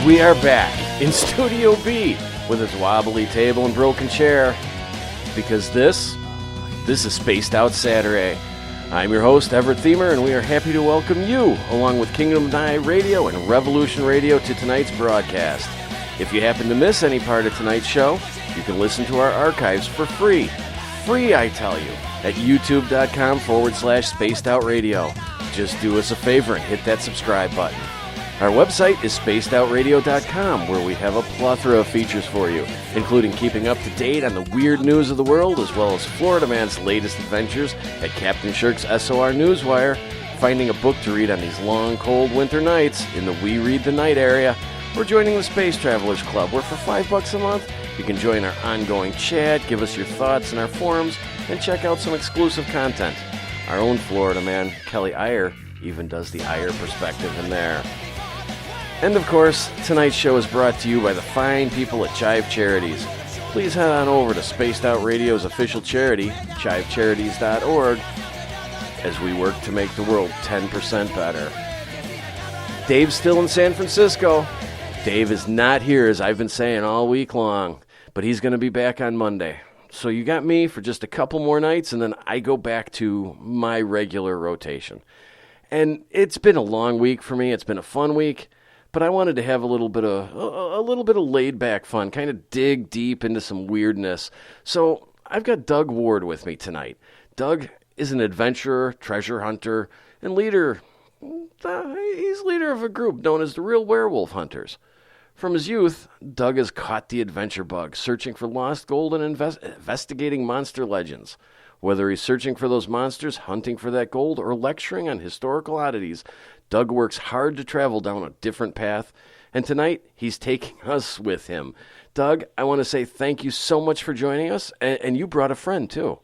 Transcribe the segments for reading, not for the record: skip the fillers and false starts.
We are back in Studio B with its wobbly table and broken chair because this is Spaced Out Saturday. I'm your host, Everett Thiemer, and we are happy to welcome you, along with Kingdom Night Radio and Revolution Radio, to tonight's broadcast. If you happen to miss any part of tonight's show, you can listen to our archives for free. Free, I tell you, at youtube.com/spacedoutradio. Just do us a favor and hit that subscribe button. Our website is spacedoutradio.com, where we have a plethora of features for you, including keeping up to date on the weird news of the world, as well as Florida Man's latest adventures at Captain Shirk's SOR Newswire, finding a book to read on these long, cold winter nights in the We Read the Night area, or joining the Space Travelers Club, where for $5 a month, you can join our ongoing chat, give us your thoughts in our forums, and check out some exclusive content. Our own Florida man, Kelly Iyer, even does the Iyer perspective in there. And of course, tonight's show is brought to you by the fine people at Chive Charities. Please head on over to Spaced Out Radio's official charity, chivecharities.org, as we work to make the world 10% better. Dave's still in San Francisco. Dave is not here, as I've been saying all week long, but he's going to be back on Monday. So you got me for just a couple more nights, and then I go back to my regular rotation. And it's been a long week for me. It's been a fun week. But I wanted to have a little bit of laid back fun, kind of dig deep into some weirdness. So I've got Doug Ward with me tonight. Doug is an adventurer, treasure hunter, and leader. He's leader of a group known as the Real Werewolf Hunters. From his youth, Doug has caught the adventure bug, searching for lost gold and investigating monster legends. Whether he's searching for those monsters, hunting for that gold, or lecturing on historical oddities, Doug works hard to travel down a different path, and tonight he's taking us with him. Doug, I want to say thank you so much for joining us, and you brought a friend, too.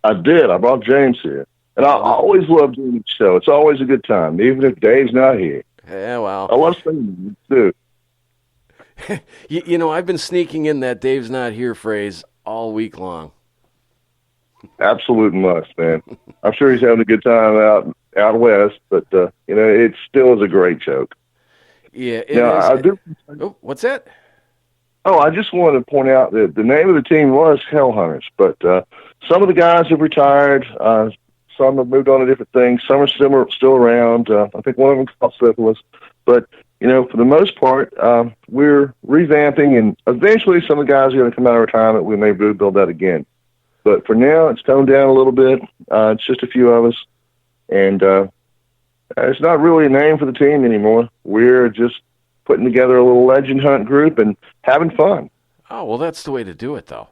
I did. I brought James here. And I always love doing the show. It's always a good time, even if Dave's not here. Yeah, well. I love singing, too. you know, I've been sneaking in that Dave's not here phrase all week long. Absolute must, man. I'm sure he's having a good time out west, but, it still is a great joke. Yeah, it now, is. Oh, what's that? Oh, I just wanted to point out that the name of the team was Hell Hunters, but some of the guys have retired. Some have moved on to different things. Some are still around. I think one of them called Syphilis. But, for the most part, we're revamping, and eventually some of the guys are going to come out of retirement. We may rebuild that again. But for now, it's toned down a little bit. It's just a few of us. And it's not really a name for the team anymore. We're just putting together a little legend hunt group and having fun. Oh, well, that's the way to do it, though.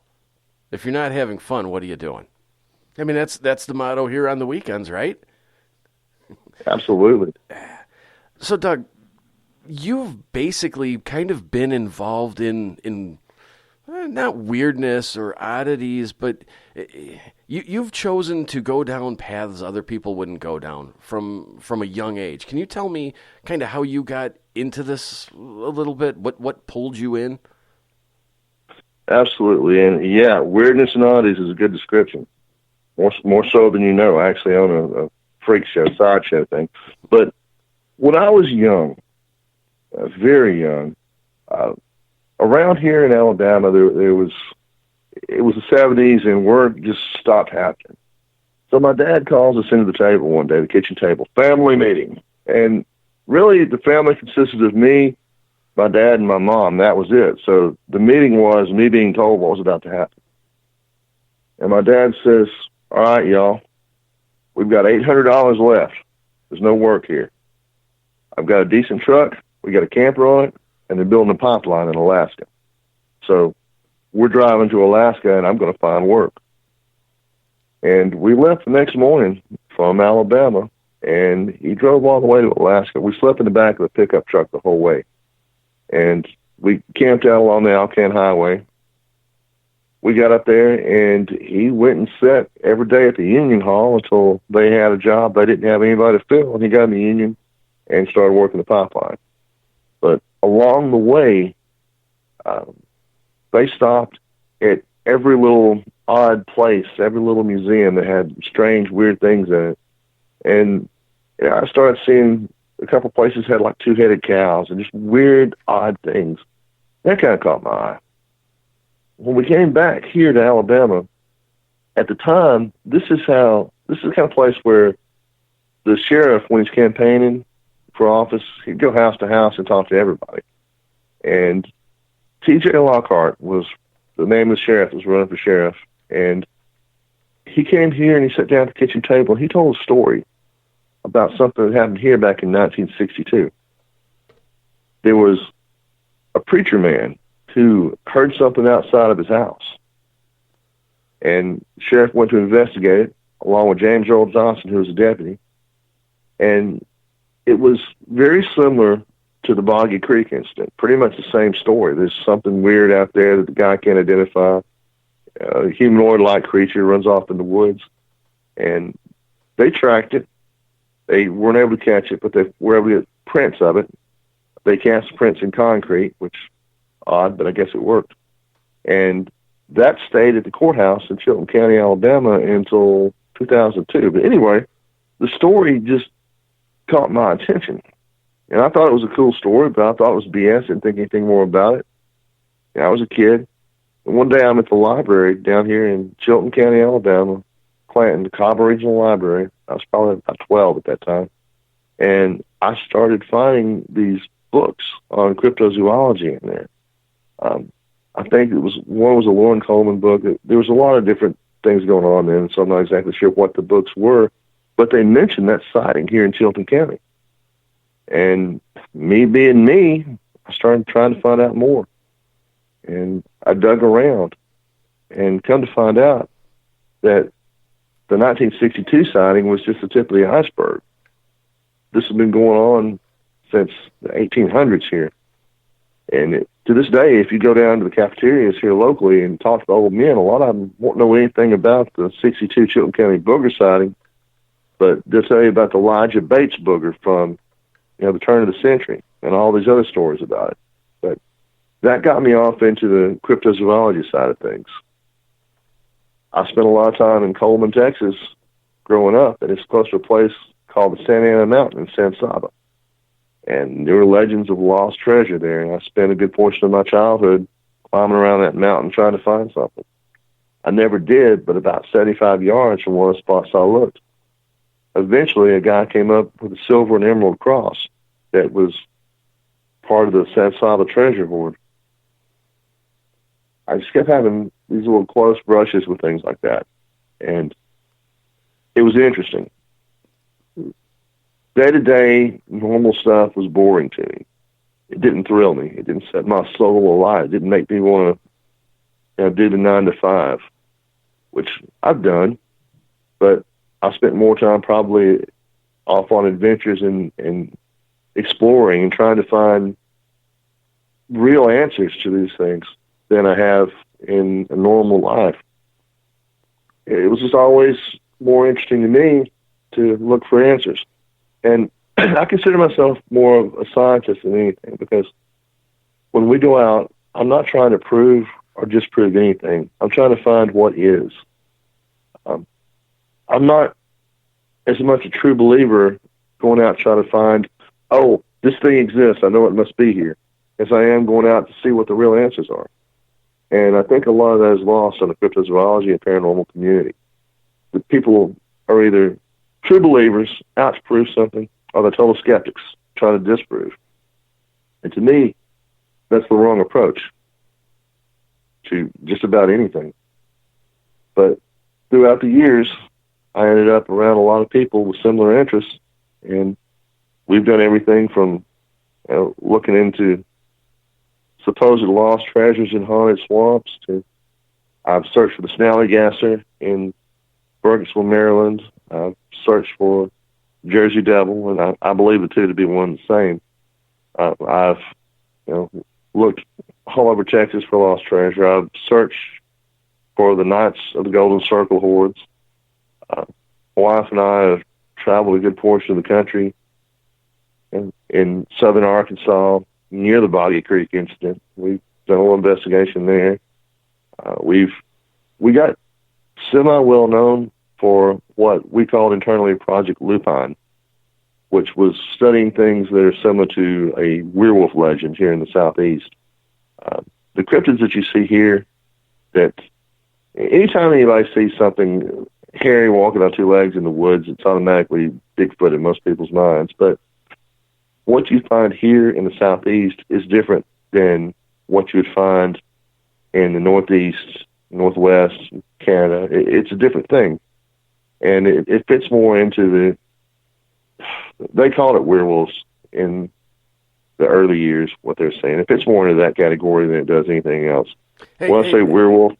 If you're not having fun, what are you doing? I mean, that's the motto here on the weekends, right? Absolutely. So, Doug, you've basically kind of been involved in not weirdness or oddities, but you've chosen to go down paths other people wouldn't go down from a young age. Can you tell me kind of how you got into this a little bit? What pulled you in? Absolutely. And yeah, weirdness and oddities is a good description. More so than you know. I actually own a freak show, sideshow thing. But when I was young, very young, around here in Alabama, it was the 70s, and work just stopped happening. So my dad calls us into the table one day, the kitchen table, family meeting. And really, the family consisted of me, my dad, and my mom. That was it. So the meeting was me being told what was about to happen. And my dad says, all right, y'all, we've got $800 left. There's no work here. I've got a decent truck. We got a camper on it, and they're building a pipeline in Alaska. So we're driving to Alaska, and I'm going to find work. And we left the next morning from Alabama, and he drove all the way to Alaska. We slept in the back of the pickup truck the whole way. And we camped out along the Alcan Highway. We got up there, and he went and sat every day at the union hall until they had a job they didn't have anybody to fill, and he got in the union and started working the pipeline. But along the way, they stopped at every little odd place, every little museum that had strange, weird things in it. And I started seeing a couple places had like two-headed cows and just weird, odd things. That kind of caught my eye. When we came back here to Alabama, at the time, this is the kind of place where the sheriff, when he's campaigning for office, he'd go house to house and talk to everybody. And T.J. Lockhart was the name of the sheriff that was running for sheriff. And he came here and he sat down at the kitchen table and he told a story about something that happened here back in 1962. There was a preacher man who heard something outside of his house. And the sheriff went to investigate it, along with James Earl Johnson, who was a deputy. And it was very similar to the Boggy Creek incident. Pretty much the same story. There's something weird out there that the guy can't identify. A humanoid-like creature runs off in the woods. And they tracked it. They weren't able to catch it, but they were able to get prints of it. They cast prints in concrete, which odd, but I guess it worked. And that stayed at the courthouse in Chilton County, Alabama until 2002. But anyway, the story just caught my attention. And I thought it was a cool story, but I thought it was BS. Didn't think anything more about it. And I was a kid. And one day I'm at the library down here in Chilton County, Alabama, Clanton, the Cobb Regional Library. I was probably about 12 at that time. And I started finding these books on cryptozoology in there. I think one was a Lauren Coleman book. There was a lot of different things going on then, so I'm not exactly sure what the books were, but they mentioned that sighting here in Chilton County. And me being me, I started trying to find out more. And I dug around and come to find out that the 1962 sighting was just the tip of the iceberg. This has been going on since the 1800s here. And to this day, if you go down to the cafeterias here locally and talk to the old men, a lot of them won't know anything about the 62 Chilton County booger sighting, but they'll tell you about the Elijah Bates booger from, the turn of the century and all these other stories about it. But that got me off into the cryptozoology side of things. I spent a lot of time in Coleman, Texas growing up, and it's close to a place called the Santa Ana Mountain in San Saba. And there were legends of lost treasure there, and I spent a good portion of my childhood climbing around that mountain trying to find something. I never did, but about 75 yards from one of the spots I looked. Eventually, a guy came up with a silver and emerald cross that was part of the San Saba treasure hoard. I just kept having these little close brushes with things like that, and it was interesting. Day-to-day, normal stuff was boring to me. It didn't thrill me. It didn't set my soul alight. It didn't make me want to do the 9 to 5, which I've done, but I spent more time probably off on adventures and exploring and trying to find real answers to these things than I have in a normal life. It was just always more interesting to me to look for answers. And I consider myself more of a scientist than anything, because when we go out, I'm not trying to prove or disprove anything. I'm trying to find what is. I'm not as much a true believer going out trying to find, oh, this thing exists, I know it must be here, as I am going out to see what the real answers are. And I think a lot of that is lost in the cryptozoology and paranormal community. The people are either true believers out to prove something, or they're total skeptics trying to disprove. And to me, that's the wrong approach to just about anything. But throughout the years, I ended up around a lot of people with similar interests, and we've done everything from looking into supposed lost treasures in haunted swamps to I've searched for the snallygasser in Burkittsville, Maryland. I've searched for Jersey Devil, and I believe the two to be one and the same. I've looked all over Texas for lost treasure. I've searched for the Knights of the Golden Circle hoards. My wife and I have traveled a good portion of the country in southern Arkansas near the Boggy Creek incident. We've done a little investigation there. We got semi-well known for what we called internally Project Lupine. which was studying things that are similar to a werewolf legend here in the Southeast. The cryptids that you see here, that anytime anybody sees something hairy walking on two legs in the woods, it's automatically Bigfoot in most people's minds. But what you find here in the Southeast is different than what you would find in the Northeast, Northwest, Canada. It's a different thing. And it fits more into they called it werewolves in the early years, what they're saying. It fits more into that category than it does anything else. Hey, when I say werewolf,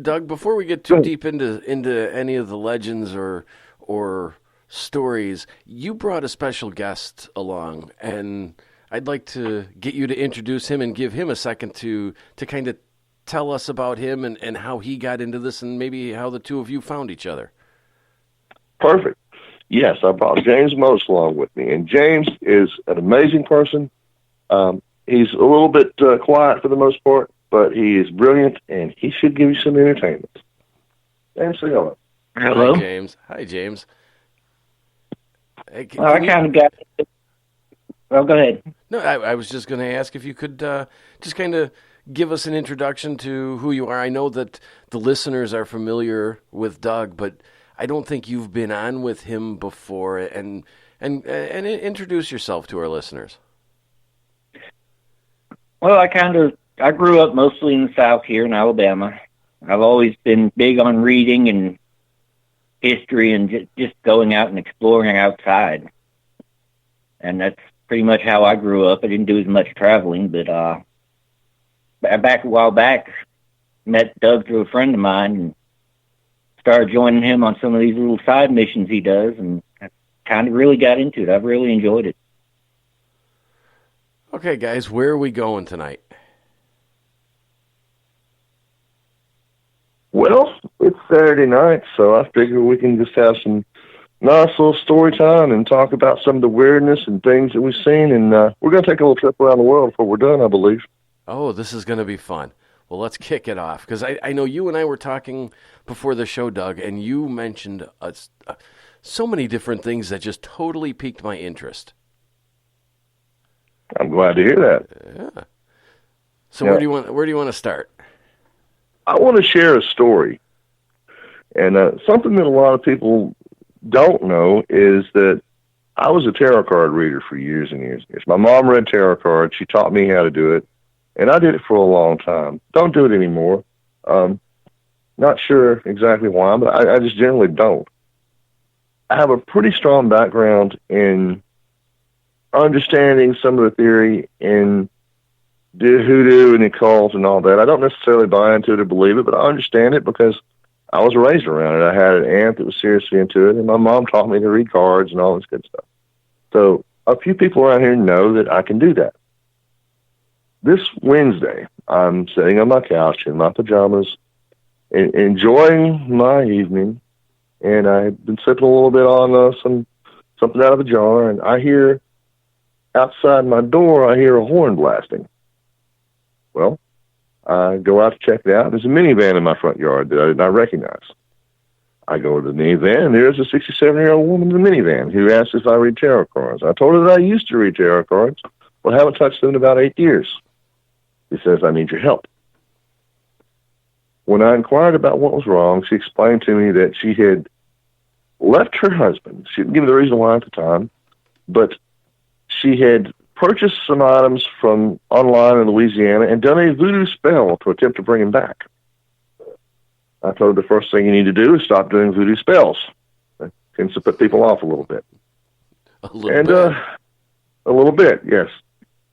Doug, before we get too deep into any of the legends or stories, you brought a special guest along, and I'd like to get you to introduce him and give him a second to kind of tell us about him and how he got into this and maybe how the two of you found each other. Perfect. Yes, I brought James Most along with me, and James is an amazing person. He's a little bit quiet for the most part, but he is brilliant, and he should give you some entertainment. James, say hello. Hello. Hi, James. Hi, James. Hey, I kind of got it. Well, go ahead. No, I was just going to ask if you could just kind of give us an introduction to who you are. I know that the listeners are familiar with Doug, but I don't think you've been on with him before, and introduce yourself to our listeners. Well, I grew up mostly in the South here in Alabama. I've always been big on reading and history and just going out and exploring outside. And that's pretty much how I grew up. I didn't do as much traveling, but a while back, met Doug through a friend of mine and started joining him on some of these little side missions he does, and I kind of really got into it. I've really enjoyed it. Okay, guys, where are we going tonight? Well, it's Saturday night, so I figure we can just have some nice little story time and talk about some of the weirdness and things that we've seen. And we're going to take a little trip around the world before we're done, I believe. Oh, this is going to be fun. Well, let's kick it off, because I know you and I were talking before the show, Doug, and you mentioned so many different things that just totally piqued my interest. I'm glad to hear that. Yeah. So where do you want to start? I want to share a story. And something that a lot of people don't know is that I was a tarot card reader for years and years and years. My mom read tarot cards. She taught me how to do it, and I did it for a long time. Don't do it anymore. Not sure exactly why, but I just generally don't. I have a pretty strong background in understanding some of the theory in hoodoo and occult and all that. I don't necessarily buy into it or believe it, but I understand it because I was raised around it. I had an aunt that was seriously into it, and my mom taught me to read cards and all this good stuff. So a few people around here know that I can do that. This Wednesday, I'm sitting on my couch in my pajamas, enjoying my evening, and I've been sipping a little bit on something out of a jar, and I hear outside my door, I hear a horn blasting. Well, I go out to check it out. There's a minivan in my front yard that I did not recognize. I go to the minivan, and there's a 67-year-old woman in the minivan who asked if I read tarot cards. I told her that I used to read tarot cards, but haven't touched them in about 8 years. She says, I need your help. When I inquired about what was wrong, she explained to me that she had left her husband. She didn't give me the reason why at the time, but she had purchased some items from online in Louisiana and done a voodoo spell to attempt to bring him back. I told her the first thing you need to do is stop doing voodoo spells. It tends to put people off a little bit. A little bit, yes.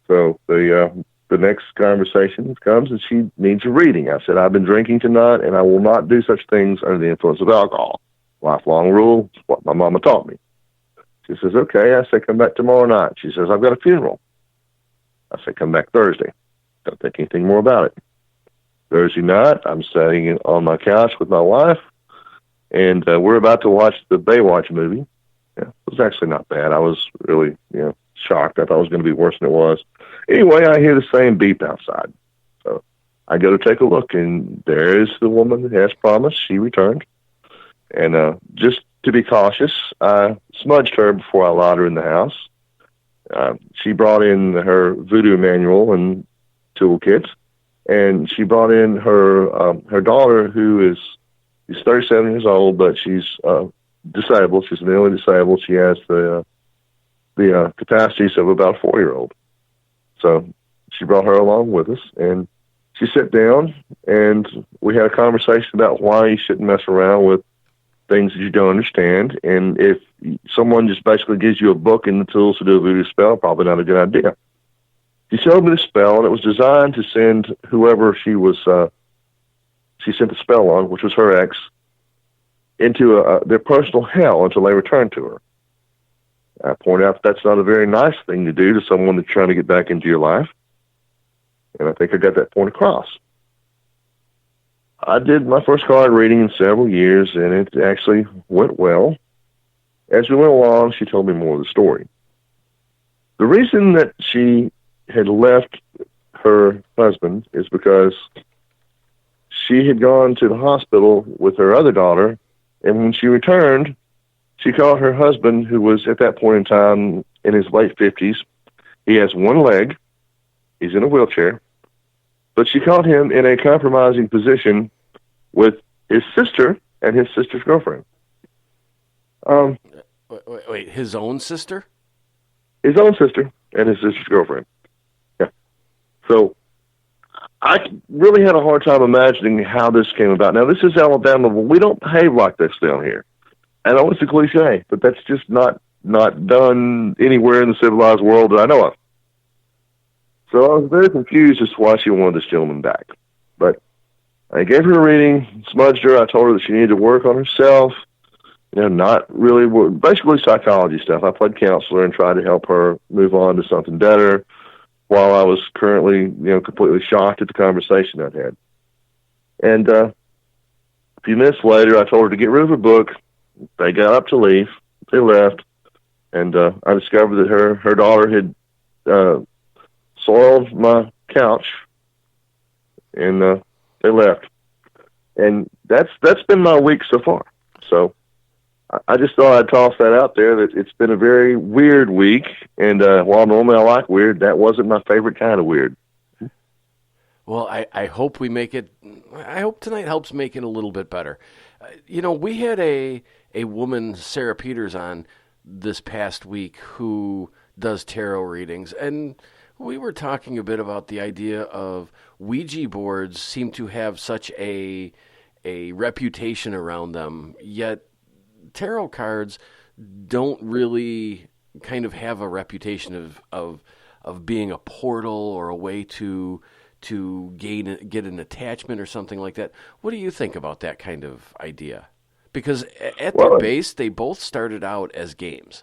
So the next conversation comes and she needs a reading. I said, I've been drinking tonight and I will not do such things under the influence of alcohol. Lifelong rule, what my mama taught me. She says, okay. I said, come back tomorrow night. She says, I've got a funeral. I said, come back Thursday. Don't think anything more about it. Thursday night, I'm sitting on my couch with my wife, and we're about to watch the Baywatch movie. Yeah, it was actually not bad. I was really, shocked. I thought it was going to be worse than it was. Anyway, I hear the same beep outside. So I go to take a look, and there is the woman as promised. She returned. And just to be cautious, I smudged her before I allowed her in the house. She brought in her voodoo manual and toolkits, and she brought in her daughter, who she's 37 years old, but she's disabled. She's mentally disabled. She has the capacities of about a 4-year-old. So she brought her along with us, and she sat down, and we had a conversation about why you shouldn't mess around with things that you don't understand. And if someone just basically gives you a book and the tools to do a voodoo spell, probably not a good idea. She showed me the spell, and it was designed to send whoever she sent the spell on, which was her ex, into their personal hell until they returned to her. I point out that's not a very nice thing to do to someone that's trying to get back into your life. And I think I got that point across. I did my first card reading in several years, and it actually went well. As we went along, she told me more of the story. The reason that she had left her husband is because she had gone to the hospital with her other daughter, and when she returned, she caught her husband, who was at that point in time in his late 50s. He has one leg. He's in a wheelchair. But she caught him in a compromising position with his sister and his sister's girlfriend. Wait, his own sister? His own sister and his sister's girlfriend. Yeah. So I really had a hard time imagining how this came about. Now, this is Alabama. We don't behave like this down here. I know it's a cliche, but that's just not done anywhere in the civilized world that I know of. So I was very confused as to why she wanted this gentleman back. But I gave her a reading, smudged her. I told her that she needed to work on herself, not really, basically psychology stuff. I played counselor and tried to help her move on to something better while I was currently, completely shocked at the conversation I'd had. And a few minutes later, I told her to get rid of her book. They got up to leave. They left. And I discovered that her daughter had soiled my couch, and they left. And that's been my week so far. So I just thought I'd toss that out there, that it's been a very weird week. And while normally I like weird, that wasn't my favorite kind of weird. Well, I hope I hope tonight helps make it a little bit better. We had a woman, Sarah Peters, on this past week who does tarot readings, and we were talking a bit about the idea of Ouija boards seem to have such a reputation around them, yet tarot cards don't really kind of have a reputation of being a portal or a way to get an attachment or something like that. What do you think about that kind of idea? Because at their base, they both started out as games.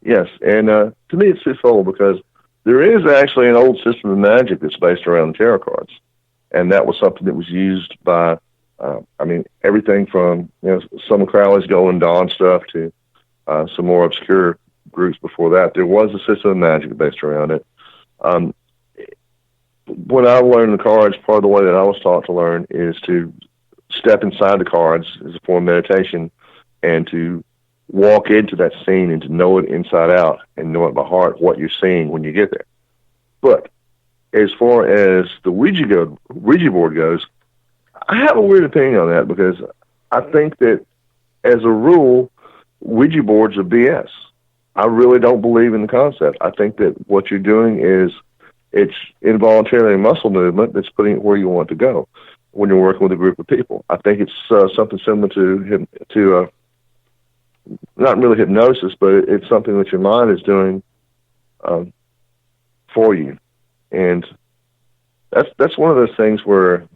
Yes, and to me it's twofold, because there is actually an old system of magic that's based around tarot cards, and that was something that was used by, everything from some Crowley's Golden Dawn stuff to some more obscure groups before that. There was a system of magic based around it. When I learned the cards, part of the way that I was taught to learn is to step inside the cards as a form of meditation, and to walk into that scene and to know it inside out and know it by heart what you're seeing when you get there. But as far as the Ouija board goes, I have a weird opinion on that, because I think that as a rule, Ouija boards are BS. I really don't believe in the concept. I think that what you're doing is it's involuntary muscle movement that's putting it where you want to go when you're working with a group of people. I think it's something similar to not really hypnosis, but it's something that your mind is doing for you. And that's one of those things where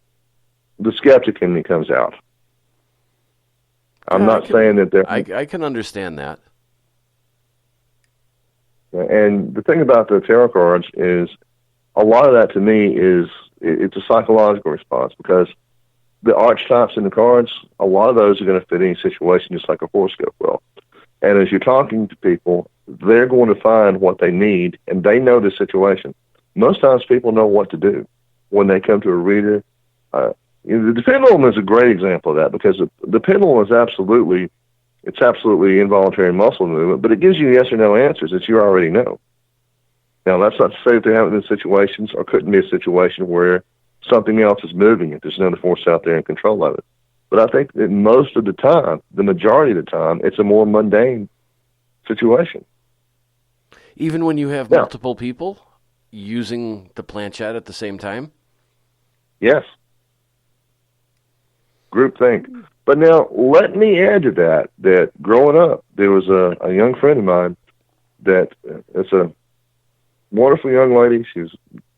the skeptic in me comes out. I'm not saying that I can understand that. And the thing about the tarot cards is, a lot of that to me it's a psychological response, because the archetypes in the cards, a lot of those are going to fit any situation just like a horoscope will. And as you're talking to people, they're going to find what they need, and they know the situation. Most times people know what to do when they come to a reader. The pendulum is a great example of that, because the pendulum is absolutely It's absolutely involuntary muscle movement, but it gives you yes or no answers that you already know. Now, that's not to say that there haven't been situations or couldn't be a situation where something else is moving it. There's another force out there in control of it. But I think that most of the time, the majority of the time, it's a more mundane situation. Even when you have multiple people using the planchette at the same time? Yes. Groupthink. But now, let me add to that growing up, there was a young friend of mine that is a wonderful young lady. She was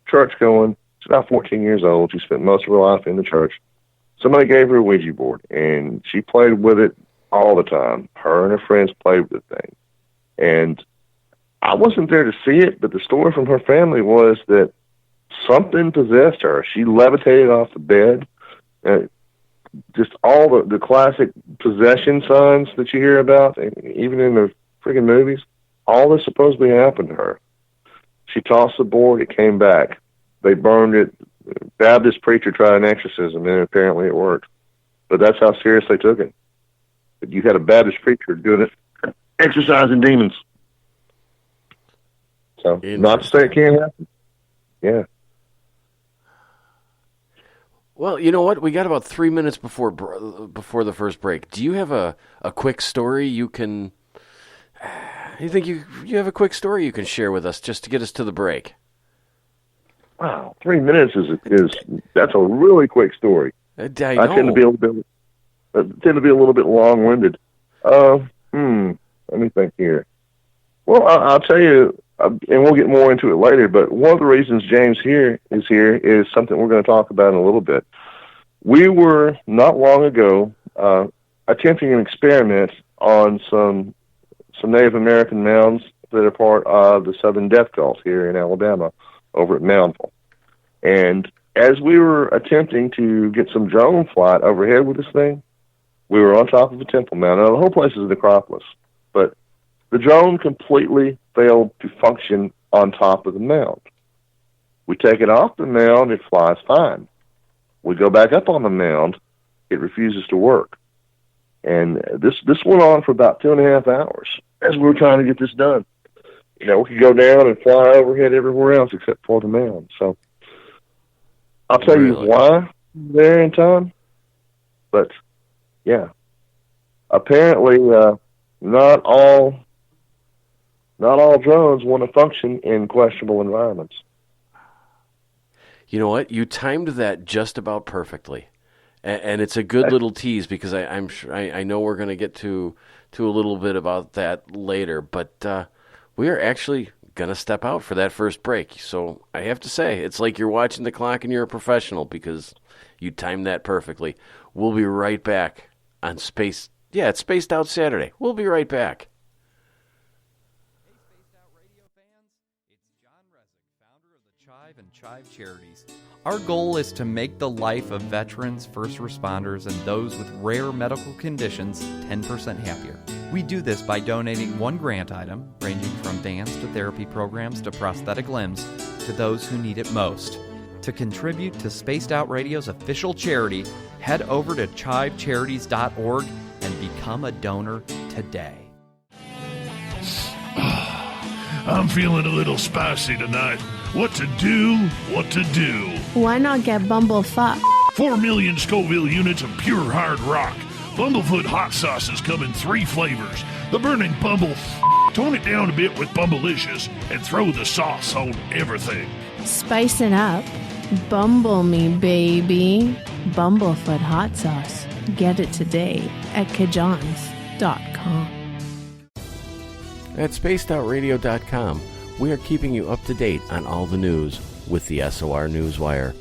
church-going. She's about 14 years old. She spent most of her life in the church. Somebody gave her a Ouija board, and she played with it all the time. Her and her friends played with the thing. And I wasn't there to see it, but the story from her family was that something possessed her. She levitated off the bed. Just all the classic possession signs that you hear about, even in the freaking movies, all this supposedly happened to her. She tossed the board, it came back. They burned it. Baptist preacher tried an exorcism, and apparently it worked. But that's how serious they took it. But you had a Baptist preacher doing it, exorcising demons. So, not to say it can't happen. Yeah. Well, you know what? We got about 3 minutes before the first break. Do you have a quick story you can... You think you have a quick story you can share with us just to get us to the break? Wow, 3 minutes is that's a really quick story. I tend to be a little bit long-winded. Let me think here. Well, I'll tell you, and we'll get more into it later. But one of the reasons James is here is something we're going to talk about in a little bit. We were not long ago attempting an experiment on some Native American mounds that are part of the Southern Death Cult here in Alabama, over at Moundville. And as we were attempting to get some drone flight overhead with this thing, we were on top of a temple mound. Now, the whole place is a necropolis, but the drone completely failed to function on top of the mound. We take it off the mound, it flies fine. We go back up on the mound, it refuses to work. And this went on for about 2.5 hours as we were trying to get this done. You know, we could go down and fly overhead everywhere else except for the mound. So I'll tell you why there in time. But, yeah. Apparently, not all drones want to function in questionable environments. You know what? You timed that just about perfectly. And it's a good little tease because I'm sure I know we're going to get to a little bit about that later, but we are actually going to step out for that first break. So I have to say, it's like you're watching the clock and you're a professional because you timed that perfectly. We'll be right back on Space. Yeah, it's Spaced Out Saturday. We'll be right back. Hey, Spaced Out Radio fans, it's John Resnick, founder of the Chive and Chive Charities. Our goal is to make the life of veterans, first responders, and those with rare medical conditions 10% happier. We do this by donating one grant item, ranging from dance to therapy programs to prosthetic limbs, to those who need it most. To contribute to Spaced Out Radio's official charity, head over to chivecharities.org and become a donor today. I'm feeling a little spicy tonight. What to do? Why not get Bumblefuck? 4 million Scoville units of pure hard rock. Bumblefoot hot sauces come in 3 flavors. The burning Bumble. Tone it down a bit with Bumblicious and throw the sauce on everything. Spice it up. Bumble me, baby. Bumblefoot hot sauce. Get it today at kajans.com. At spacedoutradio.com, we are keeping you up to date on all the news with the SOR Newswire.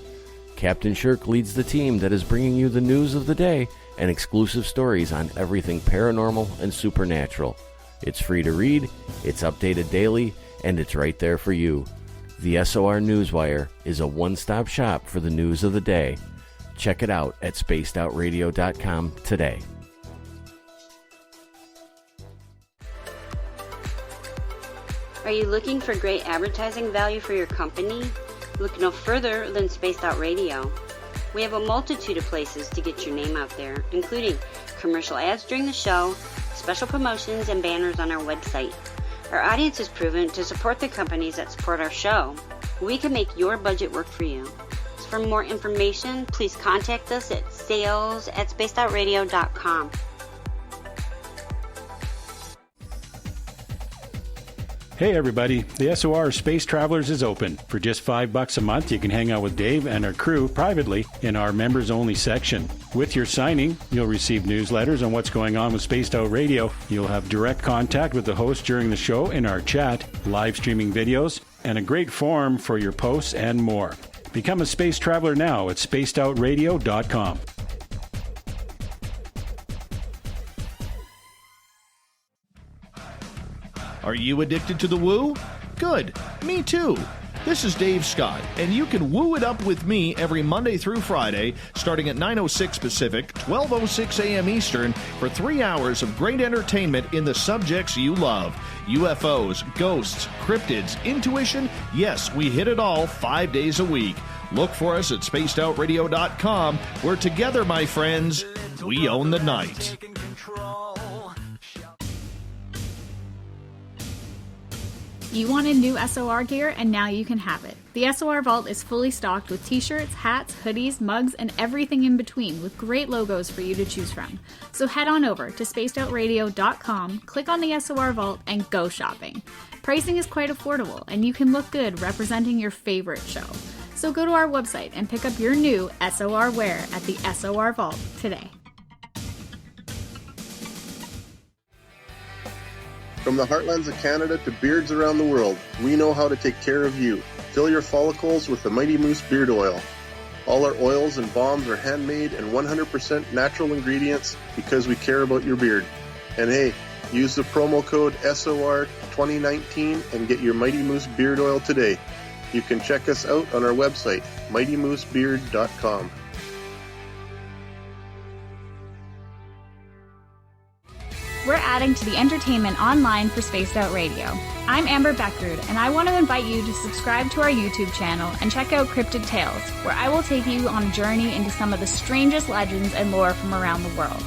Captain Shirk leads the team that is bringing you the news of the day and exclusive stories on everything paranormal and supernatural. It's free to read, it's updated daily, and it's right there for you. The SOR Newswire is a one-stop shop for the news of the day. Check it out at spacedoutradio.com today. Are you looking for great advertising value for your company? Look no further than Spaced Out Radio. We have a multitude of places to get your name out there, including commercial ads during the show, special promotions and banners on our website. Our audience is proven to support the companies that support our show. We can make your budget work for you. So for more information, please contact us at sales@spacedoutradio.com. Hey everybody, the SOR Space Travelers is open. For just $5 a month, you can hang out with Dave and our crew privately in our members-only section. With your signing, you'll receive newsletters on what's going on with Spaced Out Radio. You'll have direct contact with the host during the show in our chat, live streaming videos, and a great forum for your posts and more. Become a space traveler now at spacedoutradio.com. Are you addicted to the woo? Good. Me too. This is Dave Scott, and you can woo it up with me every Monday through Friday, starting at 9:06 Pacific, 12:06 a.m. Eastern, for 3 hours of great entertainment in the subjects you love. UFOs, ghosts, cryptids, intuition. Yes, we hit it all 5 days a week. Look for us at spacedoutradio.com, where together, my friends, we own the night. You wanted new SOR gear, and now you can have it. The SOR Vault is fully stocked with t-shirts, hats, hoodies, mugs, and everything in between, with great logos for you to choose from. So head on over to spacedoutradio.com, click on the SOR Vault, and go shopping. Pricing is quite affordable, and you can look good representing your favorite show. So go to our website and pick up your new SOR wear at the SOR Vault today. From the heartlands of Canada to beards around the world, we know how to take care of you. Fill your follicles with the Mighty Moose Beard Oil. All our oils and balms are handmade and 100% natural ingredients because we care about your beard. And hey, use the promo code SOR2019 and get your Mighty Moose Beard Oil today. You can check us out on our website, mightymoosebeard.com. We're adding to the entertainment online for Spaced Out Radio. I'm Amber Beckrud, and I want to invite you to subscribe to our YouTube channel and check out Cryptid Tales, where I will take you on a journey into some of the strangest legends and lore from around the world,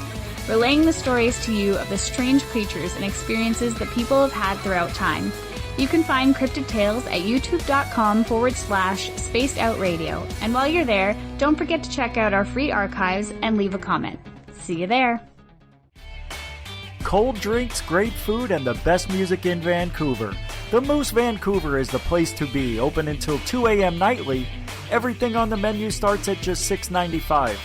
relaying the stories to you of the strange creatures and experiences that people have had throughout time. You can find Cryptid Tales at youtube.com/Spaced Out Radio, and while you're there, don't forget to check out our free archives and leave a comment. See you there. Cold drinks, great food, and the best music in Vancouver. The Moose Vancouver is the place to be, open until 2 a.m. nightly. Everything on the menu starts at just $6.95.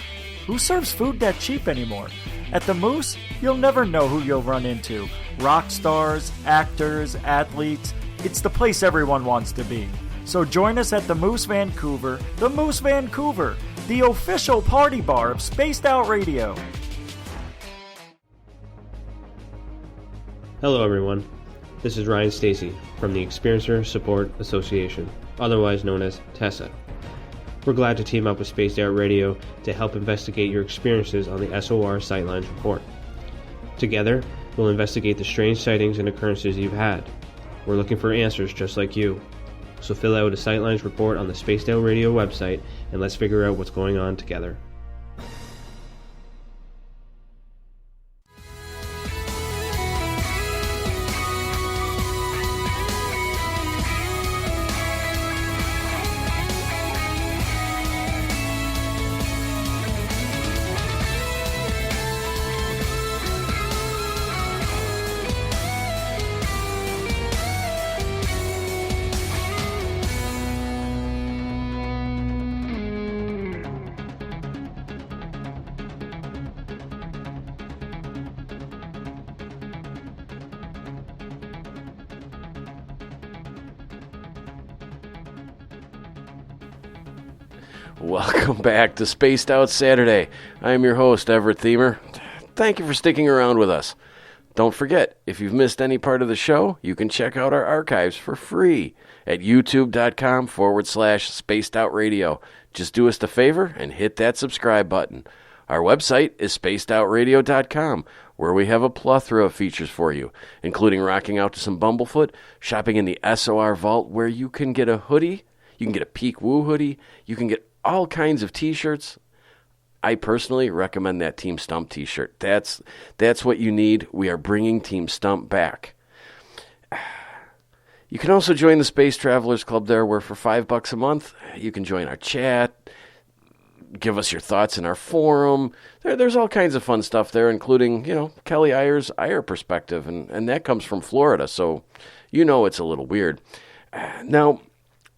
Who serves food that cheap anymore? At the Moose, you'll never know who you'll run into. Rock stars, actors, athletes. It's the place everyone wants to be. So join us at the Moose Vancouver, the official party bar of Spaced Out Radio. Hello everyone, this is Ryan Stacy from the Experiencer Support Association, otherwise known as TESSA. We're glad to team up with Spaced Out Radio to help investigate your experiences on the SOR Sightlines Report. Together, we'll investigate the strange sightings and occurrences you've had. We're looking for answers just like you. So fill out a Sightlines Report on the Spaced Out Radio website and let's figure out what's going on together. Welcome back to Spaced Out Saturday. I am your host, Everett Thiemer. Thank you for sticking around with us. Don't forget, if you've missed any part of the show, you can check out our archives for free at youtube.com/Spaced Out Radio. Just do us the favor and hit that subscribe button. Our website is spacedoutradio.com, where we have a plethora of features for you, including rocking out to some Bumblefoot, shopping in the SOR Vault, where you can get a hoodie, you can get a Peak Woo hoodie, you can get all kinds of t-shirts, I personally recommend that Team Stump t-shirt. That's what you need. We are bringing Team Stump back. You can also join the Space Travelers Club there, where for $5 a month, you can join our chat, give us your thoughts in our forum. There's all kinds of fun stuff there, including, Kelly Ayer's Ayer perspective, and that comes from Florida, so it's a little weird. Now,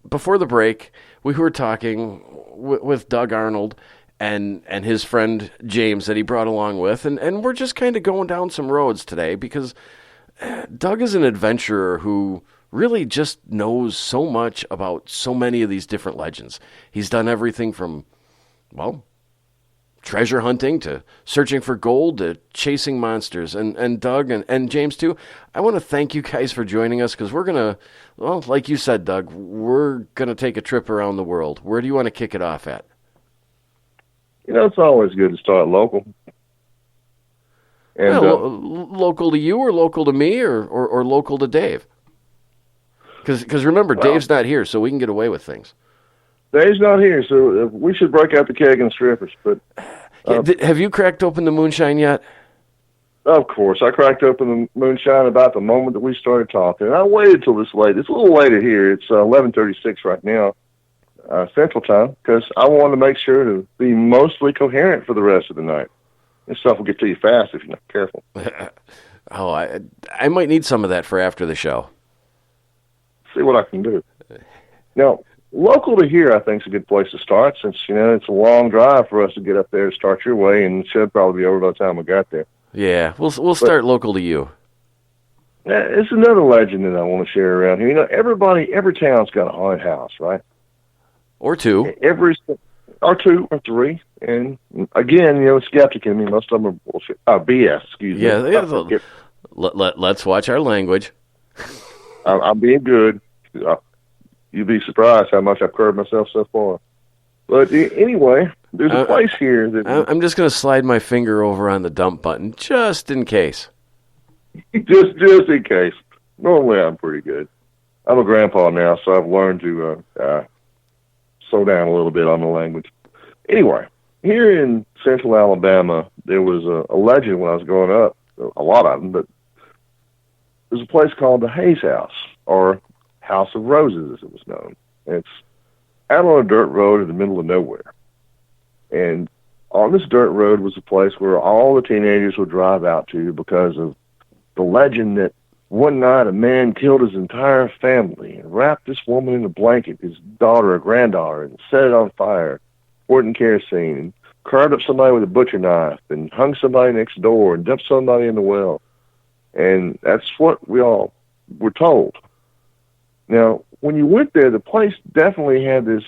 before the break, we were talking with Doug Arnold and his friend James that he brought along with, and we're just kind of going down some roads today because Doug is an adventurer who really just knows so much about so many of these different legends. He's done everything from, treasure hunting to searching for gold to chasing monsters. And Doug and James, too, I want to thank you guys for joining us because we're going to, like you said, Doug, we're going to take a trip around the world. Where do you want to kick it off at? It's always good to start local. And, local to you or local to me or local to Dave? Because remember, Dave's not here, so we can get away with things. Dave's not here, so we should break out the keg and strippers. But have you cracked open the moonshine yet? Of course. I cracked open the moonshine about the moment that we started talking. And I waited till this late. It's a little later here. It's 11:36 right now, Central Time, because I wanted to make sure to be mostly coherent for the rest of the night. This stuff will get to you fast if you're not careful. I might need some of that for after the show. See what I can do. Now, local to here, I think, is a good place to start, since, it's a long drive for us to get up there to start your way, and it should probably be over by the time we got there. Yeah, we'll start local to you. It's another legend that I want to share around here. Every town's got a haunted house, right? Or two. Or two, or three. And, again, skeptic in me, most of them are bullshit. BS, excuse me. Yeah, let's watch our language. I'm being good. You'd be surprised how much I've curbed myself so far. But anyway, there's a place here that... I'm just going to slide my finger over on the dump button, just in case. just in case. Normally I'm pretty good. I'm a grandpa now, so I've learned to slow down a little bit on the language. Anyway, here in central Alabama, there was a legend when I was growing up, a lot of them, but there's a place called the Hayes House, or House of Roses, as it was known. It's out on a dirt road in the middle of nowhere. And on this dirt road was a place where all the teenagers would drive out to because of the legend that one night a man killed his entire family and wrapped this woman in a blanket, his daughter or granddaughter, and set it on fire, poured in kerosene, and carved up somebody with a butcher knife, and hung somebody next door, and dumped somebody in the well. And that's what we all were told. Now, when you went there, the place definitely had this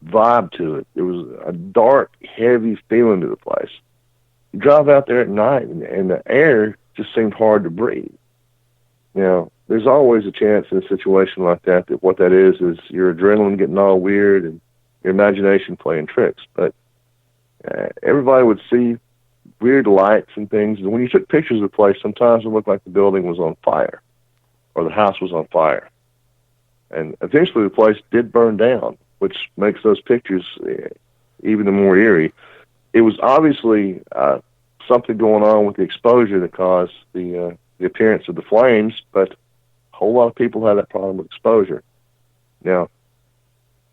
vibe to it. It was a dark, heavy feeling to the place. You drive out there at night, and the air just seemed hard to breathe. Now, there's always a chance in a situation like that what that is your adrenaline getting all weird and your imagination playing tricks. But everybody would see weird lights and things. And when you took pictures of the place, sometimes it looked like the building was on fire or the house was on fire. And eventually the place did burn down, which makes those pictures even more eerie. It was obviously something going on with the exposure that caused the appearance of the flames, but a whole lot of people had that problem with exposure. Now,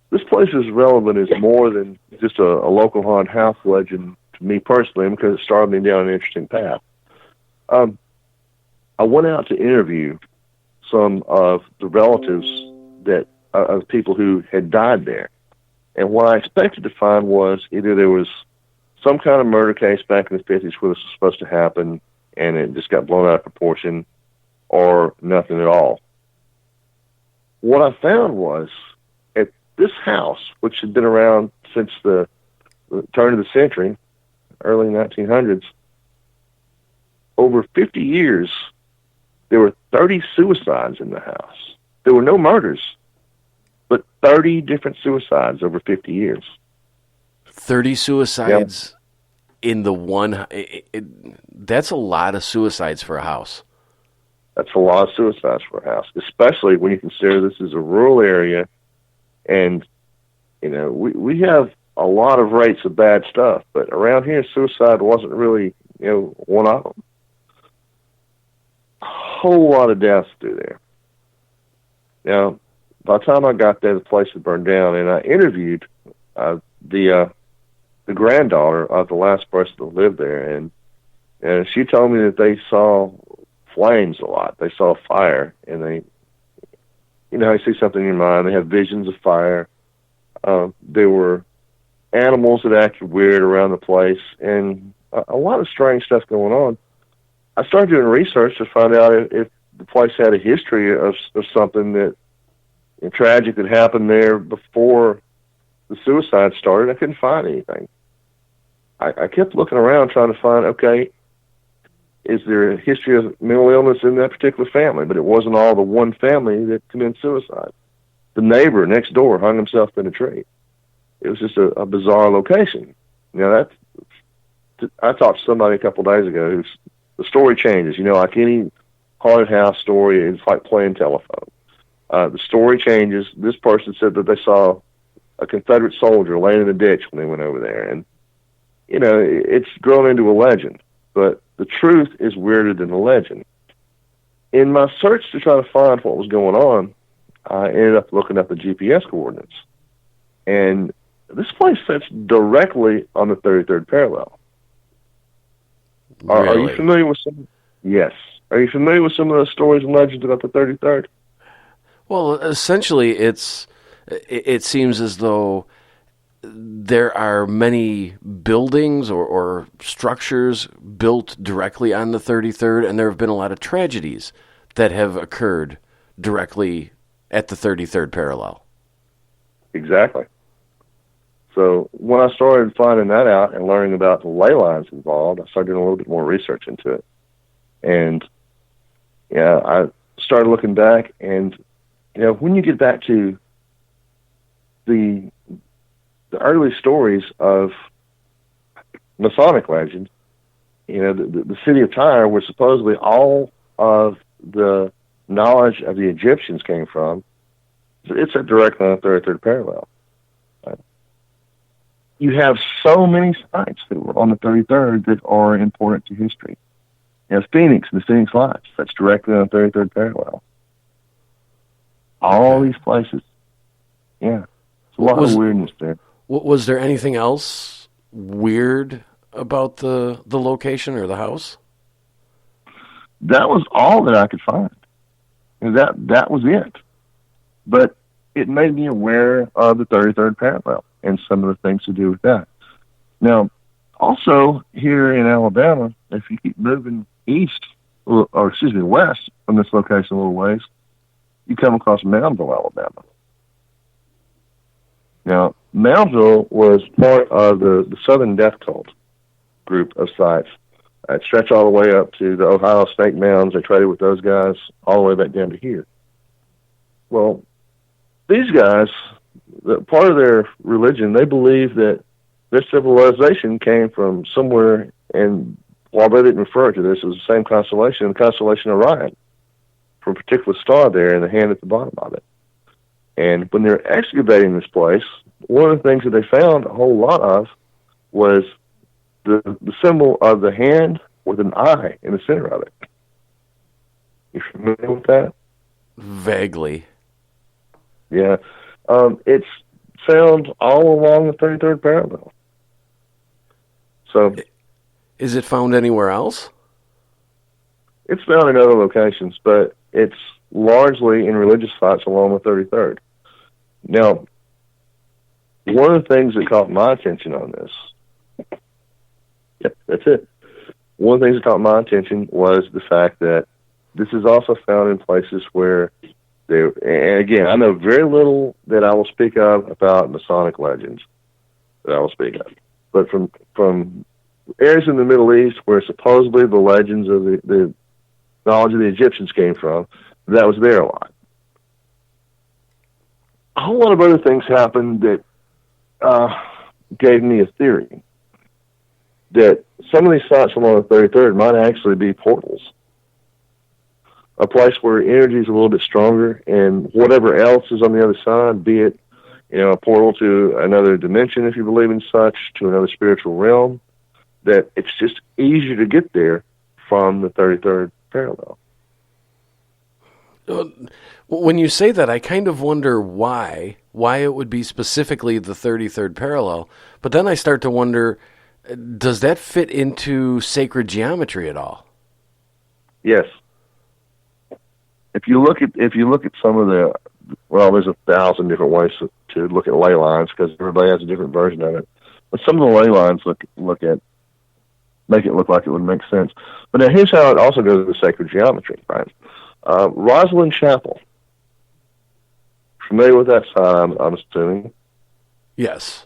this place is relevant as more than just a local haunted house legend to me personally, because it started me down an interesting path. I went out to interview some of the relatives of people who had died there. And what I expected to find was either there was some kind of murder case back in the 50s where this was supposed to happen and it just got blown out of proportion, or nothing at all. What I found was at this house, which had been around since the turn of the century, early 1900s, over 50 years, there were 30 suicides in the house. There were no murders, but 30 different suicides over 50 years. 30 suicides in the one... that's a lot of suicides for a house. That's a lot of suicides for a house, especially when you consider this is a rural area. And, we have a lot of rates of bad stuff, but around here, suicide wasn't really, one of them. A whole lot of deaths through there. Now, by the time I got there, the place had burned down, and I interviewed the granddaughter of the last person that lived there, and she told me that they saw flames a lot. They saw fire, and they, I see something in your mind. They have visions of fire. There were animals that acted weird around the place, and a lot of strange stuff going on. I started doing research to find out if the place had a history of something that tragic that happened there before the suicide started. I couldn't find anything. I kept looking around trying to find, okay, is there a history of mental illness in that particular family? But it wasn't all the one family that committed suicide. The neighbor next door hung himself in a tree. It was just a bizarre location. I talked to somebody a couple of days ago the story changes. Like any haunted house story, it's like playing telephone. The story changes. This person said that they saw a Confederate soldier laying in a ditch when they went over there. And, it's grown into a legend. But the truth is weirder than the legend. In my search to try to find what was going on, I ended up looking up the GPS coordinates. And this place sits directly on the 33rd parallel. Are you familiar with some? Yes. Are you familiar with some of the stories and legends about the 33rd? Well, essentially, it seems as though there are many buildings or structures built directly on the 33rd, and there have been a lot of tragedies that have occurred directly at the 33rd parallel. Exactly. So when I started finding that out and learning about the ley lines involved, I started doing a little bit more research into it. And, I started looking back, and, when you get back to the early stories of Masonic legends, the city of Tyre, where supposedly all of the knowledge of the Egyptians came from, it's directly on the 33rd parallel. You have so many sites that were on the 33rd that are important to history. Phoenix and the Phoenix Lights, that's directly on the 33rd parallel. All these places. Yeah. It's a lot of weirdness there. Was there anything else weird about the location or the house? That was all that I could find. That was it. But it made me aware of the 33rd parallel and some of the things to do with that. Now, also here in Alabama, if you keep moving west from this location a little ways, you come across Moundville, Alabama. Now, Moundville was part of the Southern Death Cult group of sites. It stretched all the way up to the Ohio Snake Mounds. They traded with those guys all the way back down to here. Well, these guys, part of their religion, they believe that their civilization came from somewhere, and while they didn't refer to this, it was the same constellation, the constellation Orion, from a particular star there in the hand at the bottom of it. And when they're excavating this place, one of the things that they found a whole lot of was the symbol of the hand with an eye in the center of it. You familiar with that? Vaguely. Yeah. It's found all along the 33rd parallel. So, is it found anywhere else? It's found in other locations, but it's largely in religious sites along the 33rd. Now, one of the things that caught my attention on this, yep, that's it. One of the things that caught my attention was the fact that this is also found in places where and again, I know very little that I will speak of about Masonic legends that I will speak of. But from areas in the Middle East where supposedly the legends of the knowledge of the Egyptians came from, that was there a lot. A whole lot of other things happened that gave me a theory that some of these sites along the 33rd might actually be portals. A place where energy is a little bit stronger, and whatever else is on the other side, be it a portal to another dimension, if you believe in such, to another spiritual realm, that it's just easier to get there from the 33rd parallel. When you say that, I kind of wonder why it would be specifically the 33rd parallel, but then I start to wonder, does that fit into sacred geometry at all? Yes. If you look at some of the, well, there's 1,000 different ways to look at ley lines because everybody has a different version of it. But some of the ley lines make it look like it would make sense. But now here's how it also goes with sacred geometry, right? Rosalind Chapel. Familiar with that sign, I'm assuming? Yes.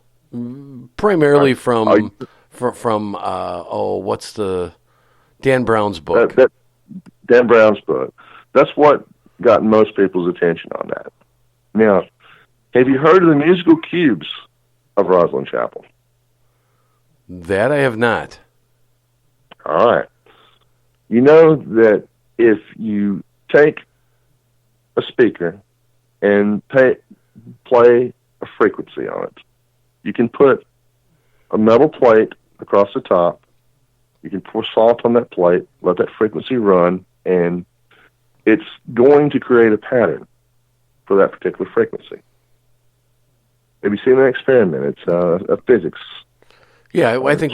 Primarily from what's the Dan Brown's book? Dan Brown's book. That's what got most people's attention on that. Now, have you heard of the musical cubes of Rosalind Chapel? That I have not. All right. You know that if you take a speaker and play a frequency on it, you can put a metal plate across the top, you can pour salt on that plate, let that frequency run, and it's going to create a pattern for that particular frequency. Have you seen that experiment? It's a physics. Yeah, I think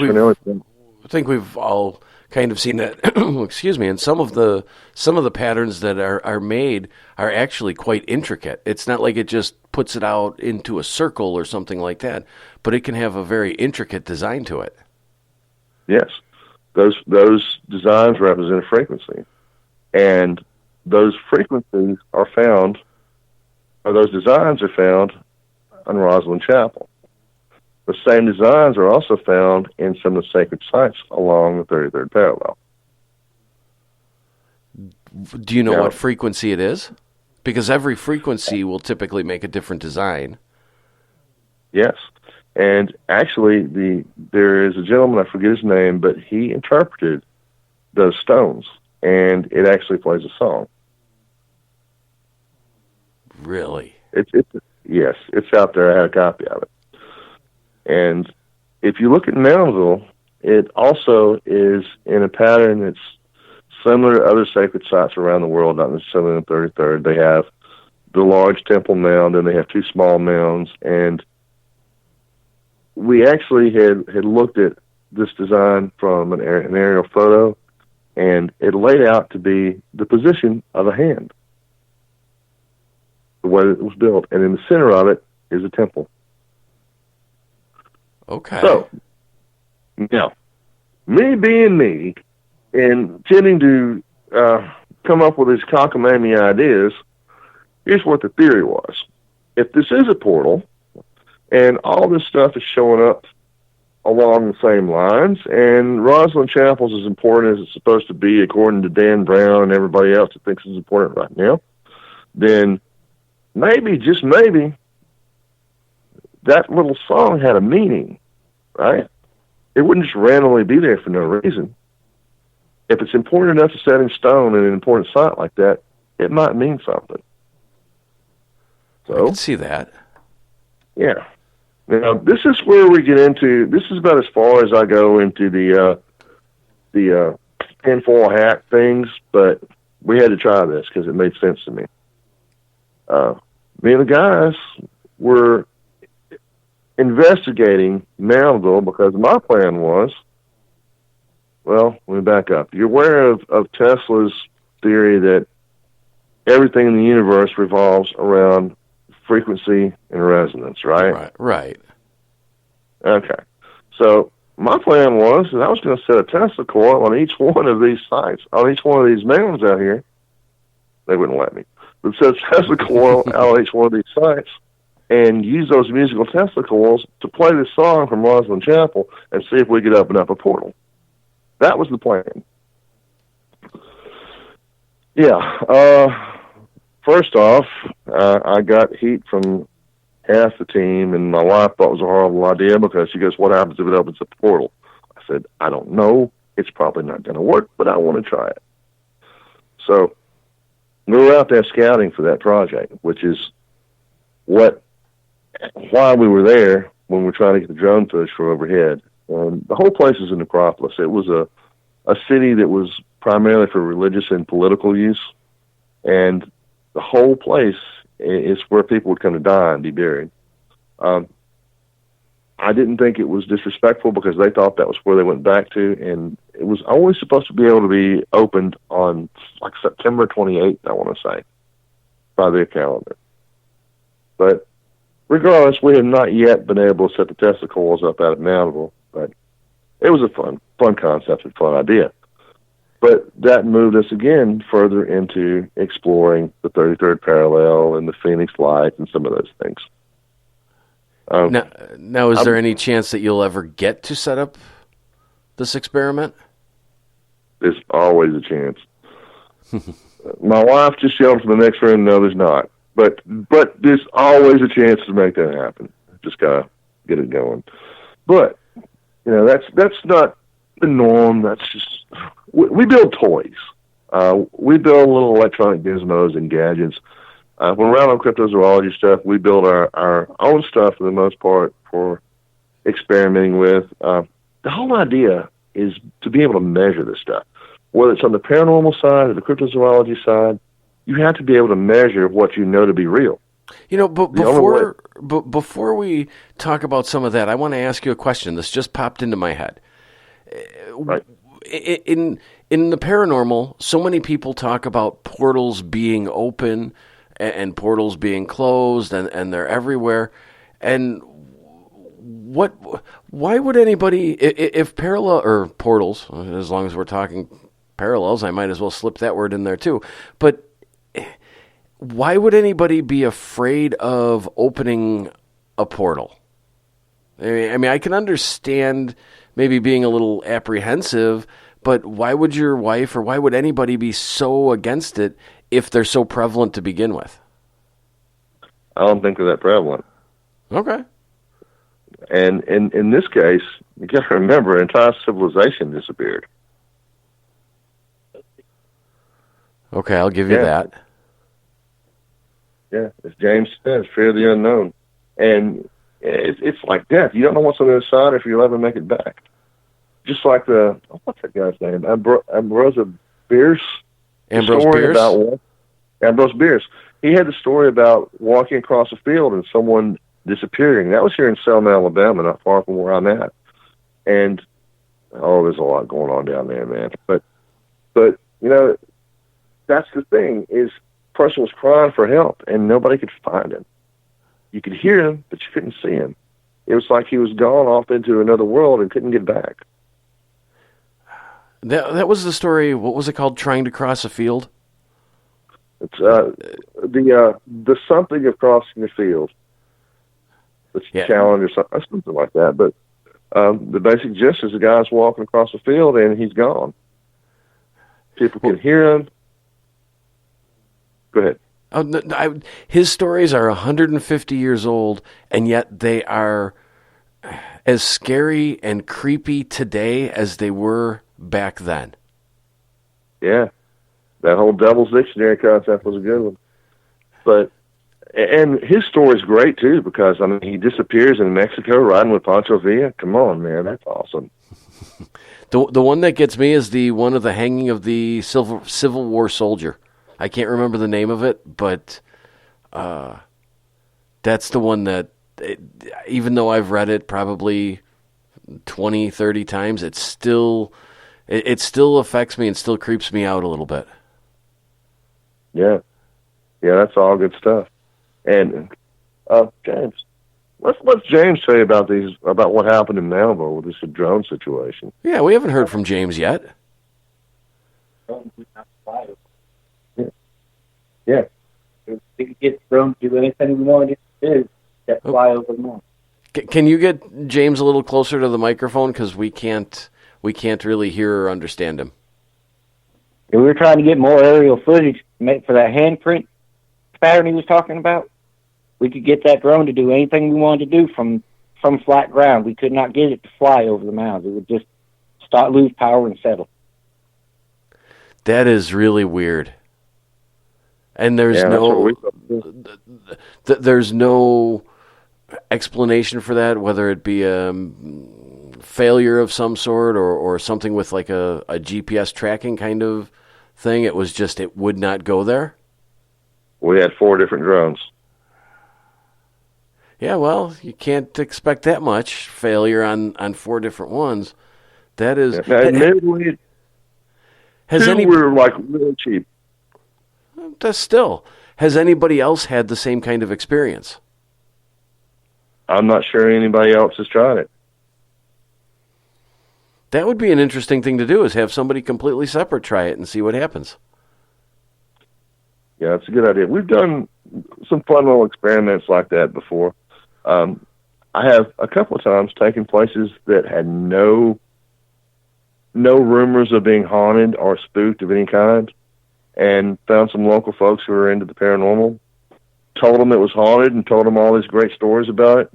we've all kind of seen that. Excuse me. And some of the patterns that are made are actually quite intricate. It's not like it just puts it out into a circle or something like that, but it can have a very intricate design to it. Yes, those designs represent a frequency, and those frequencies are found, or those designs are found on Rosalind Chapel. The same designs are also found in some of the sacred sites along the 33rd parallel. Do you know what frequency it is? Because every frequency will typically make a different design. Yes. And actually, there is a gentleman, I forget his name, but he interpreted those stones, and it actually plays a song. Really? Yes, it's out there. I had a copy of it. And if you look at Moundsville, it also is in a pattern that's similar to other sacred sites around the world, not necessarily in the 33rd. They have the large temple mound, and they have two small mounds. And we actually had looked at this design from an aerial photo, and it laid out to be the position of a hand, the way it was built. And in the center of it is a temple. Okay. So, now, me being me and tending to come up with these cockamamie ideas, here's what the theory was. If this is a portal, and all this stuff is showing up along the same lines, and Rosalind Chapel's as important as it's supposed to be according to Dan Brown and everybody else that thinks it's important right now, then maybe, just maybe, that little song had a meaning, right? It wouldn't just randomly be there for no reason. If it's important enough to set in stone in an important site like that, it might mean something. So, I can see that. Yeah. Now, this is where we get into, this is about as far as I go into the tinfoil hat things, but we had to try this because it made sense to me. Me and the guys were investigating Moundville because my plan was, well, let me back up. You're aware of Tesla's theory that everything in the universe revolves around frequency and resonance, right? Right. Okay. So my plan was that I was going to set a Tesla coil on each one of these sites, on each one of these mounds out here. They wouldn't let me. But set a Tesla coil out on each one of these sites and use those musical Tesla coils to play this song from Rosalind Chapel and see if we could open up a portal. That was the plan. Yeah. First off, I got heat from half the team, and my wife thought it was a horrible idea because she goes, what happens if it opens up a portal? I said, I don't know. It's probably not going to work, but I want to try it. So we were out there scouting for that project, which is what while we were there, when we were trying to get the drone footage from overhead, and the whole place is a necropolis. It was a city that was primarily for religious and political use, and the whole place is where people would come to die and be buried. I didn't think it was disrespectful because they thought that was where they went back to, and it was always supposed to be able to be opened on like September 28th, I want to say, by their calendar. But regardless, we have not yet been able to set the Tesla coils up out at Mountville, but it was a fun concept and fun idea. But that moved us again further into exploring the 33rd parallel and the Phoenix Light and some of those things. Now, is there any chance that you'll ever get to set up this experiment? There's always a chance. My wife just yelled from the next room, no, there's not. But there's always a chance to make that happen. Just gotta get it going. But that's not the norm. That's just we build toys. We build little electronic gizmos and gadgets. When we're out on cryptozoology stuff, we build our own stuff for the most part for experimenting with. The whole idea is to be able to measure this stuff. Whether it's on the paranormal side or the cryptozoology side, you have to be able to measure what you know to be real. But before we talk about some of that, I want to ask you a question. This just popped into my head. Right. In the paranormal, so many people talk about portals being open and portals being closed, and they're everywhere. And why would anybody, if parallel or portals, as long as we're talking parallels, I might as well slip that word in there too. But why would anybody be afraid of opening a portal? I mean, I can understand maybe being a little apprehensive, but why would your wife or why would anybody be so against it if they're so prevalent to begin with? I don't think they're that prevalent. Okay. And in this case, you got to remember, entire civilization disappeared. Okay, I'll give you that. Yeah, as James says, fear of the unknown. And it's like death. You don't know what's on the other side if you'll ever make it back. Just like what's that guy's name? Ambrose Bierce. Ambrose Bierce. He had the story about walking across a field and someone disappearing. That was here in Selma, Alabama, not far from where I'm at. And, there's a lot going on down there, man. But that's the thing, is the person was crying for help, and nobody could find him. You could hear him, but you couldn't see him. It was like he was gone off into another world and couldn't get back. That was the story, what was it called, Trying to Cross a Field? It's the something of crossing the field. It's a challenge or something like that. But the basic gist is the guy's walking across the field and he's gone. People can hear him. Go ahead. His stories are 150 years old, and yet they are as scary and creepy today as they were back then. Yeah. That whole Devil's Dictionary concept was a good one. And his story's great, too, because, he disappears in Mexico riding with Pancho Villa. Come on, man. That's awesome. The one that gets me is the one of the hanging of the Civil War soldier. I can't remember the name of it, but that's the one that, even though I've read it probably 20, 30 times, it still affects me and still creeps me out a little bit. Yeah, that's all good stuff. And James, let's James tell you about what happened in Melville with this drone situation. Yeah, we haven't heard from James yet. Yeah. We could get drones to do anything we wanted to do, except fly over the moon. Can you get James a little closer to the microphone, because we can't really hear or understand him. And we were trying to get more aerial footage for that handprint pattern he was talking about. We could get that drone to do anything we wanted to do from flat ground. We could not get it to fly over the mounds. It would just lose power and settle. That is really weird. And there's no explanation for that, whether it be a failure of some sort or something with like a GPS tracking kind of thing? It was just it would not go there? We had 4 different drones. Yeah, well, you can't expect that much failure on 4 different ones. That is... Now, admittedly, 2 were like really cheap. That's still... Has anybody else had the same kind of experience? I'm not sure anybody else has tried it. That would be an interesting thing to do, is have somebody completely separate try it and see what happens. Yeah, that's a good idea. We've done some fun little experiments like that before. I have a couple of times taken places that had no rumors of being haunted or spooked of any kind, and found some local folks who were into the paranormal, told them it was haunted and told them all these great stories about it,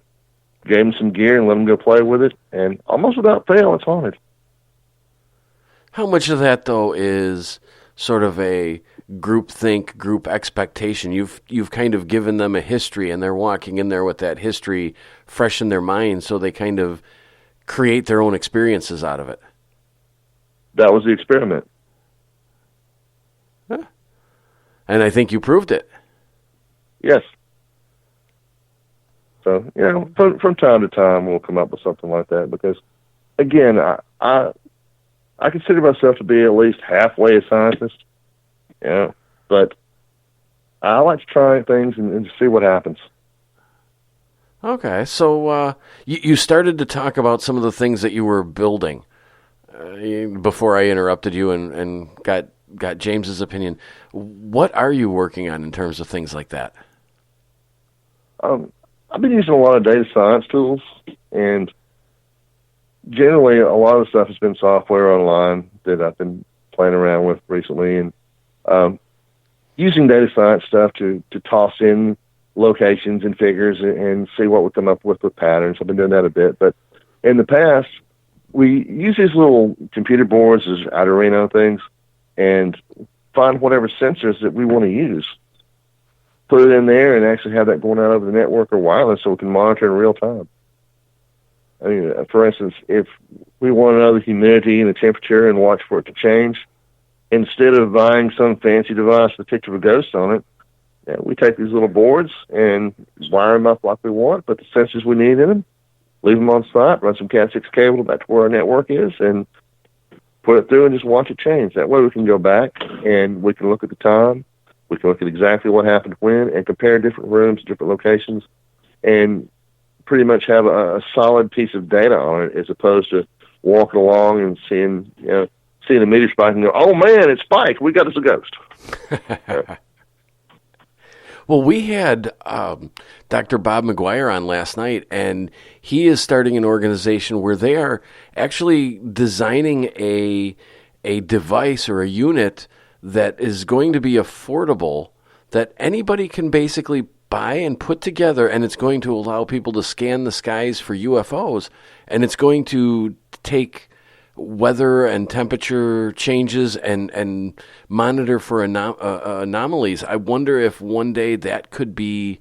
gave them some gear and let them go play with it, and almost without fail, it's haunted. How much of that, though, is sort of a group think, group expectation? You've kind of given them a history, and they're walking in there with that history fresh in their mind, so they kind of create their own experiences out of it. That was the experiment. Huh. And I think you proved it. Yes. So, from time to time, we'll come up with something like that, because, again, I consider myself to be at least halfway a scientist, but I like to try things and to see what happens. Okay, so you started to talk about some of the things that you were building before I interrupted you and got James's opinion. What are you working on in terms of things like that? I've been using a lot of data science tools, and generally a lot of the stuff has been software online that I've been playing around with recently, and using data science stuff to toss in locations and figures and see what we come up with patterns. I've been doing that a bit, but in the past, we use these little computer boards, these Arduino things, and find whatever sensors that we want to use, put it in there, and actually have that going out over the network or wireless so we can monitor in real time. I mean, for instance, if we want to know the humidity and the temperature and watch for it to change, instead of buying some fancy device with a picture of a ghost on it, we take these little boards and wire them up like we want, put the sensors we need in them, leave them on site, run some Cat 6 cable back to where our network is, and put it through and just watch it change. That way we can go back and we can look at the time, we can look at exactly what happened when, and compare different rooms, different locations, and pretty much have a solid piece of data on it, as opposed to walking along and seeing a meter spike and go, oh man, it spiked, we got us a ghost. Well, we had Dr. Bob McGuire on last night, and he is starting an organization where they are actually designing a device or a unit that is going to be affordable, that anybody can basically buy and put together, and it's going to allow people to scan the skies for UFOs, and it's going to take weather and temperature changes and monitor for anomalies. I wonder if one day that could be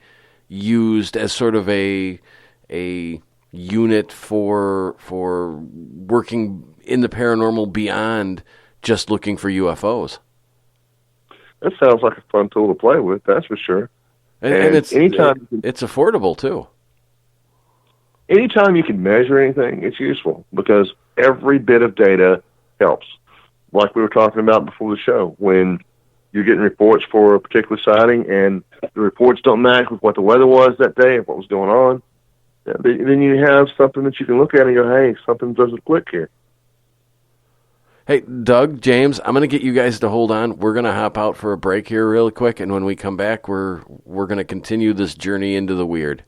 used as sort of a unit for working in the paranormal beyond just looking for UFOs. That sounds like a fun tool to play with, that's for sure. And it's affordable too. Anytime you can measure anything, it's useful, because every bit of data helps. Like we were talking about before the show, when you're getting reports for a particular sighting and the reports don't match with what the weather was that day and what was going on, then you have something that you can look at and go, hey, something doesn't click here. Hey, Doug, James, I'm going to get you guys to hold on. We're going to hop out for a break here real quick, and when we come back, we're going to continue this journey into the weird.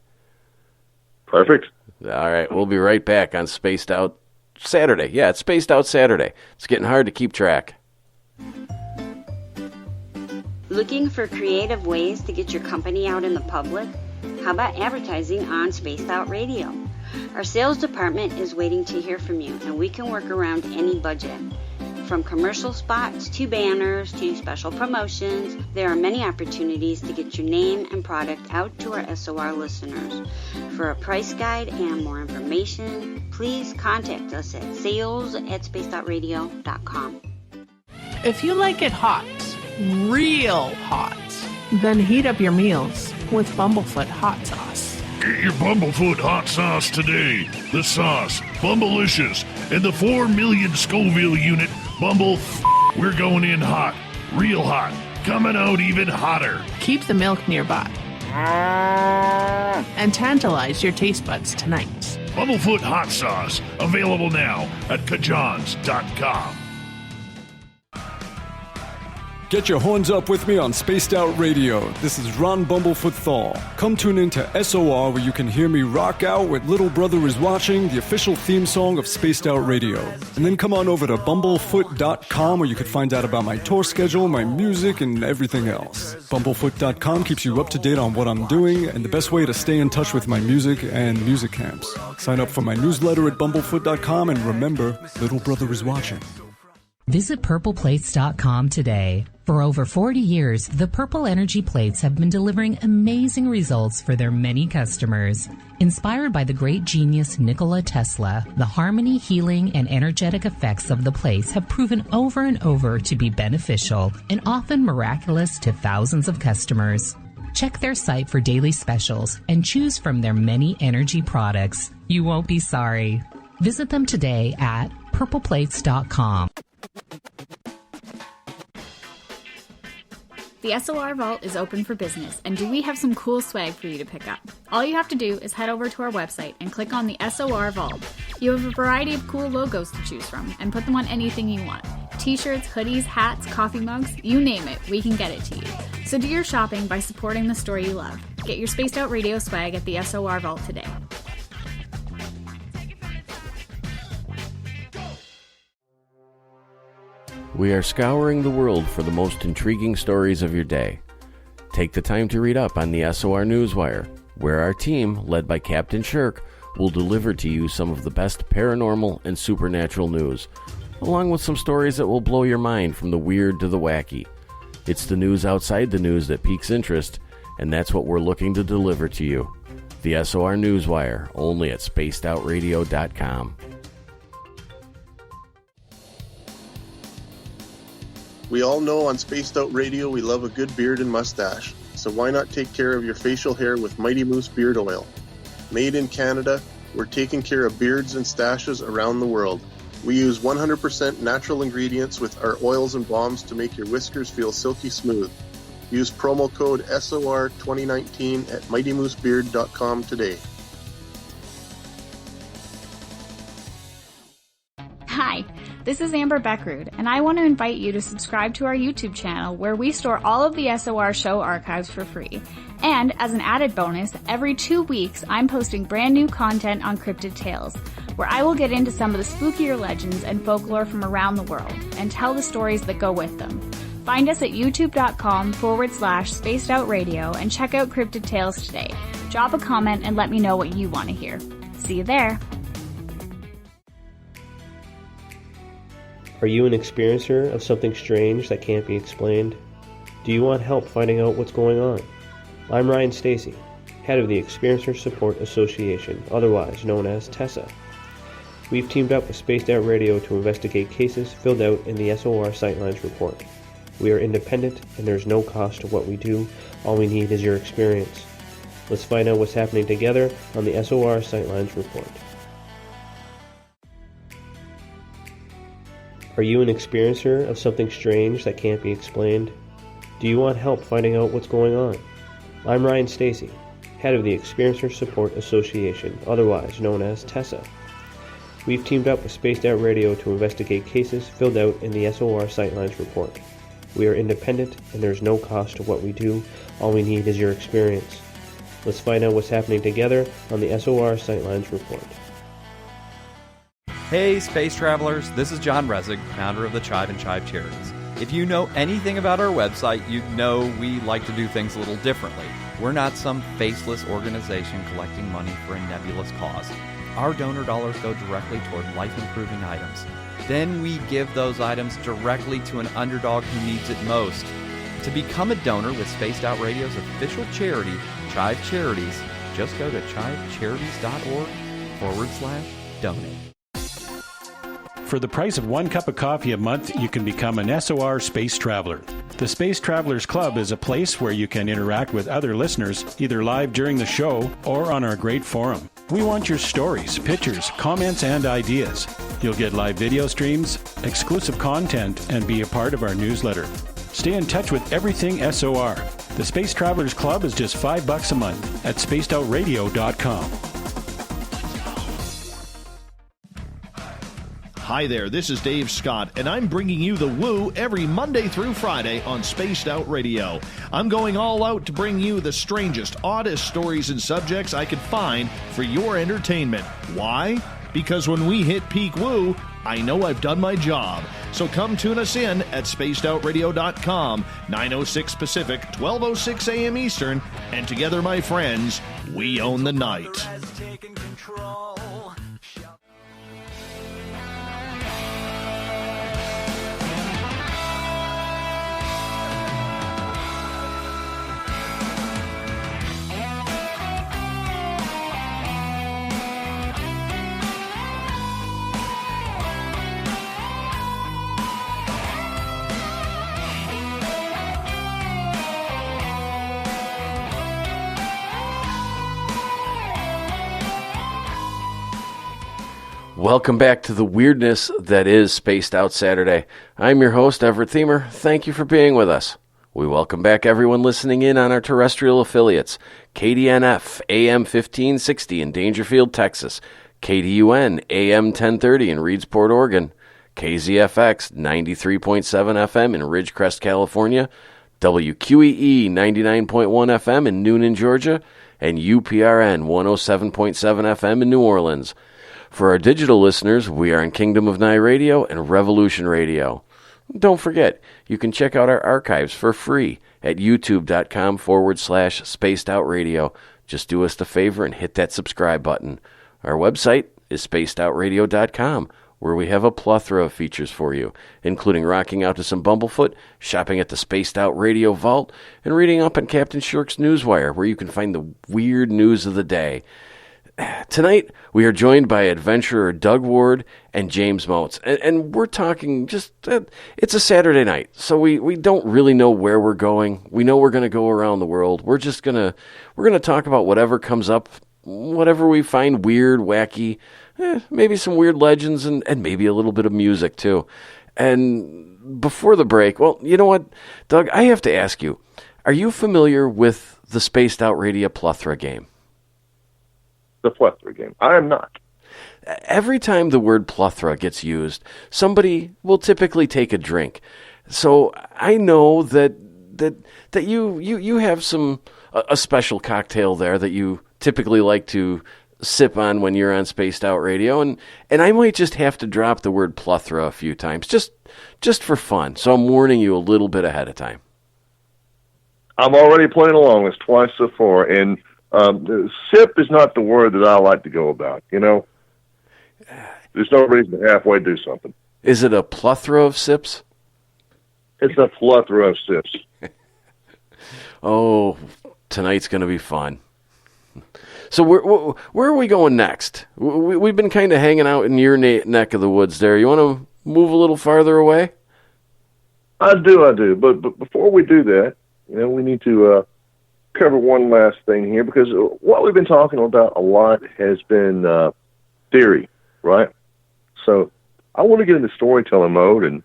Perfect. All right, we'll be right back on Spaced Out Saturday. Yeah, it's Spaced Out Saturday. It's getting hard to keep track. Looking for creative ways to get your company out in the public? How about advertising on Spaced Out Radio? Our sales department is waiting to hear from you, and we can work around any budget. From commercial spots to banners to special promotions, there are many opportunities to get your name and product out to our SOR listeners. For a price guide and more information, please contact us at sales@spacedoutradio.com. If you like it hot, real hot, then heat up your meals with Bumblefoot hot sauce. Get your Bumblefoot hot sauce today. The sauce, Bumblicious, and the 4 million Scoville unit Bumble. We're going in hot, real hot, coming out even hotter. Keep the milk nearby and tantalize your taste buds tonight. Bumblefoot hot sauce, available now at kajans.com. Get your horns up with me on Spaced Out Radio. This is Ron Bumblefoot Thal. Come tune in to SOR where you can hear me rock out with Little Brother Is Watching, the official theme song of Spaced Out Radio. And then come on over to bumblefoot.com where you can find out about my tour schedule, my music, and everything else. Bumblefoot.com keeps you up to date on what I'm doing and the best way to stay in touch with my music and music camps. Sign up for my newsletter at bumblefoot.com and remember, Little Brother Is Watching. Visit purpleplates.com today. For over 40 years, the Purple Energy Plates have been delivering amazing results for their many customers. Inspired by the great genius Nikola Tesla, the harmony, healing, and energetic effects of the plates have proven over and over to be beneficial and often miraculous to thousands of customers. Check their site for daily specials and choose from their many energy products. You won't be sorry. Visit them today at purpleplates.com. The SOR Vault is open for business, and do we have some cool swag for you to pick up? All you have to do is head over to our website and click on the SOR Vault. You have a variety of cool logos to choose from, and put them on anything you want. T-shirts, hoodies, hats, coffee mugs, you name it, we can get it to you. So do your shopping by supporting the store you love. Get your Spaced Out Radio swag at the SOR Vault today. We are scouring the world for the most intriguing stories of your day. Take the time to read up on the SOR Newswire, where our team, led by Captain Shirk, will deliver to you some of the best paranormal and supernatural news, along with some stories that will blow your mind from the weird to the wacky. It's the news outside the news that piques interest, and that's what we're looking to deliver to you. The SOR Newswire, only at spacedoutradio.com. We all know on Spaced Out Radio we love a good beard and mustache, so why not take care of your facial hair with Mighty Moose Beard Oil? Made in Canada, we're taking care of beards and stashes around the world. We use 100% natural ingredients with our oils and balms to make your whiskers feel silky smooth. Use promo code SOR2019 at mightymoosebeard.com today. Hi, this is Amber Beckrud, and I want to invite you to subscribe to our YouTube channel where we store all of the SOR show archives for free. And as an added bonus, every 2 weeks I'm posting brand new content on Cryptid Tales, where I will get into some of the spookier legends and folklore from around the world and tell the stories that go with them. Find us at youtube.com/spacedoutradio and check out Cryptid Tales today. Drop a comment and let me know what you want to hear. See you there. Are you an experiencer of something strange that can't be explained? Do you want help finding out what's going on? I'm Ryan Stacy, head of the Experiencer Support Association, otherwise known as TESA. We've teamed up with Spaced Out Radio to investigate cases filled out in the SOR Sightlines report. We are independent and there's no cost to what we do. All we need is your experience. Let's find out what's happening together on the SOR Sightlines report. Are you an experiencer of something strange that can't be explained? Do you want help finding out what's going on? I'm Ryan Stacy, head of the Experiencer Support Association, otherwise known as TESA. We've teamed up with Spaced Out Radio to investigate cases filled out in the SOR Sightlines report. We are independent and there's no cost to what we do. All we need is your experience. Let's find out what's happening together on the SOR Sightlines report. Hey, space travelers, this is John Resig, founder of the Chive and Chive Charities. If you know anything about our website, you know we like to do things a little differently. We're not some faceless organization collecting money for a nebulous cause. Our donor dollars go directly toward life-improving items. Then we give those items directly to an underdog who needs it most. To become a donor with Spaced Out Radio's official charity, Chive Charities, just go to chivecharities.org/donate. For the price of 1 cup of coffee a month, you can become an SOR Space Traveler. The Space Travelers Club is a place where you can interact with other listeners, either live during the show or on our great forum. We want your stories, pictures, comments, and ideas. You'll get live video streams, exclusive content, and be a part of our newsletter. Stay in touch with everything SOR. The Space Travelers Club is just $5 a month at spacedoutradio.com. Hi there, this is Dave Scott, and I'm bringing you the Woo every Monday through Friday on Spaced Out Radio. I'm going all out to bring you the strangest, oddest stories and subjects I could find for your entertainment. Why? Because when we hit peak Woo, I know I've done my job. So come tune us in at spacedoutradio.com, 9:06 Pacific, 12:06 a.m. Eastern, and together, my friends, we own the night. Welcome back to the weirdness that is Spaced Out Saturday. I'm your host, Everett Thiemer. Thank you for being with us. We welcome back everyone listening in on our terrestrial affiliates, KDNF, AM 1560 in Dangerfield, Texas, KDUN, AM 1030 in Reedsport, Oregon, KZFX, 93.7 FM in Ridgecrest, California, WQEE, 99.1 FM in Noonan, Georgia, and UPRN, 107.7 FM in New Orleans. For our digital listeners, we are on Kingdom of Nye Radio and Revolution Radio. Don't forget, you can check out our archives for free at youtube.com/spacedoutradio. Just do us the favor and hit that subscribe button. Our website is spacedoutradio.com, where we have a plethora of features for you, including rocking out to some Bumblefoot, shopping at the Spaced Out Radio Vault, and reading up on Captain Shirk's Newswire, where you can find the weird news of the day. Tonight, we are joined by adventurer Doug Ward and James Motes, and we're talking it's a Saturday night, so we don't really know where we're going. We know we're going to go around the world. We're going to talk about whatever comes up, whatever we find weird, wacky, maybe some weird legends, and maybe a little bit of music, too. And before the break, well, you know what, Doug, I have to ask you, are you familiar with the Spaced Out Radio Plethora game? The plethora game. I am not. Every time the word plethora gets used, somebody will typically take a drink. So I know that you have a special cocktail there that you typically like to sip on when you're on Spaced Out Radio, and I might just have to drop the word plethora a few times, just for fun. So I'm warning you a little bit ahead of time. I'm already playing along. It's twice so far, and sip is not the word that I like to go about, you know? There's no reason to halfway do something. Is it a plethora of sips? It's a plethora of sips. Oh, tonight's going to be fun. So where are we going next? We've been kind of hanging out in your neck of the woods there. You want to move a little farther away? I do. But before we do that, you know, we need to cover one last thing here, because what we've been talking about a lot has been theory, right? So I want to get into storytelling mode and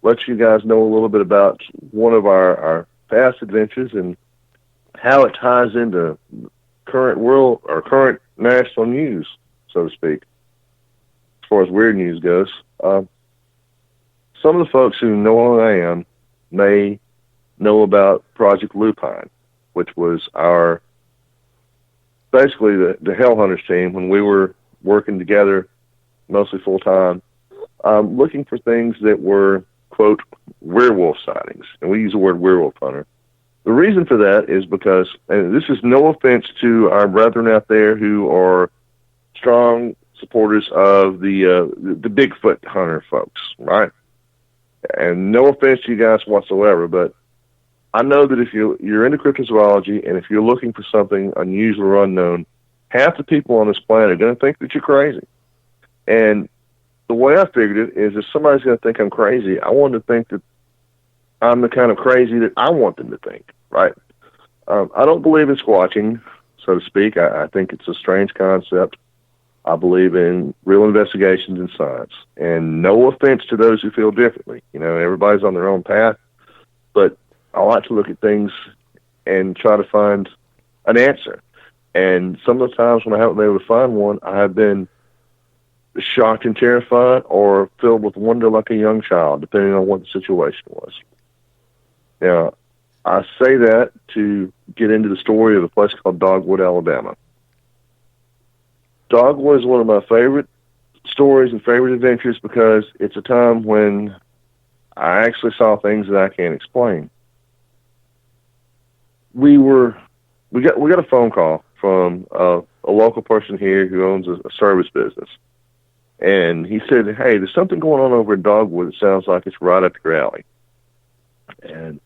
let you guys know a little bit about one of our past adventures and how it ties into current world or current national news, so to speak, as far as weird news goes. Some of the folks who know who I am may know about Project Lupine, which was basically the Hell Hunters team when we were working together, mostly full-time, looking for things that were, quote, werewolf sightings. And we use the word werewolf hunter. The reason for that is because, and this is no offense to our brethren out there who are strong supporters of the Bigfoot hunter folks, right? And no offense to you guys whatsoever, but I know that if you're into cryptozoology and if you're looking for something unusual or unknown, half the people on this planet are going to think that you're crazy. And the way I figured it is if somebody's going to think I'm crazy, I want to think that I'm the kind of crazy that I want them to think, right? I don't believe in squatching, so to speak. I think it's a strange concept. I believe in real investigations in science. And no offense to those who feel differently. You know, everybody's on their own path. But I like to look at things and try to find an answer. And some of the times when I haven't been able to find one, I have been shocked and terrified or filled with wonder like a young child, depending on what the situation was. Now, I say that to get into the story of a place called Dogwood, Alabama. Dogwood is one of my favorite stories and favorite adventures because it's a time when I actually saw things that I can't explain. We got a phone call from a local person here who owns a service business. And he said, hey, there's something going on over in Dogwood that sounds like it's right up your alley. And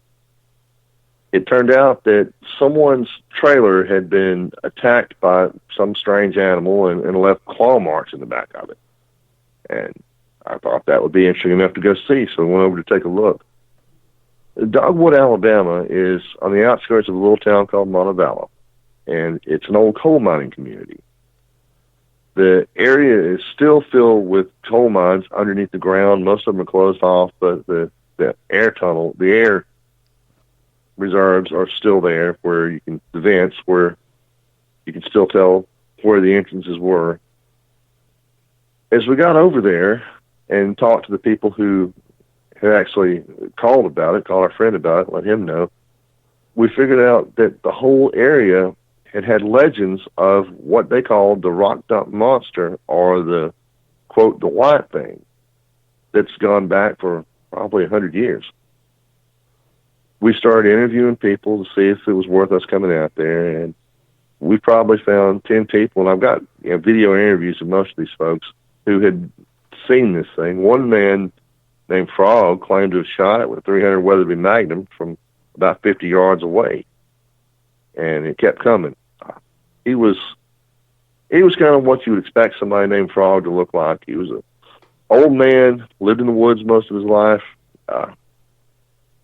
it turned out that someone's trailer had been attacked by some strange animal and left claw marks in the back of it. And I thought that would be interesting enough to go see, so we went over to take a look. Dogwood, Alabama is on the outskirts of a little town called Montevallo, and it's an old coal mining community. The area is still filled with coal mines underneath the ground. Most of them are closed off, but the air reserves are still there where the vents where you can still tell where the entrances were. As we got over there and talked to the people who had actually called our friend about it, let him know, we figured out that the whole area had legends of what they called the rock dump monster, or the, quote, the white thing, that's gone back for probably 100 years. We started interviewing people to see if it was worth us coming out there, and we probably found 10 people, and I've got video interviews of most of these folks who had seen this thing. One man named Frog claimed to have shot it with a 300 Weatherby Magnum from about 50 yards away, and it kept coming. He was kind of what you would expect somebody named Frog to look like. He was an old man, lived in the woods most of his life. I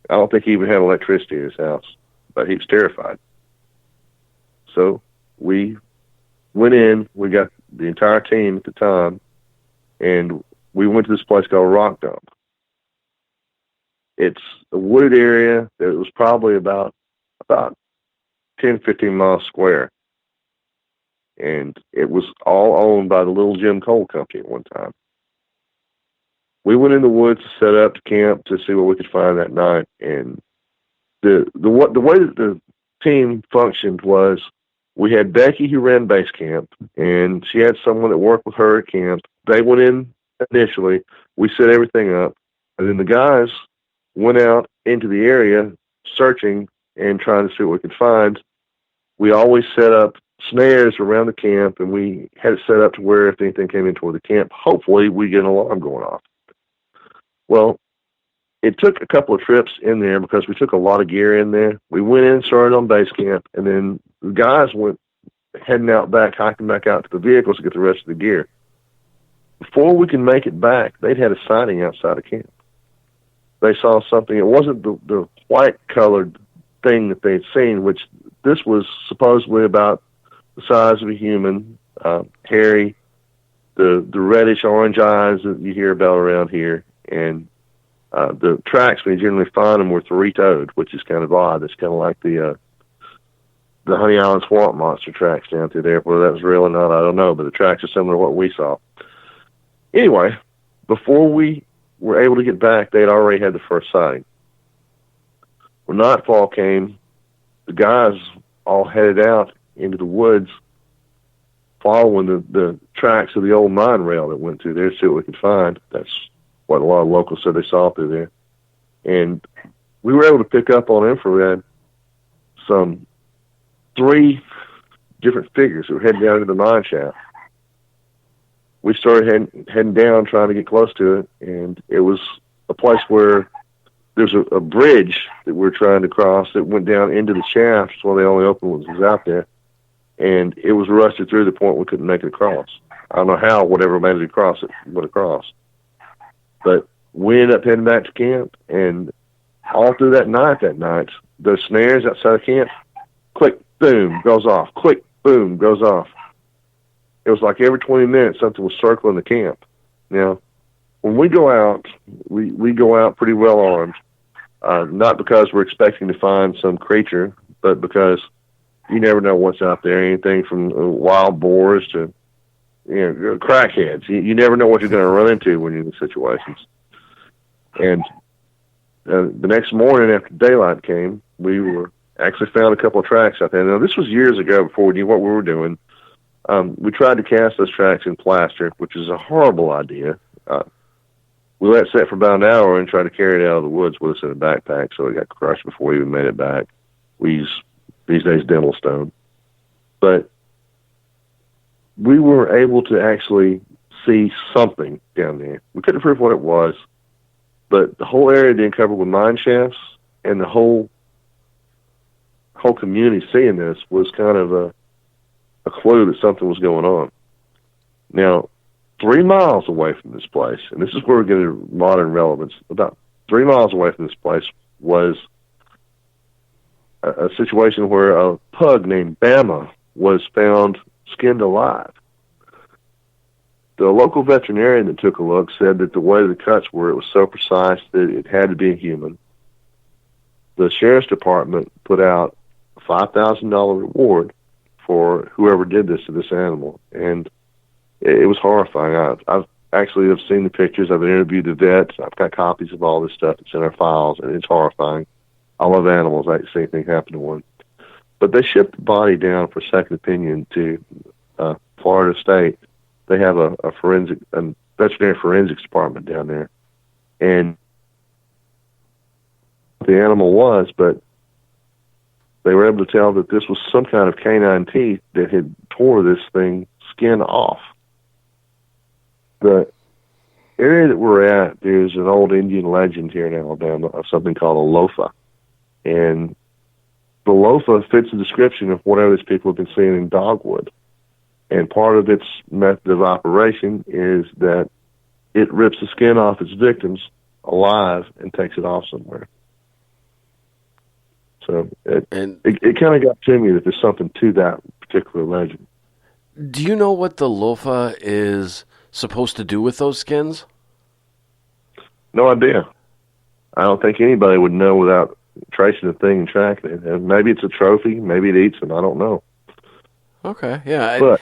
don't think he even had electricity in his house, but he was terrified. So we went in, we got the entire team at the time, and we went to this place called Rock Dump. It's a wooded area that was probably about 10, 15 miles square. And it was all owned by the Little Jim Coal Company at one time. We went in the woods to set up to camp to see what we could find that night. And the way that the team functioned was we had Becky who ran base camp, and she had someone that worked with her at camp. They went in initially. We set everything up. And then the guys went out into the area searching and trying to see what we could find. We always set up snares around the camp, and we had it set up to where if anything came in toward the camp, hopefully we get an alarm going off. Well, it took a couple of trips in there because we took a lot of gear in there. We went in, started on base camp, and then the guys went heading out back, hiking back out to the vehicles to get the rest of the gear. Before we could make it back, they'd had a sighting outside of camp. They saw something. It wasn't the white-colored thing that they'd seen, which this was supposedly about the size of a human, hairy, the reddish-orange eyes that you hear about around here, and the tracks, when you generally find them, were three-toed, which is kind of odd. It's kind of like the Honey Island Swamp Monster tracks down through there. Whether that was real or not, I don't know, but the tracks are similar to what we saw. Anyway, before we were able to get back, they'd already had the first sighting. When nightfall came, the guys all headed out into the woods following the tracks of the old mine rail that went through there to see what we could find. That's what a lot of locals said they saw through there. And we were able to pick up on infrared some 3 different figures who were heading down into the mine shaft. we started heading down, trying to get close to it, and it was a place where there's a bridge that we're trying to cross that went down into the shaft. It's one of the only open ones that was out there, and it was rusted through the point we couldn't make it across. I don't know how whatever made it across it went across. But we ended up heading back to camp, and all through that night, those snares outside of camp, click, boom, goes off. Click, boom, goes off. It was like every 20 minutes something was circling the camp. Now, when we go out, we go out pretty well armed, not because we're expecting to find some creature, but because you never know what's out there, anything from wild boars to crackheads. You never know what you're going to run into when you're in these situations. And the next morning after daylight came, we were actually found a couple of tracks out there. Now, this was years ago before we knew what we were doing. We tried to cast those tracks in plaster, which is a horrible idea. We let it set for about an hour and tried to carry it out of the woods with us in a backpack, so it got crushed before we even made it back. We use, these days, dental stone. But we were able to actually see something down there. We couldn't prove what it was, but the whole area being covered with mine shafts and the whole community seeing this was kind of a clue that something was going on. Now, 3 miles away from this place, and this is where we're getting modern relevance, about 3 miles away from this place was a situation where a pug named Bama was found skinned alive. The local veterinarian that took a look said that the way the cuts were, it was so precise that it had to be a human. The sheriff's department put out a $5,000 reward for whoever did this to this animal, and it was horrifying. I've actually have seen the pictures. I've interviewed the vets. I've got copies of all this stuff. It's in our files, and it's horrifying. I love animals. I hate to see anything happen to one. But they shipped the body down for second opinion to Florida State. They have a veterinary forensics department down there, and the animal was, but they were able to tell that this was some kind of canine teeth that had tore this thing skin off. The area that we're at, there's an old Indian legend here in Alabama of something called a lofa. And the lofa fits the description of whatever these people have been seeing in dogwood. And part of its method of operation is that it rips the skin off its victims alive and takes it off somewhere. So it kind of got to me that there's something to that particular legend. Do you know what the lofa is supposed to do with those skins? No idea. I don't think anybody would know without tracing the thing and tracking it. And maybe it's a trophy. Maybe it eats them. I don't know. Okay, yeah. But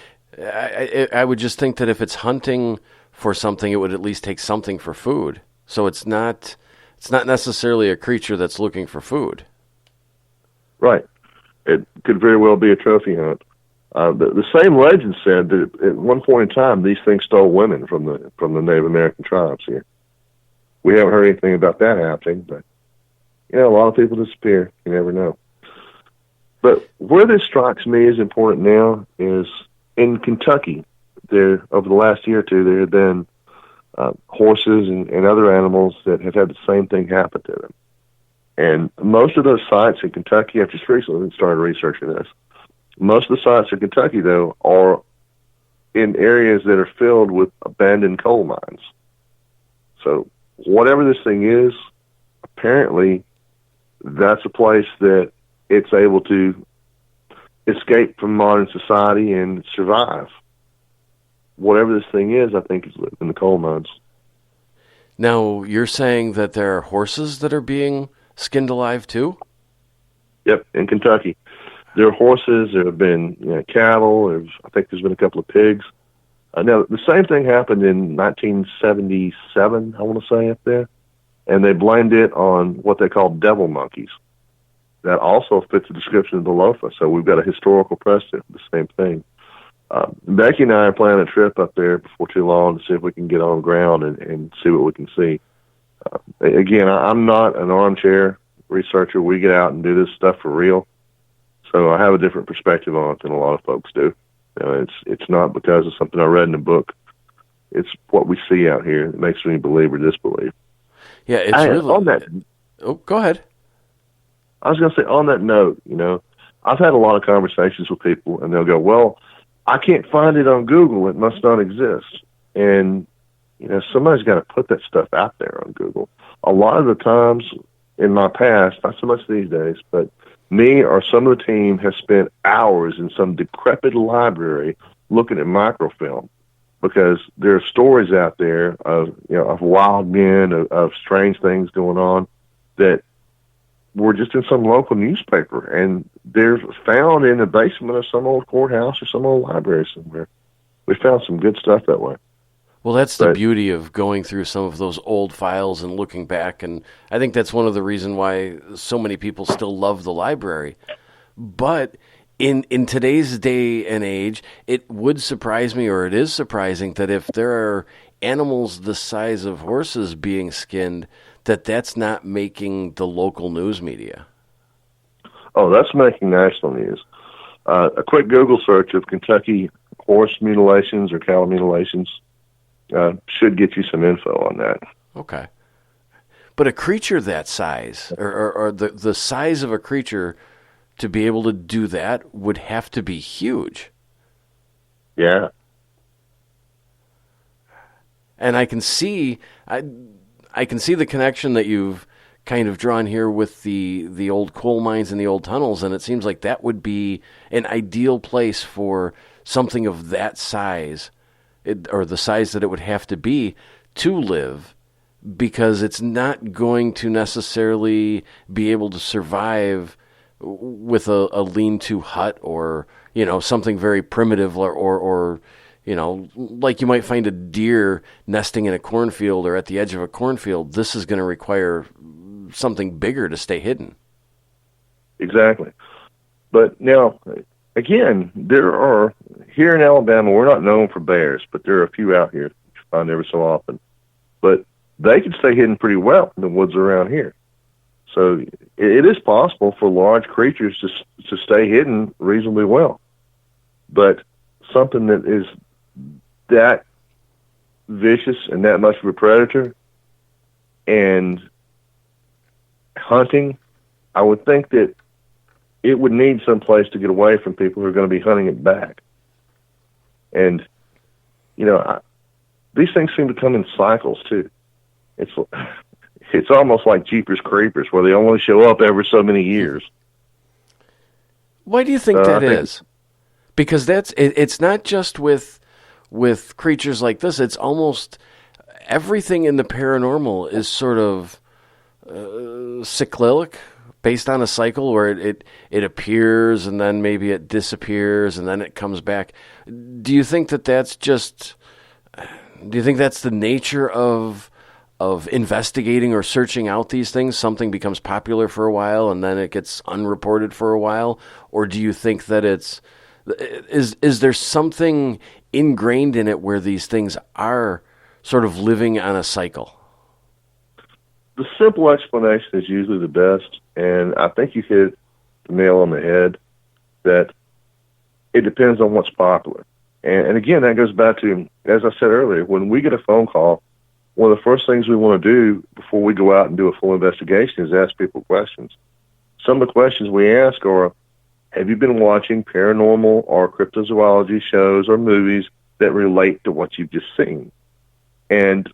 I would just think that if it's hunting for something, it would at least take something for food. So it's not necessarily a creature that's looking for food. Right. It could very well be a trophy hunt. The same legend said that at one point in time, these things stole women from the Native American tribes here. We haven't heard anything about that happening, but a lot of people disappear. You never know. But where this strikes me as important now is in Kentucky. There, over the last year or two, there have been horses and other animals that have had the same thing happen to them. And most of those sites in Kentucky, I've just recently started researching this. Most of the sites in Kentucky, though, are in areas that are filled with abandoned coal mines. So whatever this thing is, apparently that's a place that it's able to escape from modern society and survive. Whatever this thing is, I think is living in the coal mines. Now, you're saying that there are horses that are being skinned alive too? Yep, in Kentucky. There are horses, there have been cattle, I think there's been a couple of pigs. Now, the same thing happened in 1977, I want to say, up there, and they blamed it on what they call devil monkeys. That also fits the description of the lofa, so we've got a historical precedent for the same thing. Becky and I are planning a trip up there before too long to see if we can get on ground and see what we can see. Again, I'm not an armchair researcher. We get out and do this stuff for real. So I have a different perspective on it than a lot of folks do. It's not because of something I read in a book. it's what we see out here that makes me believe or disbelieve. Yeah, it's really... On that... Oh, go ahead. I was going to say, on that note, I've had a lot of conversations with people, and they'll go, well, I can't find it on Google. It must not exist. And, somebody's got to put that stuff out there on Google. A lot of the times in my past, not so much these days, but me or some of the team have spent hours in some decrepit library looking at microfilm, because there are stories out there of wild men, of strange things going on that were just in some local newspaper, and they're found in the basement of some old courthouse or some old library somewhere. We found some good stuff that way. Well, that's the beauty of going through some of those old files and looking back, and I think that's one of the reasons why so many people still love the library. But in today's day and age, it would surprise me, or it is surprising, that if there are animals the size of horses being skinned, that's not making the local news media. Oh, that's making national news. A quick Google search of Kentucky horse mutilations or cow mutilations should get you some info on that. Okay. But a creature that size, or the size of a creature to be able to do that would have to be huge. Yeah. And I can see the connection that you've kind of drawn here with the old coal mines and the old tunnels, and it seems like that would be an ideal place for something of that size, or the size that it would have to be to live, because it's not going to necessarily be able to survive with a lean-to hut, or something very primitive, or like you might find a deer nesting in a cornfield or at the edge of a cornfield. This is going to require something bigger to stay hidden. Exactly. But now, again, there are, here in Alabama, we're not known for bears, but there are a few out here you find every so often. But they can stay hidden pretty well in the woods around here. So it is possible for large creatures to stay hidden reasonably well. But something that is that vicious and that much of a predator and hunting, I would think that it would need some place to get away from people who are going to be hunting it back. And, these things seem to come in cycles, too. It's almost like Jeepers Creepers, where they only show up every so many years. Why do you think that is? Because it's not just with creatures like this. It's almost everything in the paranormal is sort of cyclic, based on a cycle where it appears and then maybe it disappears and then it comes back. Do you think that's the nature of investigating or searching out these things? Something becomes popular for a while and then it gets unreported for a while? Or do you think that is there something ingrained in it where these things are sort of living on a cycle? The simple explanation is usually the best, and I think you hit the nail on the head, that it depends on what's popular. And again, that goes back to, as I said earlier, when we get a phone call, one of the first things we want to do before we go out and do a full investigation is ask people questions. Some of the questions we ask are, have you been watching paranormal or cryptozoology shows or movies that relate to what you've just seen? And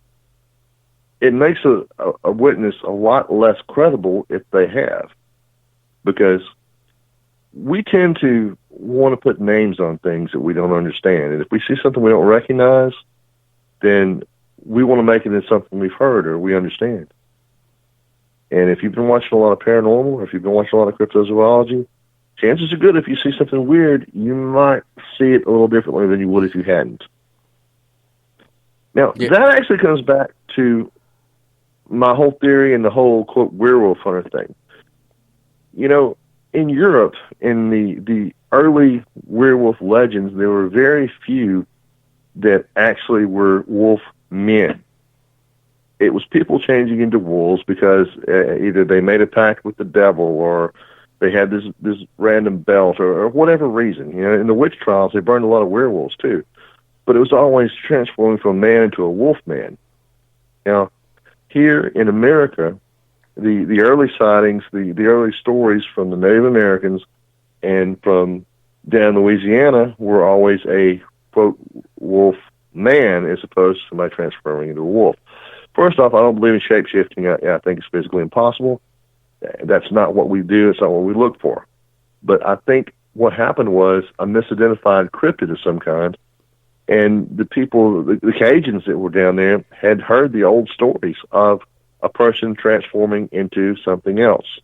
it makes a witness a lot less credible if they have, because we tend to want to put names on things that we don't understand. And if we see something we don't recognize, then we want to make it into something we've heard or we understand. And if you've been watching a lot of paranormal, or if you've been watching a lot of cryptozoology, chances are good if you see something weird, you might see it a little differently than you would if you hadn't. Now, that actually comes back to my whole theory and the whole, quote, werewolf hunter thing. In Europe, in the early werewolf legends, there were very few that actually were wolf men. It was people changing into wolves because either they made a pact with the devil, or they had this random belt, or whatever reason. In the witch trials, they burned a lot of werewolves too. but it was always transforming from a man into a wolf man. Now, here in America, the early sightings, the early stories from the Native Americans and from down in Louisiana were always a, quote, wolf man as opposed to somebody transforming into a wolf. First off, I don't believe in shape-shifting. I think it's physically impossible. That's not what we do. It's not what we look for. But I think what happened was a misidentified cryptid of some kind, and the people, the Cajuns that were down there, had heard the old stories of a person transforming into something else.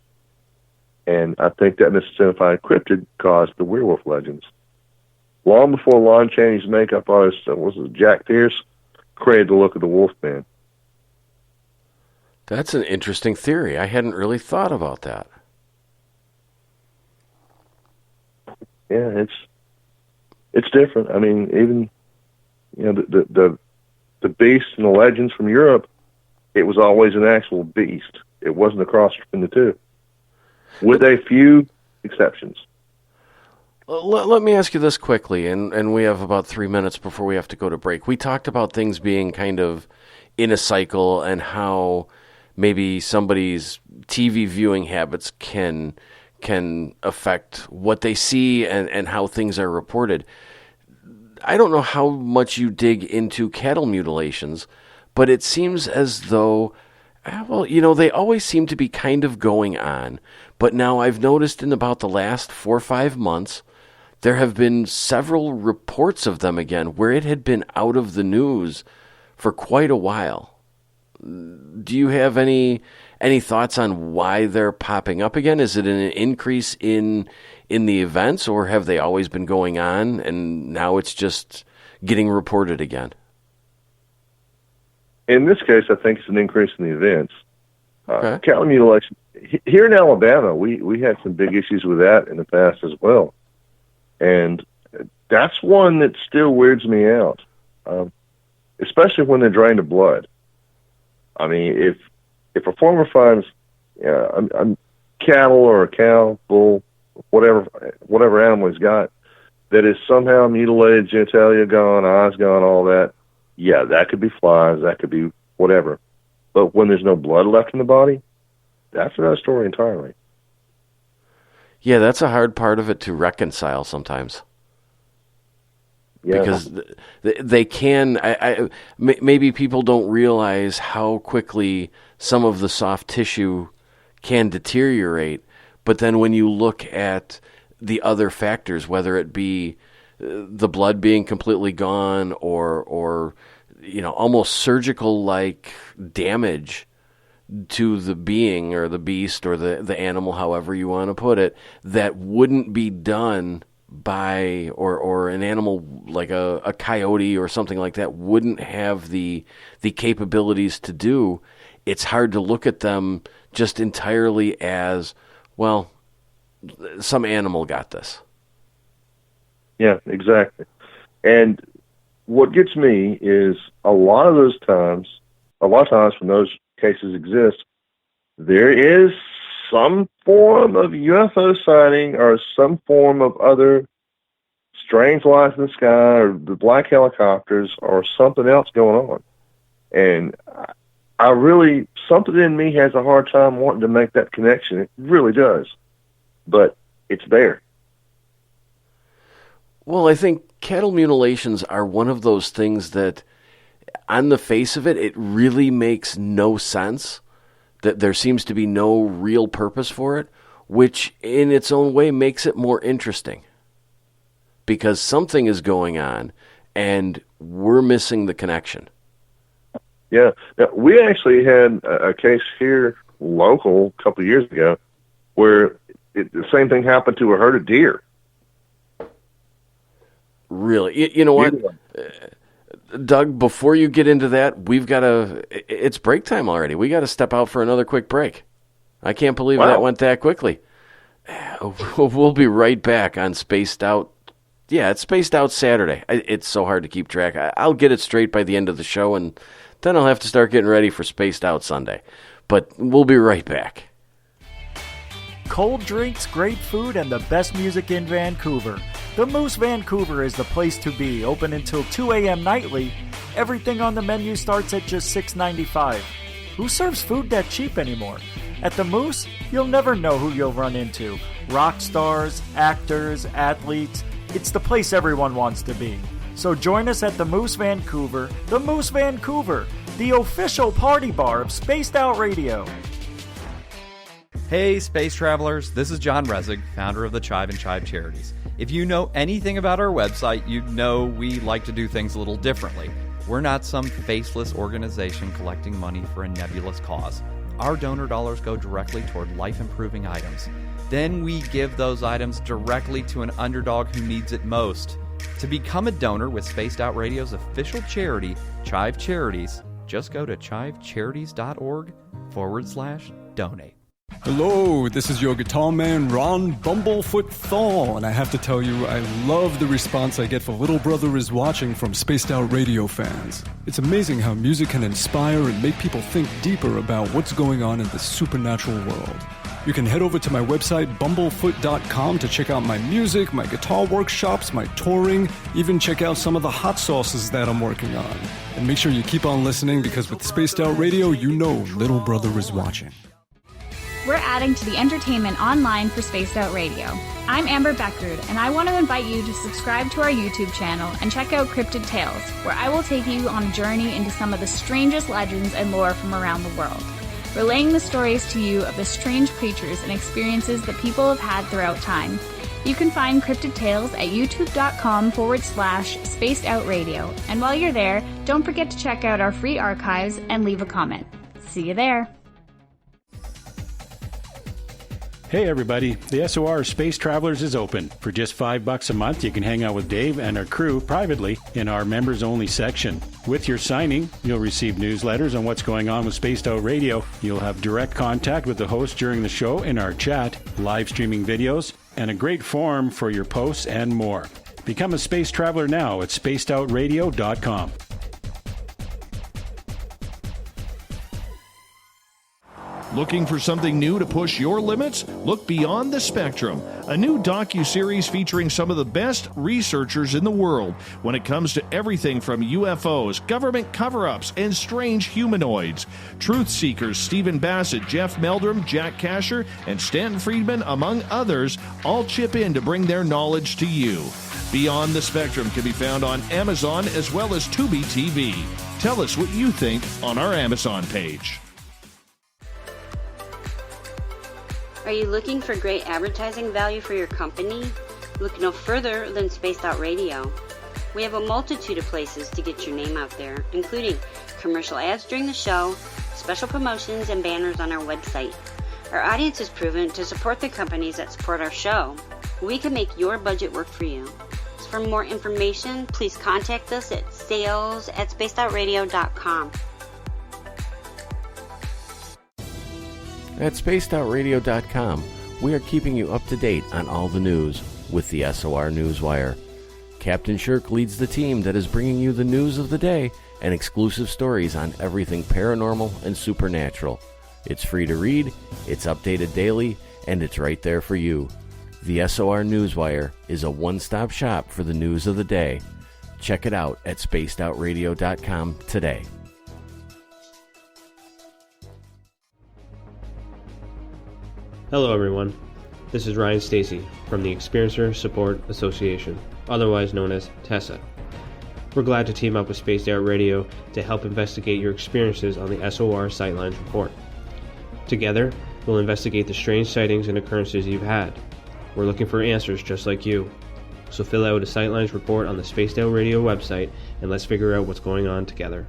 And I think that misidentified cryptid caused the werewolf legends. Long before Lon Chaney's makeup artist, Jack Pierce, created the look of the Wolfman. That's an interesting theory. I hadn't really thought about that. Yeah, it's different. I mean, even the beasts and the legends from Europe, it was always an actual beast. It wasn't a cross between the two, with a few exceptions. Let me ask you this quickly, and we have about 3 minutes before we have to go to break. We talked about things being kind of in a cycle and how maybe somebody's TV viewing habits can affect what they see and how things are reported. I don't know how much you dig into cattle mutilations, but it seems as though, they always seem to be kind of going on. But now I've noticed in about the last 4 or 5 months, there have been several reports of them again where it had been out of the news for quite a while. Do you have any thoughts on why they're popping up again? Is it an increase in the events, or have they always been going on and now it's just getting reported again? In this case, I think it's an increase in the events. Okay. Cattle mutilation. Here in Alabama, we had some big issues with that in the past as well. And that's one that still weirds me out, especially when they drain the blood. I mean, if a farmer finds a cattle or a cow, bull, whatever animal he's got, that is somehow mutilated, genitalia gone, eyes gone, all that, yeah, that could be flies, that could be whatever. But when there's no blood left in the body, that's another story entirely. Yeah, that's a hard part of it to reconcile sometimes. Yeah. Because they can, maybe people don't realize how quickly some of the soft tissue can deteriorate, but then when you look at the other factors, whether it be the blood being completely gone or almost surgical-like damage to the being or the beast or the animal, however you want to put it, that wouldn't be done by or an animal like a coyote or something like that wouldn't have the capabilities to do. It's hard to look at them just entirely as, well, some animal got this. Yeah, exactly. And what gets me is a lot of times when those cases exist, there is some form of UFO sighting or some form of other strange lights in the sky or the black helicopters or something else going on. And I really, something in me has a hard time wanting to make that connection. It really does. But it's there. Well, I think cattle mutilations are one of those things that, on the face of it, it really makes no sense. That there seems to be no real purpose for it, which in its own way makes it more interesting. Because something is going on, and we're missing the connection. Yeah. Now, we actually had a case here, local, a couple of years ago, where the same thing happened to a herd of deer. Really? You know what? Doug, before you get into that, it's break time already. We got to step out for another quick break. I can't believe that went that quickly. We'll be right back on Spaced Out. Yeah, it's Spaced Out Saturday. It's so hard to keep track. I'll get it straight by the end of the show, and then I'll have to start getting ready for Spaced Out Sunday. But we'll be right back. cold drinks, great food, and the best music in Vancouver. The Moose Vancouver is the place to be, open until 2 a.m. nightly. Everything on the menu starts at just $6.95. Who serves food that cheap anymore? At the Moose, you'll never know who you'll run into. Rock stars, actors, athletes. It's the place everyone wants to be. So join us at the Moose Vancouver, the official party bar of Spaced Out Radio. Hey, space travelers, this is John Resig, founder of the Chive and Chive Charities. If you know anything about our website, you know we like to do things a little differently. We're not some faceless organization collecting money for a nebulous cause. Our donor dollars go directly toward life-improving items. Then we give those items directly to an underdog who needs it most. To become a donor with Spaced Out Radio's official charity, Chive Charities, just go to chivecharities.org/donate. Hello, this is your guitar man, Ron Bumblefoot Thaw, and I have to tell you, I love the response I get for Little Brother is Watching from Spaced Out Radio fans. It's amazing how music can inspire and make people think deeper about what's going on in the supernatural world. You can head over to my website, bumblefoot.com, to check out my music, my guitar workshops, my touring, even check out some of the hot sauces that I'm working on. And make sure you keep on listening, because with Spaced Out Radio, you know Little Brother is watching. We're adding to the entertainment online for Spaced Out Radio. I'm Amber Beckrud, and I want to invite you to subscribe to our YouTube channel and check out Cryptid Tales, where I will take you on a journey into some of the strangest legends and lore from around the world, relaying the stories to you of the strange creatures and experiences that people have had throughout time. You can find Cryptid Tales at youtube.com/Spaced Out Radio. And while you're there, don't forget to check out our free archives and leave a comment. See you there. Hey everybody, the SOR Space Travelers is open. For just $5 a month, you can hang out with Dave and our crew privately in our members-only section. With your signing, you'll receive newsletters on what's going on with Spaced Out Radio. You'll have direct contact with the host during the show in our chat, live streaming videos, and a great forum for your posts and more. Become a space traveler now at spacedoutradio.com. Looking for something new to push your limits? Look Beyond the Spectrum, a new docu-series featuring some of the best researchers in the world when it comes to everything from UFOs, government cover-ups, and strange humanoids. Truth seekers Stephen Bassett, Jeff Meldrum, Jack Kasher, and Stanton Friedman, among others, all chip in to bring their knowledge to you. Beyond the Spectrum can be found on Amazon as well as Tubi TV. Tell us what you think on our Amazon page. Are you looking for great advertising value for your company? Look no further than Spaced Out Radio. We have a multitude of places to get your name out there, including commercial ads during the show, special promotions, and banners on our website. Our audience is proven to support the companies that support our show. We can make your budget work for you. So for more information, please contact us at sales@spacedoutradio.com. At spacedoutradio.com, we are keeping you up to date on all the news with the SOR Newswire. Captain Shirk leads the team that is bringing you the news of the day and exclusive stories on everything paranormal and supernatural. It's free to read, it's updated daily, and it's right there for you. The SOR Newswire is a one-stop shop for the news of the day. Check it out at spacedoutradio.com today. Hello everyone, this is Ryan Stacy from the Experiencer Support Association, otherwise known as TESA. We're glad to team up with Spaced Out Radio to help investigate your experiences on the SOR Sightlines Report. Together, we'll investigate the strange sightings and occurrences you've had. We're looking for answers just like you. So fill out a Sightlines Report on the Spaced Out Radio website and let's figure out what's going on together.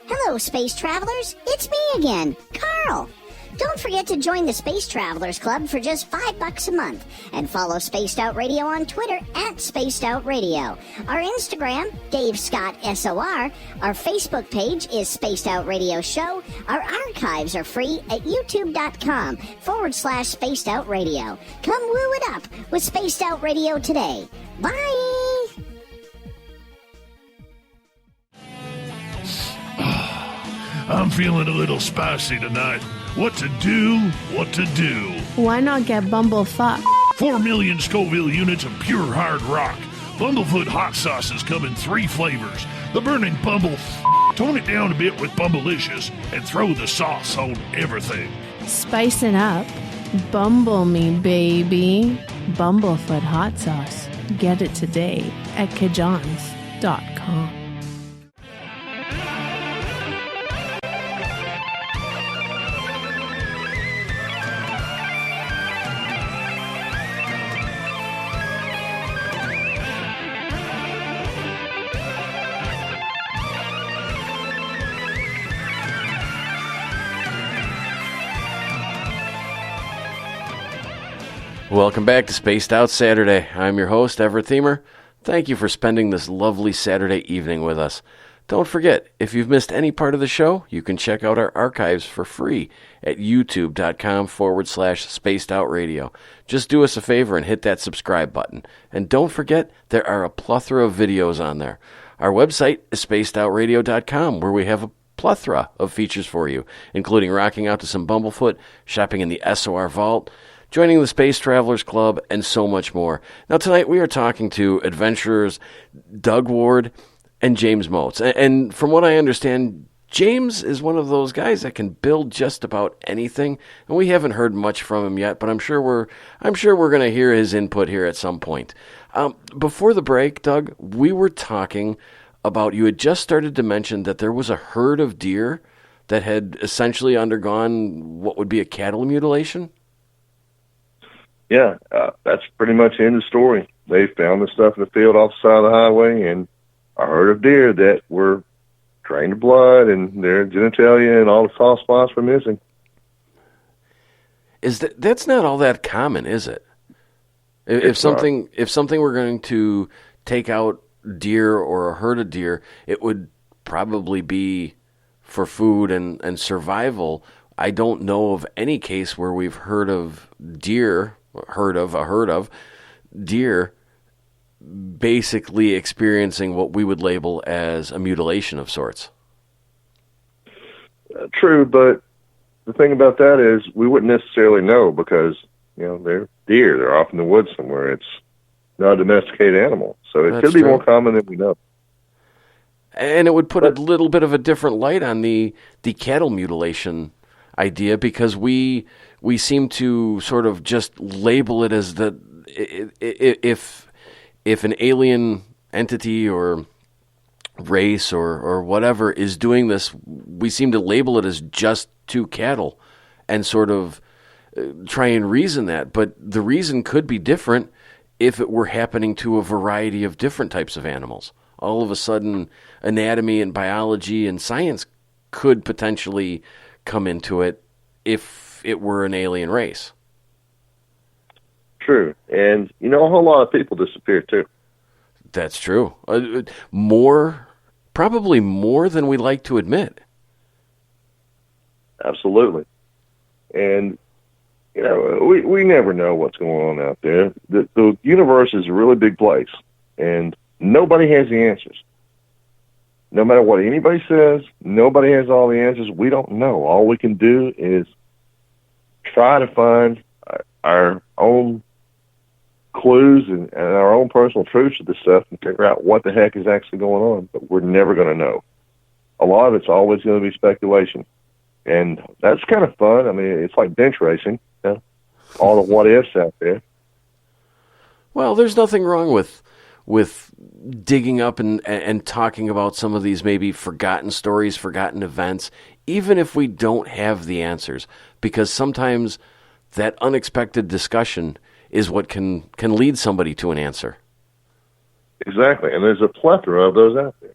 Hello, space travelers. It's me again, Carl. Don't forget to join the Space Travelers Club for just $5 a month and follow Spaced Out Radio on Twitter at Spaced Out Radio. Our Instagram, Dave Scott SOR. Our Facebook page is Spaced Out Radio Show. Our archives are free at youtube.com/Spaced Out Radio. Come woo it up with Spaced Out Radio today. Bye! I'm feeling a little spicy tonight. What to do? What to do? Why not get bumblefuck? 4 million Scoville units of pure hard rock. Bumblefoot hot sauces come in 3 flavors. The burning bumble. Tone it down a bit with Bumblicious and throw the sauce on everything. Spice it up. Bumble me, baby. Bumblefoot hot sauce. Get it today at kajans.com. Welcome back to Spaced Out Saturday. I'm your host, Everett Thiemer. Thank you for spending this lovely Saturday evening with us. Don't forget, if you've missed any part of the show, you can check out our archives for free at youtube.com/spacedoutradio. Just do us a favor and hit that subscribe button. And don't forget, there are a plethora of videos on there. Our website is spacedoutradio.com, where we have a plethora of features for you, including rocking out to some Bumblefoot, shopping in the SOR Vault, joining the Space Travelers Club, and so much more. Now, tonight we are talking to adventurers Doug Ward and James Motes. And from what I understand, James is one of those guys that can build just about anything. And we haven't heard much from him yet, but I'm sure we're going to hear his input here at some point. Before the break, Doug, we were talking about, you had just started to mention that there was a herd of deer that had essentially undergone what would be a cattle mutilation. Yeah, that's pretty much the end of the story. They found the stuff in the field off the side of the highway, and a herd of deer that were drained of blood, and their genitalia and all the soft spots were missing. That's not all that common, is it? If something were going to take out deer or a herd of deer, it would probably be for food and survival. I don't know of any case where we've heard of deer basically experiencing what we would label as a mutilation of sorts. True, but the thing about that is we wouldn't necessarily know because, they're deer. They're off in the woods somewhere. It's not a domesticated animal. So it could be more common than we know. And it would put a little bit of a different light on the cattle mutilation idea, because we seem to sort of just label it as if an alien entity or race or whatever is doing this, we seem to label it as just to cattle and sort of try and reason that. But the reason could be different if it were happening to a variety of different types of animals. All of a sudden, anatomy and biology and science could potentially come into it if it were an alien race. True. And, a whole lot of people disappear, too. That's true. Probably more than we like to admit. Absolutely. And, we never know what's going on out there. The universe is a really big place, and nobody has the answers. No matter what anybody says, nobody has all the answers. We don't know. All we can do is try to find our own clues and our own personal truths to this stuff and figure out what the heck is actually going on. But we're never going to know. A lot of it's always going to be speculation. And that's kind of fun. I mean, it's like bench racing, all the what-ifs out there. Well, there's nothing wrong with digging up and talking about some of these maybe forgotten stories, forgotten events, even if we don't have the answers, because sometimes that unexpected discussion is what can lead somebody to an answer. Exactly, and there's a plethora of those out there.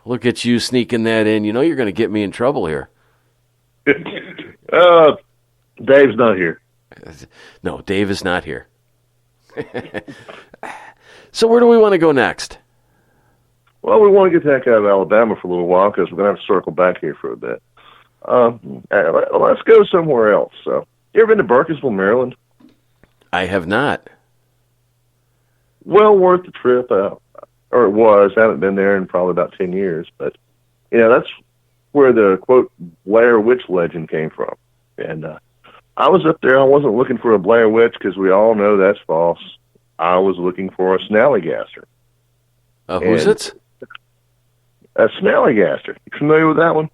Look at you sneaking that in. You're going to get me in trouble here. Dave's not here. No, Dave is not here. So where do we want to go next? Well, we want to get the heck out of Alabama for a little while because we're going to have to circle back here for a bit. Let's go somewhere else. So, you ever been to Burkittsville, Maryland? I have not. Well worth the trip, or it was. I haven't been there in probably about 10 years. But, that's where the, quote, Blair Witch legend came from. And I was up there. I wasn't looking for a Blair Witch because we all know that's false. I was looking for a snallygaster. Who's it? A snallygaster. You familiar with that one?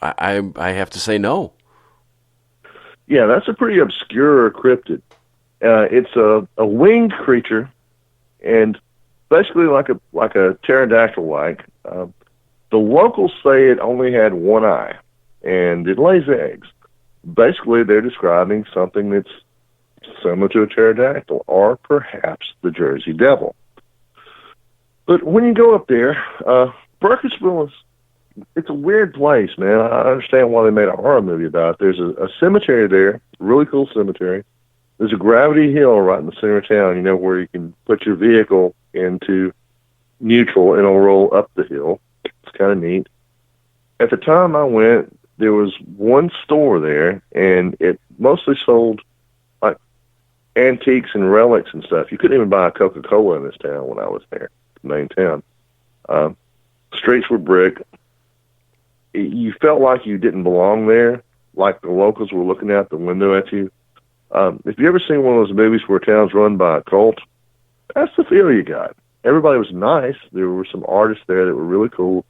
I have to say no. Yeah, that's a pretty obscure cryptid. It's a winged creature, and basically like a pterodactyl-like. The locals say it only had one eye, and it lays eggs. Basically, they're describing something that's similar to a pterodactyl, or perhaps the Jersey Devil. But when you go up there, Burkittsville it's a weird place, man. I understand why they made a horror movie about it. There's a cemetery there, really cool cemetery. There's a gravity hill right in the center of town, where you can put your vehicle into neutral and it'll roll up the hill. It's kind of neat. At the time I went, there was one store there, and it mostly sold like antiques and relics and stuff. You couldn't even buy a Coca-Cola in this town when I was there, the main town. Streets were brick. You felt like you didn't belong there, like the locals were looking out the window at you. If you ever seen one of those movies where a town's run by a cult, that's the feel you got. Everybody was nice. There were some artists there that were really cool,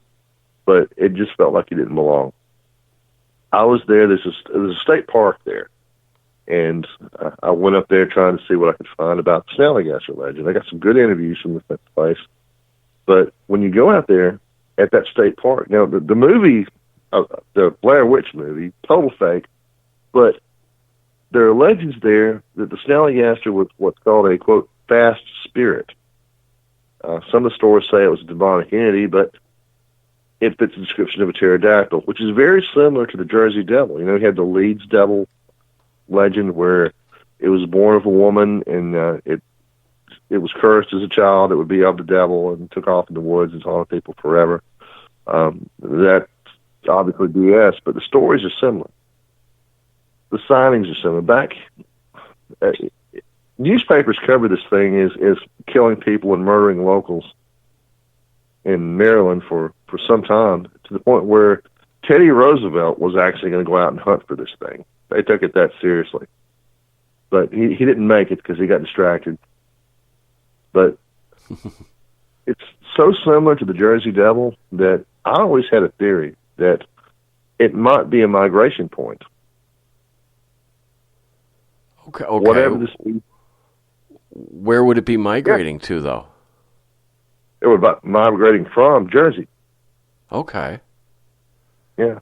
but it just felt like you didn't belong. I was there. There's a state park there, and I went up there trying to see what I could find about the snallygaster legend. I got some good interviews from the place, but when you go out there at that state park, now the movie, the Blair Witch movie, total fake, but there are legends there that the snallygaster was what's called a, quote, fast spirit. Some of the stories say it was a demonic entity, but it fits the description of a pterodactyl, which is very similar to the Jersey Devil. You had the Leeds Devil legend where it was born of a woman, and it was cursed as a child. It would be of the devil and took off in the woods and haunted people forever. That's obviously BS, but the stories are similar. The sightings are similar. Newspapers cover this thing as killing people and murdering locals in Maryland for some time, to the point where Teddy Roosevelt was actually going to go out and hunt for this thing. They took it that seriously. But he didn't make it because he got distracted. But it's so similar to the Jersey Devil that I always had a theory that it might be a migration point. Okay. Whatever this is. Where would it be migrating to, though? It would be migrating from Jersey. Okay. Yeah.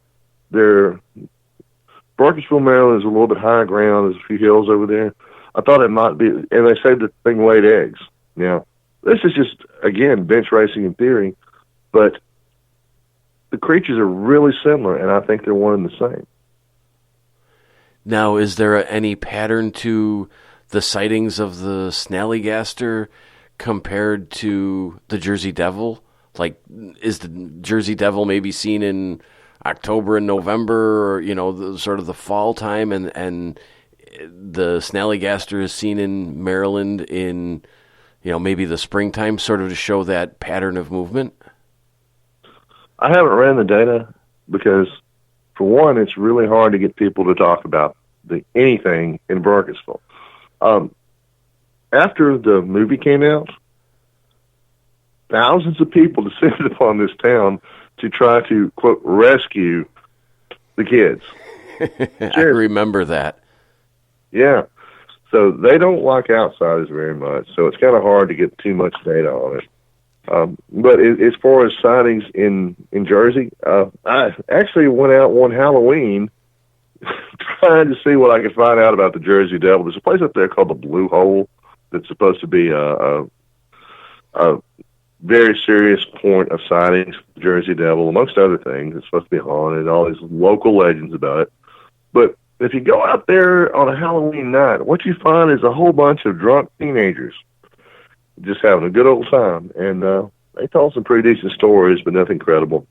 Burkittsville, Maryland is a little bit higher ground. There's a few hills over there. I thought it might be, and they say the thing laid eggs. Now, this is just, again, bench racing in theory, but the creatures are really similar, and I think they're one and the same. Now, is there any pattern to the sightings of the snallygaster compared to the Jersey Devil? Like, is the Jersey Devil maybe seen in October and November, or, sort of the fall time, and the snallygaster is seen in Maryland in, maybe the springtime, sort of to show that pattern of movement? I haven't ran the data because, for one, it's really hard to get people to talk about anything in Burkittsville. After the movie came out, thousands of people descended upon this town to try to, quote, rescue the kids. I remember that. Yeah. So they don't like outsiders very much, so it's kind of hard to get too much data on it. But as far as sightings in Jersey, I actually went out one Halloween trying to see what I could find out about the Jersey Devil. There's a place up there called the Blue Hole that's supposed to be a very serious point of sightings, the Jersey Devil, amongst other things. It's supposed to be haunted, all these local legends about it. But if you go out there on a Halloween night, what you find is a whole bunch of drunk teenagers just having a good old time. And they told some pretty decent stories, but nothing credible.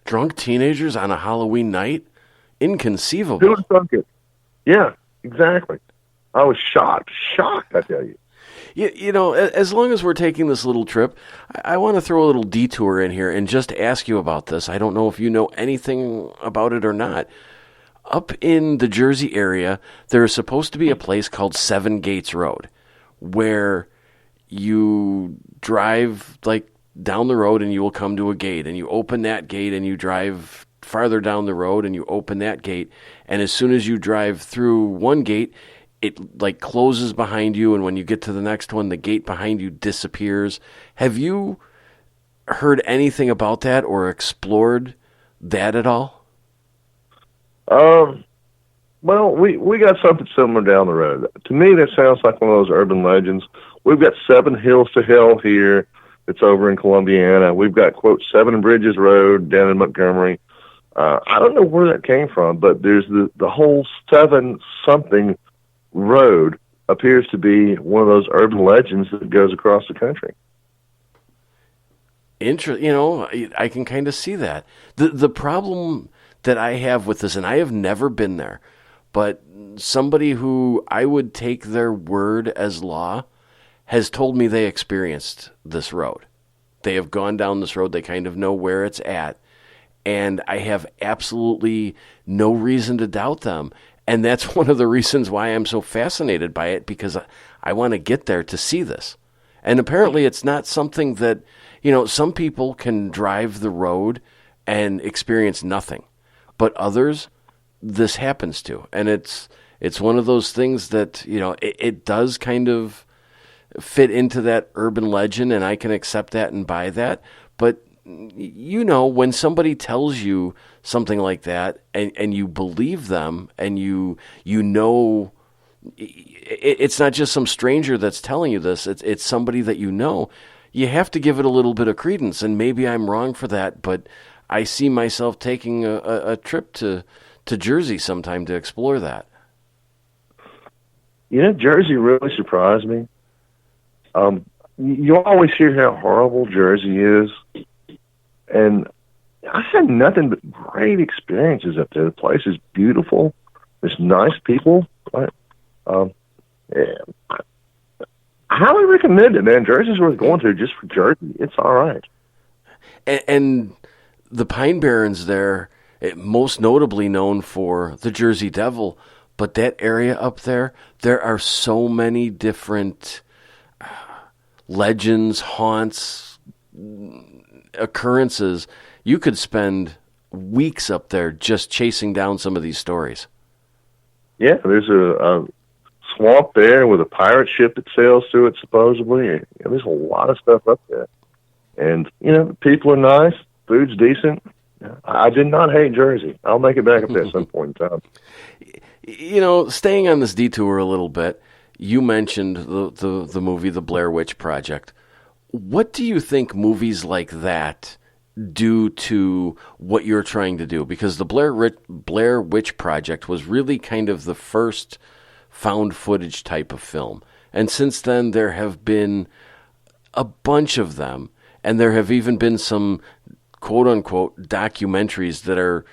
Drunk teenagers on a Halloween night? Inconceivable. Who would have thunk it? Yeah, exactly. I was shocked, I tell you. You know, as long as we're taking this little trip, I want to throw a little detour in here and just ask you about this. I don't know if you know anything about it or not. Up in the Jersey area, there is supposed to be a place called Seven Gates Road, where you drive like down the road and you will come to a gate, and you open that gate and you drive farther down the road and you open that gate, and as soon as you drive through one gate, it like closes behind you, and when you get to the next one, the gate behind you disappears. Have you heard anything about that or explored that at all? Well, we got something similar down the road. To me, that sounds like one of those urban legends. We've got 7 Hills to Hell here. It's over in Columbiana. We've got, quote, 7 Bridges Road down in Montgomery. I don't know where that came from, but there's the whole 7-something road appears to be one of those urban legends that goes across the country. You know, I can kind of see that. The problem that I have with this, and I have never been there, but somebody who I would take their word as law has told me they experienced this road. They have gone down this road. They kind of know where it's at. And I have absolutely no reason to doubt them. And that's one of the reasons why I'm so fascinated by it, because I want to get there to see this. And apparently it's not something that, you know, some people can drive the road and experience nothing. But others, this happens to. And it's one of those things that, you know, it does kind of fit into that urban legend, and I can accept that and buy that. But, you know, when somebody tells you something like that and you believe them and you know, it's not just some stranger that's telling you this, it's somebody that you know, you have to give it a little bit of credence. And maybe I'm wrong for that, but I see myself taking a trip to Jersey sometime to explore that. You know, Jersey really surprised me. You always hear how horrible Jersey is, and I had nothing but great experiences up there. The place is beautiful. There's nice people. Yeah. I highly recommend it, man. Jersey's worth going to just for Jersey. It's all right. And the Pine Barrens there, most notably known for the Jersey Devil, but that area up there are so many different legends, haunts, occurrences. You could spend weeks up there just chasing down some of these stories. Yeah, there's a swamp there with a pirate ship that sails through it, supposedly. And there's a lot of stuff up there. And, you know, people are nice. Food's decent. I did not hate Jersey. I'll make it back up there at some point in time. You know, staying on this detour a little bit, you mentioned the movie The Blair Witch Project. What do you think movies like that do to what you're trying to do? Because the Blair Witch Project was really kind of the first found footage type of film. And since then, there have been a bunch of them. And there have even been some quote-unquote documentaries that are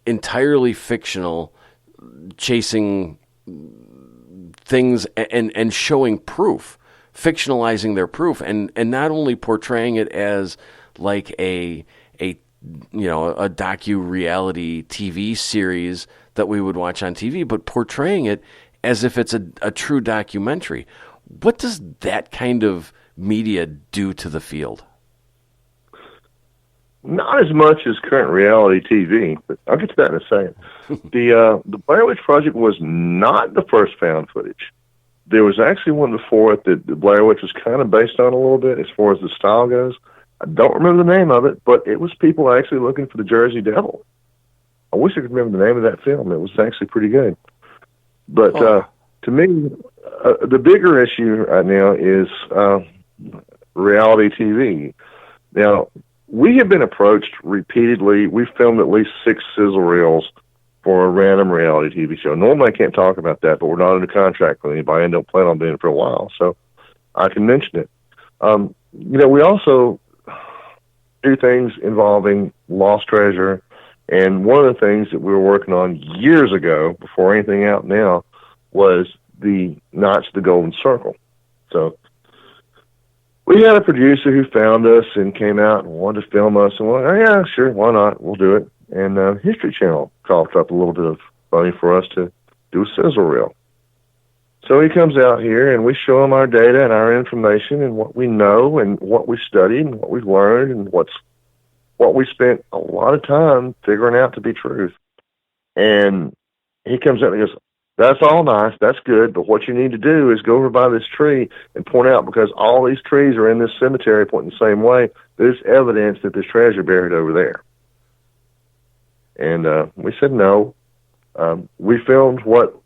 entirely fictional, chasing things and showing proof, fictionalizing their proof, and not only portraying it as like a docu-reality TV series that we would watch on TV, but portraying it as if it's a true documentary. What does that kind of media do to the field? Not as much as current reality TV, but I'll get to that in a second. The Blair Witch Project was not the first found footage. There was actually one before it that the Blair Witch was kind of based on a little bit as far as the style goes. I don't remember the name of it, but it was people actually looking for the Jersey Devil. I wish I could remember the name of that film. It was actually pretty good. But to me, the bigger issue right now is reality TV. Now, we have been approached repeatedly. We've filmed at least 6 sizzle reels for a random reality TV show. Normally I can't talk about that, but we're not under contract with anybody and don't plan on being for a while, so I can mention it. We also do things involving lost treasure, and one of the things that we were working on years ago, before anything out now, was the Knights of the Golden Circle. So we had a producer who found us and came out and wanted to film us, and we're like, oh, yeah, sure, why not? We'll do it. And History Channel coughed up a little bit of money for us to do a sizzle reel. So he comes out here, and we show him our data and our information and what we know and what we studied and what we've learned and what we spent a lot of time figuring out to be truth. And he comes out and goes, that's all nice, that's good, but what you need to do is go over by this tree and point out, because all these trees are in this cemetery pointing the same way, there's evidence that there's treasure buried over there. And we said no. We filmed what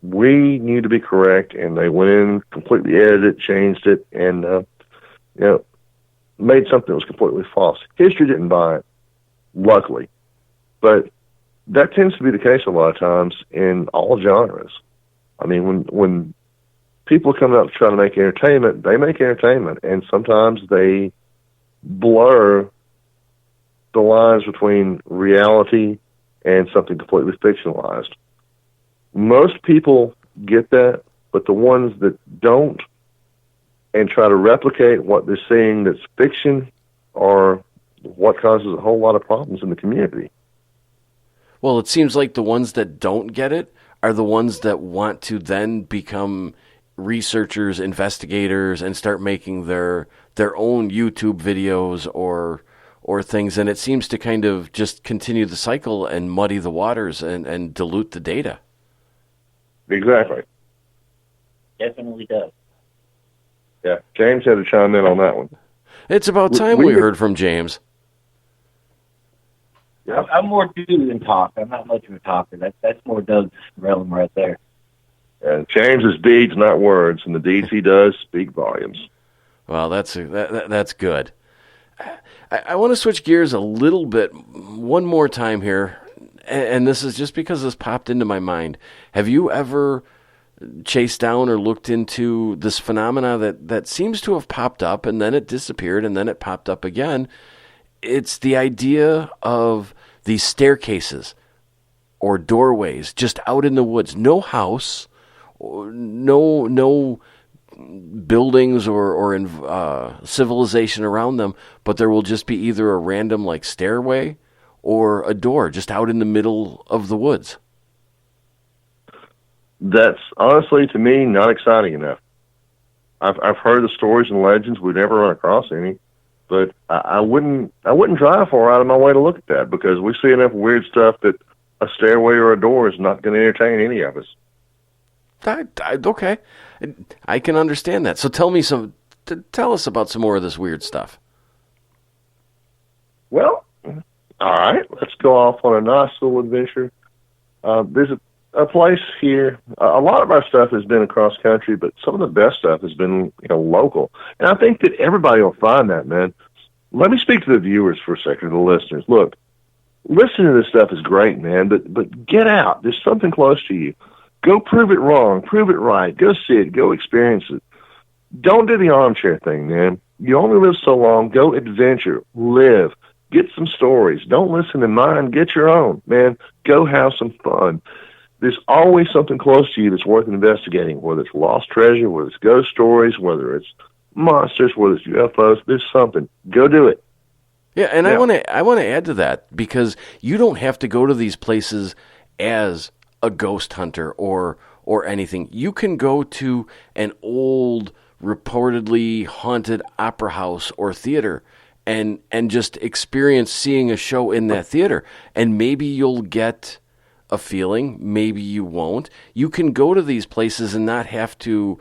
we knew to be correct, and they went in, completely edited it, changed it, and made something that was completely false. History didn't buy it, luckily. But that tends to be the case a lot of times in all genres. I mean, when people come out to try to make entertainment, they make entertainment, and sometimes they blur the lines between reality and something completely fictionalized. Most people get that, but the ones that don't and try to replicate what they're seeing that's fiction are what causes a whole lot of problems in the community. Well, it seems like the ones that don't get it are the ones that want to then become researchers, investigators, and start making their own YouTube videos or things, and it seems to kind of just continue the cycle and muddy the waters and dilute the data. Exactly. Definitely does. Yeah, James had to chime in on that one. It's about time we heard from James. Yeah. I'm more do than talk. I'm not much of a talker. That's more Doug's realm right there. And James's deeds, not words, and the deeds he does speak volumes. Well, that's good. I want to switch gears a little bit one more time here, and this is just because this popped into my mind. Have you ever chased down or looked into this phenomena that seems to have popped up, and then it disappeared, and then it popped up again? It's the idea of these staircases or doorways just out in the woods. No house, no buildings or civilization around them, but there will just be either a random like stairway or a door just out in the middle of the woods. That's honestly, to me, not exciting enough. I've heard the stories and legends. We've never run across any. But I wouldn't drive far out of my way to look at that, because we see enough weird stuff that a stairway or a door is not going to entertain any of us. Okay, I can understand that. So tell us about some more of this weird stuff. Well, all right, let's go off on a nice little adventure. There's a place here. A lot of our stuff has been across country, but some of the best stuff has been local. And I think that everybody will find that, man. Let me speak to the viewers for a second, the listeners. Look, listening to this stuff is great, man, but get out. There's something close to you. Go prove it wrong. Prove it right. Go see it. Go experience it. Don't do the armchair thing, man. You only live so long. Go adventure. Live. Get some stories. Don't listen to mine. Get your own, man. Go have some fun. There's always something close to you that's worth investigating, whether it's lost treasure, whether it's ghost stories, whether it's monsters, whether it's UFOs. There's something. Go do it. Yeah, and I want to add to that, because you don't have to go to these places as a ghost hunter or anything. You can go to an old, reportedly haunted opera house or theater and just experience seeing a show in that theater, and maybe you'll get a feeling, maybe you won't. You can go to these places and not have to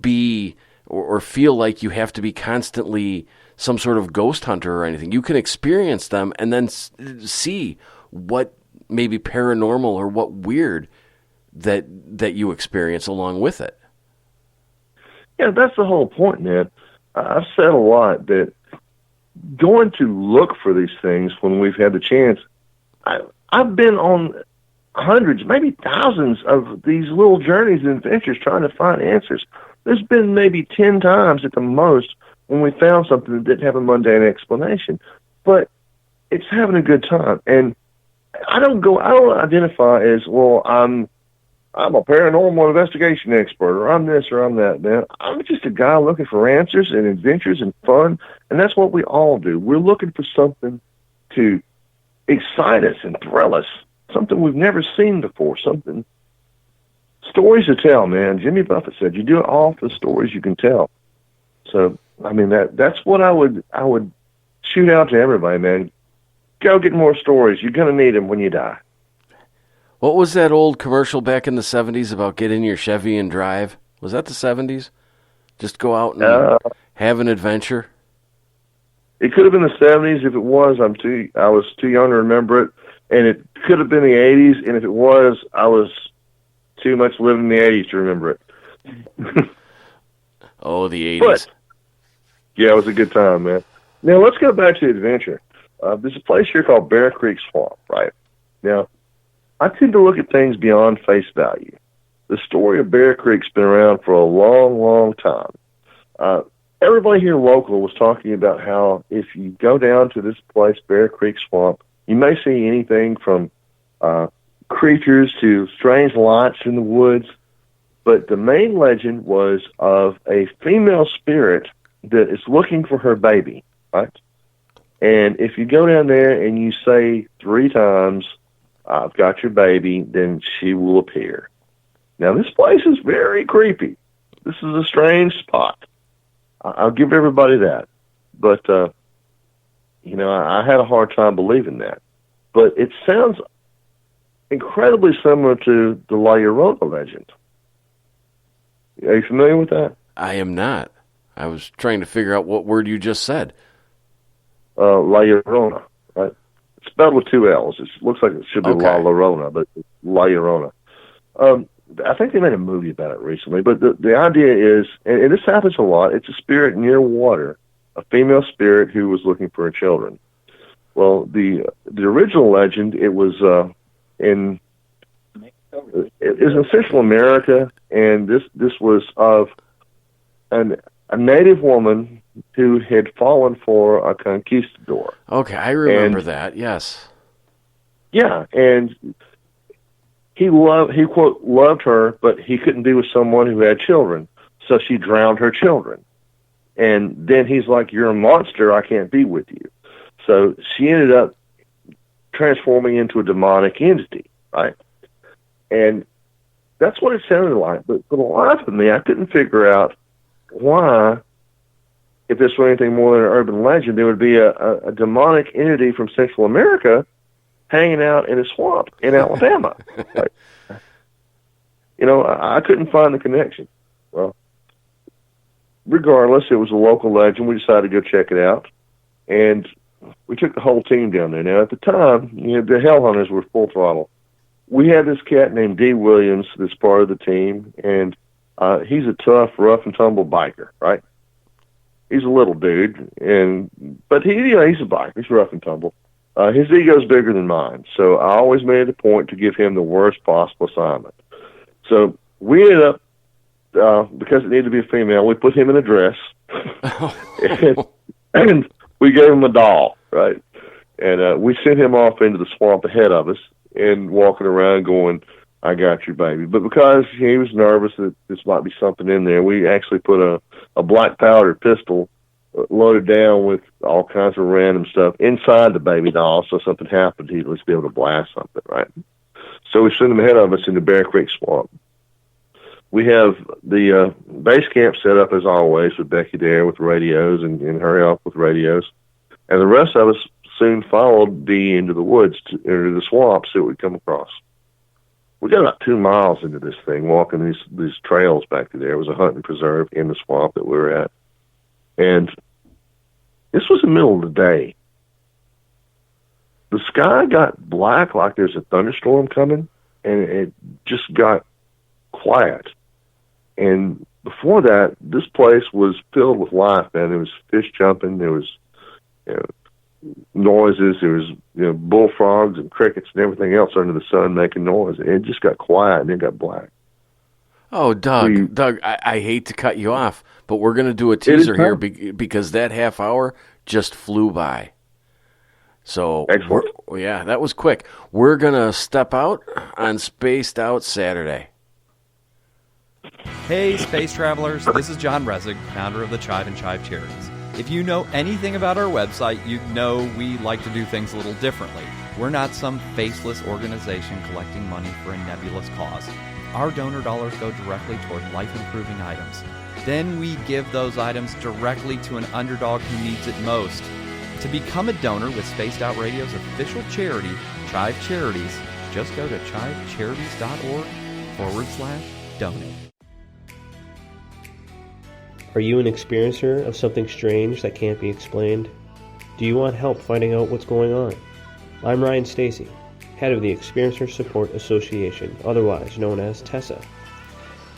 be or feel like you have to be constantly some sort of ghost hunter or anything. You can experience them and then see what maybe paranormal or what weird that you experience along with it. Yeah, that's the whole point, man. I've said a lot that going to look for these things when we've had the chance. I've been on hundreds, maybe thousands of these little journeys and adventures trying to find answers. There's been maybe 10 times at the most when we found something that didn't have a mundane explanation. But it's having a good time. And I don't identify as, well, I'm I'm a paranormal investigation expert, or I'm this, or I'm that, man. I'm just a guy looking for answers and adventures and fun, and that's what we all do. We're looking for something to excite us and thrill us, something we've never seen before, something, stories to tell, man. Jimmy Buffett said, you do it all for the stories you can tell. So, I mean, that's what I would shoot out to everybody, man. Go get more stories. You're going to need them when you die. What was that old commercial back in the 70s about get in your Chevy and drive? Was that the 70s? Just go out and have an adventure? It could have been the 70s. If it was, I was too young to remember it. And it could have been the 80s. And if it was, I was too much living in the 80s to remember it. Oh, the 80s. But, yeah, it was a good time, man. Now, let's go back to the adventure. There's a place here called Bear Creek Swamp, right? Now, I tend to look at things beyond face value. The story of Bear Creek's been around for a long, long time. Everybody here local was talking about how if you go down to this place, Bear Creek Swamp, you may see anything from creatures to strange lights in the woods. But the main legend was of a female spirit that is looking for her baby, right? And if you go down there and you say 3 times, I've got your baby, then she will appear. Now, this place is very creepy. This is a strange spot. I'll give everybody that. But, I had a hard time believing that. But it sounds incredibly similar to the La Llorona legend. Are you familiar with that? I am not. I was trying to figure out what word you just said. La Llorona, right? It's spelled with 2 L's. It looks like it should be La Llorona, but it's La Llorona. I think they made a movie about it recently, but the idea is, and this happens a lot, it's a spirit near water, a female spirit who was looking for her children. Well, the original legend, it was in Central America, and this was of a native woman who had fallen for a conquistador. Okay, I remember that. Yes. Yeah, and he quote loved her, but he couldn't be with someone who had children, so she drowned her children. And then he's like, "You're a monster. I can't be with you." So she ended up transforming into a demonic entity, right? And that's what it sounded like. But for the life of me, I couldn't figure out why, if this were anything more than an urban legend, there would be a demonic entity from Central America hanging out in a swamp in Alabama. Like, I couldn't find the connection. Well, regardless, it was a local legend. We decided to go check it out, and we took the whole team down there. Now, at the time, the Hell Hunters were full throttle. We had this cat named D. Williams that's part of the team, and he's a tough, rough and tumble biker, right? He's a little dude, but he's a biker. He's rough and tumble. His ego's bigger than mine, so I always made it a point to give him the worst possible assignment. So we ended up, because it needed to be a female, we put him in a dress, and we gave him a doll, right? And we sent him off into the swamp ahead of us and walking around going, "I got your baby." But because he was nervous that this might be something in there, we actually put a black powder pistol loaded down with all kinds of random stuff inside the baby doll, so something happened, he'd at least be able to blast something, right? So we sent him ahead of us into Bear Creek Swamp. We have the base camp set up as always with Becky there with radios and her help with radios. And the rest of us soon followed Dee into the woods, into the swamp, see what we'd come across. We got about 2 miles into this thing, walking these trails back to there. It was a hunting preserve in the swamp that we were at. And this was the middle of the day. The sky got black like there's a thunderstorm coming, and it just got quiet. And before that, this place was filled with life, man. There was fish jumping, there was noises, there was bullfrogs and crickets and everything else under the sun making noise. And it just got quiet and it got black. Oh, Doug, I hate to cut you off, but we're going to do a teaser here because that half hour just flew by. So, excellent. Yeah, that was quick. We're going to step out on Spaced Out Saturday. Hey, space travelers, this is John Resig, founder of the Chive and Chive Charities. If you know anything about our website, you know we like to do things a little differently. We're not some faceless organization collecting money for a nebulous cause. Our donor dollars go directly toward life-improving items. Then we give those items directly to an underdog who needs it most. To become a donor with Spaced Out Radio's official charity, Chive Charities, just go to chivecharities.org/donate. Are you an experiencer of something strange that can't be explained? Do you want help finding out what's going on? I'm Ryan Stacy, head of the Experiencer Support Association, otherwise known as TESSA.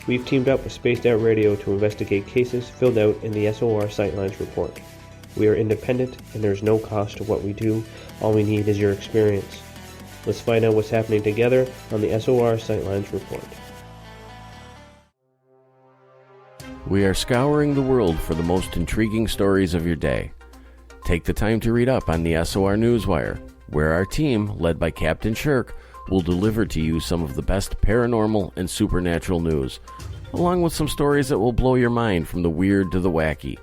We've teamed up with Spaced Out Radio to investigate cases filled out in the SOR Sightlines report. We are independent and there's no cost to what we do. All we need is your experience. Let's find out what's happening together on the SOR Sightlines report. We are scouring the world for the most intriguing stories of your day. Take the time to read up on the SOR Newswire, where our team, led by Captain Shirk, will deliver to you some of the best paranormal and supernatural news, along with some stories that will blow your mind from the weird to the wacky.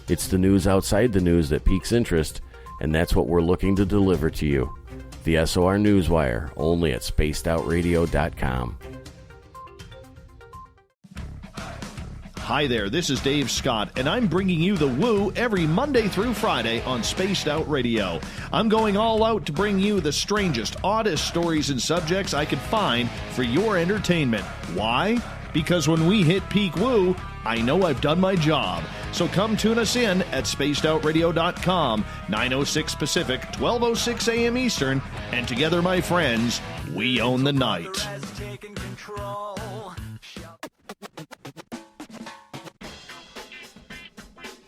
It's the news outside the news that piques interest, and that's what we're looking to deliver to you. The SOR Newswire, only at spacedoutradio.com. Hi there, this is Dave Scott, and I'm bringing you the Woo every Monday through Friday on Spaced Out Radio. I'm going all out to bring you the strangest, oddest stories and subjects I could find for your entertainment. Why? Because when we hit peak Woo, I know I've done my job. So come tune us in at spacedoutradio.com, 9:06 Pacific, 12:06 a.m. Eastern, and together, my friends, we own the night.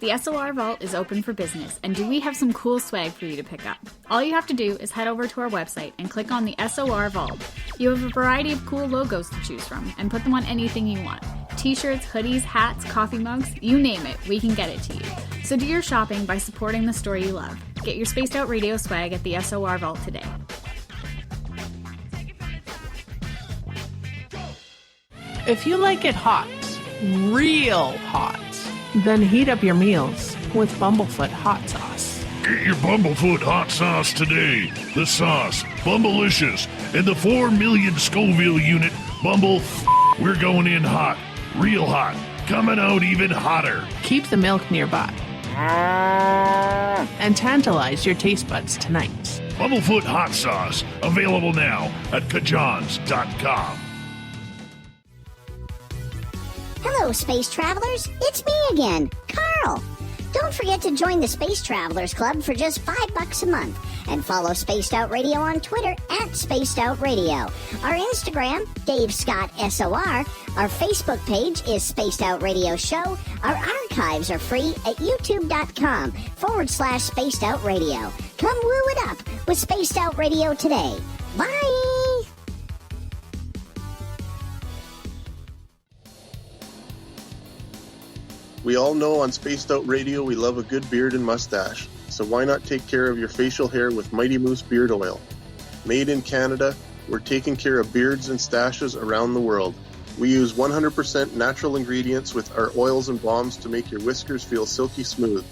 The SOR Vault is open for business, and do we have some cool swag for you to pick up? All you have to do is head over to our website and click on the SOR Vault. You have a variety of cool logos to choose from, and put them on anything you want. T-shirts, hoodies, hats, coffee mugs, you name it, we can get it to you. So do your shopping by supporting the store you love. Get your Spaced Out Radio swag at the SOR Vault today. If you like it hot, real hot, then heat up your meals with Bumblefoot hot sauce. Get your Bumblefoot hot sauce today. The sauce, Bumblicious, and the 4 million Scoville unit Bumble. We're going in hot, real hot, coming out even hotter. Keep the milk nearby and tantalize your taste buds tonight. Bumblefoot hot sauce, available now at kajans.com. Hello, space travelers. It's me again, Carl. Don't forget to join the Space Travelers Club for just $5 a month. And follow Spaced Out Radio on Twitter at Spaced Out Radio. Our Instagram, Dave Scott SOR. Our Facebook page is Spaced Out Radio Show. Our archives are free at youtube.com/Spaced Out Radio. Come woo it up with Spaced Out Radio today. Bye! We all know on Spaced Out Radio we love a good beard and mustache, so why not take care of your facial hair with Mighty Moose Beard Oil? Made in Canada, we're taking care of beards and stashes around the world. We use 100% natural ingredients with our oils and balms to make your whiskers feel silky smooth.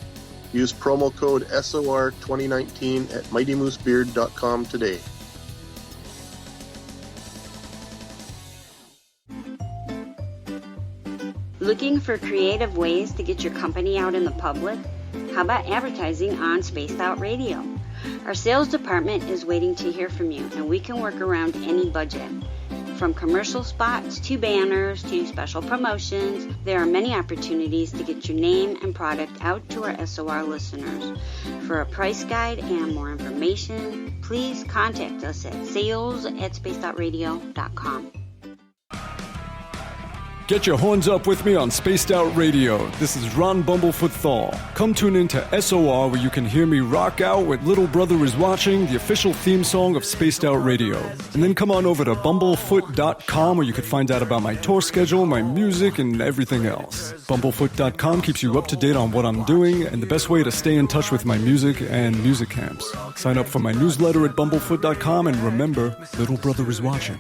Use promo code SOR2019 at MightyMooseBeard.com today. Looking for creative ways to get your company out in the public? How about advertising on Spaced Out Radio? Our sales department is waiting to hear from you, and we can work around any budget. From commercial spots to banners to special promotions, there are many opportunities to get your name and product out to our SOR listeners. For a price guide and more information, please contact us at sales@spacedoutradio.com. Get your horns up with me on Spaced Out Radio. This is Ron Bumblefoot Thaw. Come tune in to SOR where you can hear me rock out with Little Brother is Watching, the official theme song of Spaced Out Radio. And then come on over to bumblefoot.com where you can find out about my tour schedule, my music, and everything else. Bumblefoot.com keeps you up to date on what I'm doing and the best way to stay in touch with my music and music camps. Sign up for my newsletter at bumblefoot.com and remember, Little Brother is Watching.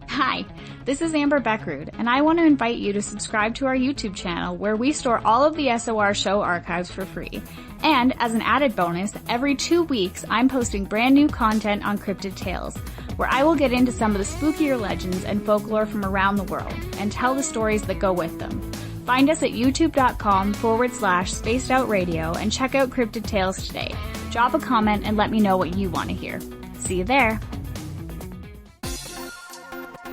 Hi, This is Amber Beckrud, and I want to invite you to subscribe to our YouTube channel where we store all of the SOR show archives for free. And as an added bonus, every 2 weeks I'm posting brand new content on Cryptid Tales, where I will get into some of the spookier legends and folklore from around the world and tell the stories that go with them. Find us at youtube.com/spacedoutradio and check out Cryptid Tales today. Drop a comment and let me know what you want to hear. See you there.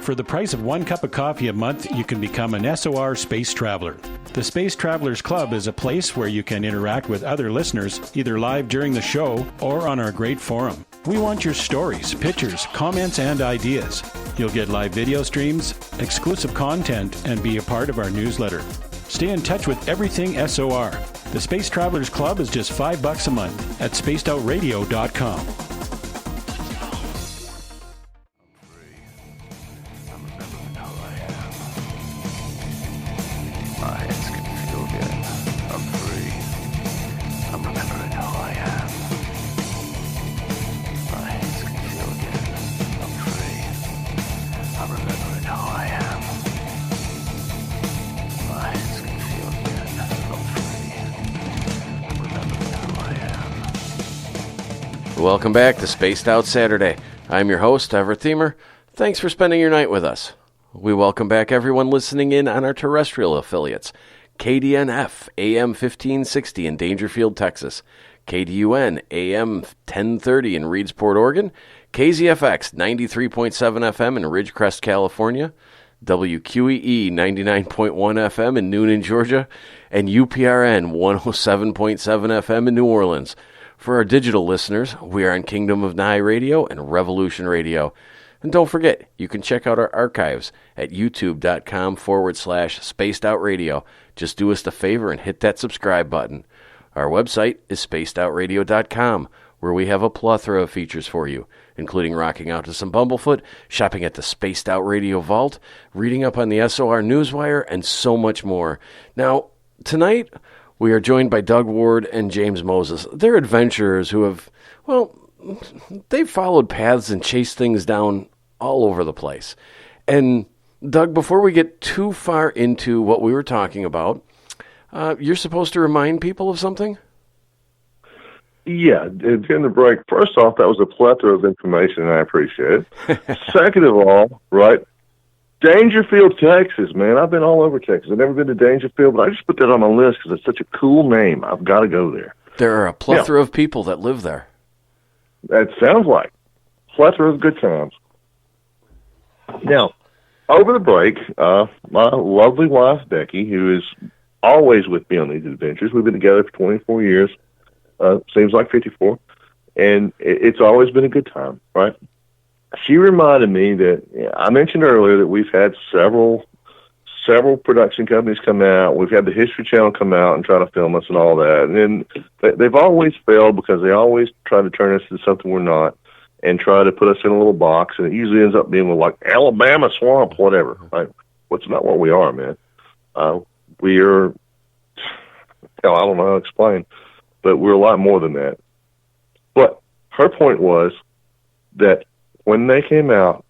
For the price of 1 cup of coffee a month, you can become an SOR Space Traveler. The Space Travelers Club is a place where you can interact with other listeners, either live during the show or on our great forum. We want your stories, pictures, comments, and ideas. You'll get live video streams, exclusive content, and be a part of our newsletter. Stay in touch with everything SOR. The Space Travelers Club is just $5 a month at spacedoutradio.com. Welcome back to Spaced Out Saturday. I'm your host, Everett Thiemer. Thanks for spending your night with us. We welcome back everyone listening in on our terrestrial affiliates. KDNF, AM 1560 in Dangerfield, Texas. KDUN, AM 1030 in Reedsport, Oregon. KZFX, 93.7 FM in Ridgecrest, California. WQEE 99.1 FM in Noonan, Georgia. And UPRN 107.7 FM in New Orleans. For our digital listeners, we are on Kingdom of Nye Radio and Revolution Radio. And don't forget, you can check out our archives at youtube.com/spacedoutradio. Just do us the favor and hit that subscribe button. Our website is spacedoutradio.com, where we have a plethora of features for you, including rocking out to some Bumblefoot, shopping at the Spaced Out Radio Vault, reading up on the SOR Newswire, and so much more. Now, tonight, we are joined by Doug Ward and James Moses. They're adventurers who have, well, they've followed paths and chased things down all over the place. And, Doug, before we get too far into what we were talking about, you're supposed to remind people of something? Yeah, during the break, first off, that was a plethora of information, and I appreciate it. Second of all, right, Dangerfield, Texas, man. I've been all over Texas. I've never been to Dangerfield, but I just put that on my list because it's such a cool name. I've got to go there. There are a plethora of people that live there. That sounds like plethora of good times. Now, over the break, my lovely wife, Becky, who is always with me on these adventures, we've been together for 24 years, seems like 54, and it's always been a good time, right? She reminded me that I mentioned earlier that we've had several production companies come out. We've had the History Channel come out and try to film us and all that. And then they've always failed because they always try to turn us into something we're not and try to put us in a little box. And it usually ends up being like Alabama swamp, whatever. Right? What's not what we are, man. We are, I don't know how to explain, but we're a lot more than that. But her point was that when they came out,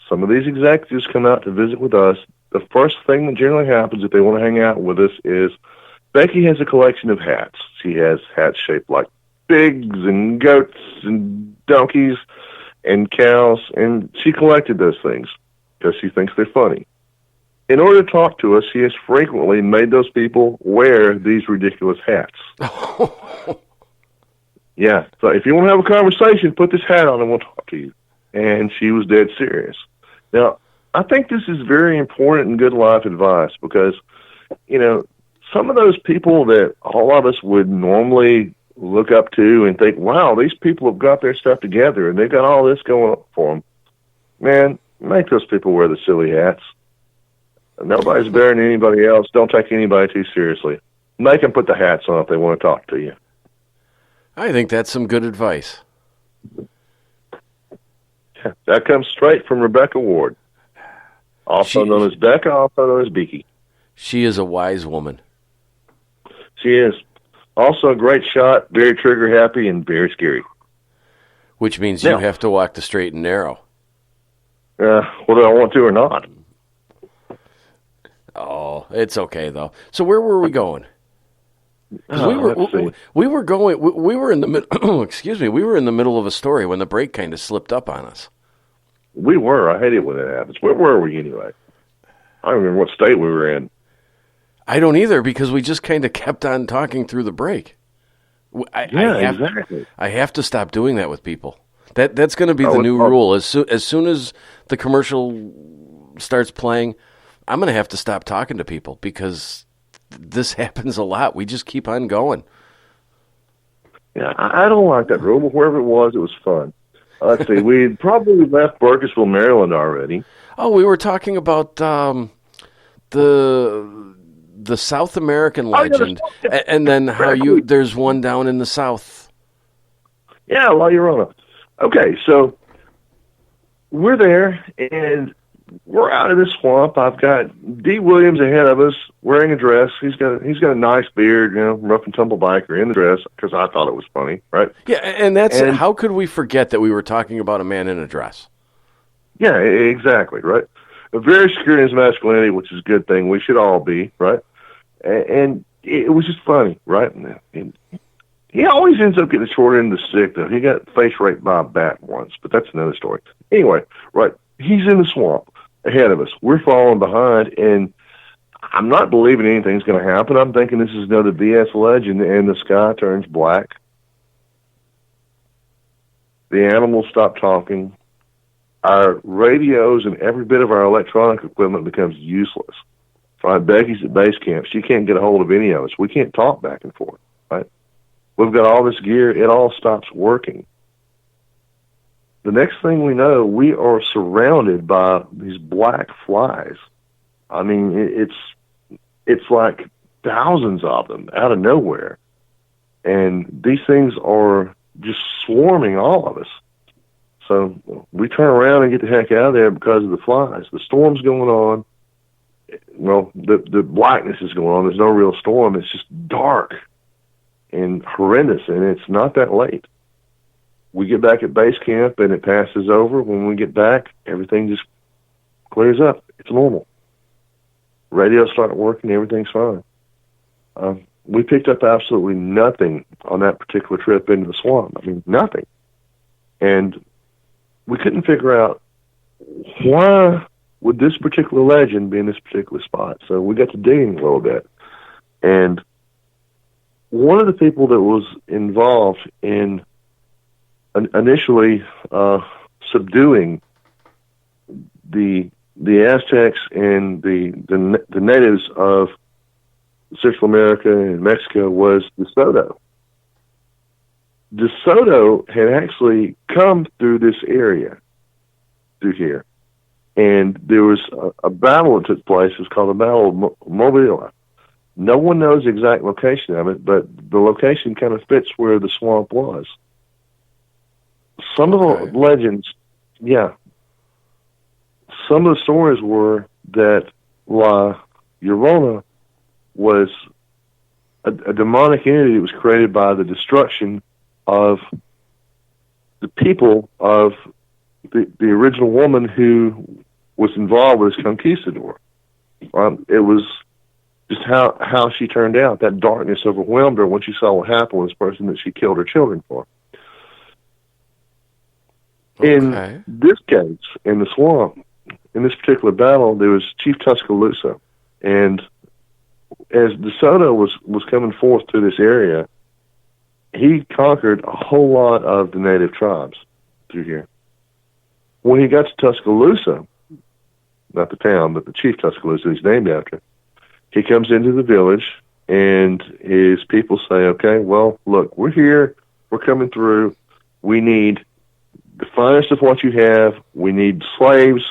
some of these executives come out to visit with us. The first thing that generally happens if they want to hang out with us is Becky has a collection of hats. She has hats shaped like pigs and goats and donkeys and cows, and she collected those things because she thinks they're funny. In order to talk to us, she has frequently made those people wear these ridiculous hats. Yeah, so if you want to have a conversation, put this hat on and we'll talk to you. And she was dead serious. Now, I think this is very important and good life advice because, you know, some of those people that all of us would normally look up to and think, wow, these people have got their stuff together and they've got all this going on for them. Man, make those people wear the silly hats. Nobody's better than anybody else. Don't take anybody too seriously. Make them put the hats on if they want to talk to you. I think that's some good advice. That comes straight from Rebecca Ward, also known as Becca, also known as Beaky. She is a wise woman. She is. Also a great shot, very trigger happy, and very scary. Which means you have to walk the straight and narrow. whether I want to or not. Oh, it's okay though. So where were we going? 'Cause we were in the middle. Excuse me. We were in the middle of a story when the break kind of slipped up on us. We were. I hate it when that happens. Where were we anyway? I don't remember what state we were in. I don't either, because we just kind of kept on talking through the break. Exactly. I have to stop doing that with people. That's going to be the new rule. As soon as the commercial starts playing, I'm going to have to stop talking to people, because this happens a lot. We just keep on going. Yeah, I don't like that rule, but wherever it was fun. Let's see. We had probably left Burkittsville, Maryland already. Oh, we were talking about the South American legend, and then how there's one down in the South. Yeah, La Llorona. Okay, so we're there, and we're out of this swamp. I've got D. Williams ahead of us, wearing a dress. He's got a nice beard, rough and tumble biker in the dress, because I thought it was funny, right? Yeah, and how could we forget that we were talking about a man in a dress? Yeah, exactly, right? Very secure in his masculinity, which is a good thing. We should all be, right? And it was just funny, right? And he always ends up getting the short end of the stick, though. He got face raped by a bat once, but that's another story. Anyway, right, he's in the swamp ahead of us. We're following behind, and I'm not believing anything's going to happen. I'm thinking this is another BS legend, and the sky turns black. The animals stop talking. Our radios and every bit of our electronic equipment becomes useless. Right? Becky's at base camp. She can't get a hold of any of us. We can't talk back and forth. Right? We've got all this gear. It all stops working. The next thing we know, we are surrounded by these black flies. I mean, it's like thousands of them out of nowhere. And these things are just swarming all of us. So we turn around and get the heck out of there because of the flies. The storm's going on. Well, the blackness is going on. There's no real storm. It's just dark and horrendous, and it's not that late. We get back at base camp, and it passes over. When we get back, everything just clears up. It's normal. Radios start working. Everything's fine. We picked up absolutely nothing on that particular trip into the swamp. I mean, nothing. And we couldn't figure out why would this particular legend be in this particular spot. So we got to digging a little bit. And one of the people that was involved in initially subduing the Aztecs and the natives of Central America and Mexico was DeSoto. DeSoto had actually come through this area, through here, and there was a battle that took place. It was called the Battle of Mobile. No one knows the exact location of it, but the location kind of fits where the swamp was. Some of the legends, some of the stories were that La Llorona was a demonic entity that was created by the destruction of the people of the original woman who was involved with this conquistador. It was just how she turned out. That darkness overwhelmed her when she saw what happened with this person that she killed her children for. In this case, in the swamp, in this particular battle, there was Chief Tuscaloosa. And as DeSoto was coming forth through this area, he conquered a whole lot of the native tribes through here. When he got to Tuscaloosa, not the town, but the Chief Tuscaloosa he's named after, he comes into the village, and his people say, okay, well, look, we're here, we're coming through, we need the finest of what you have, we need slaves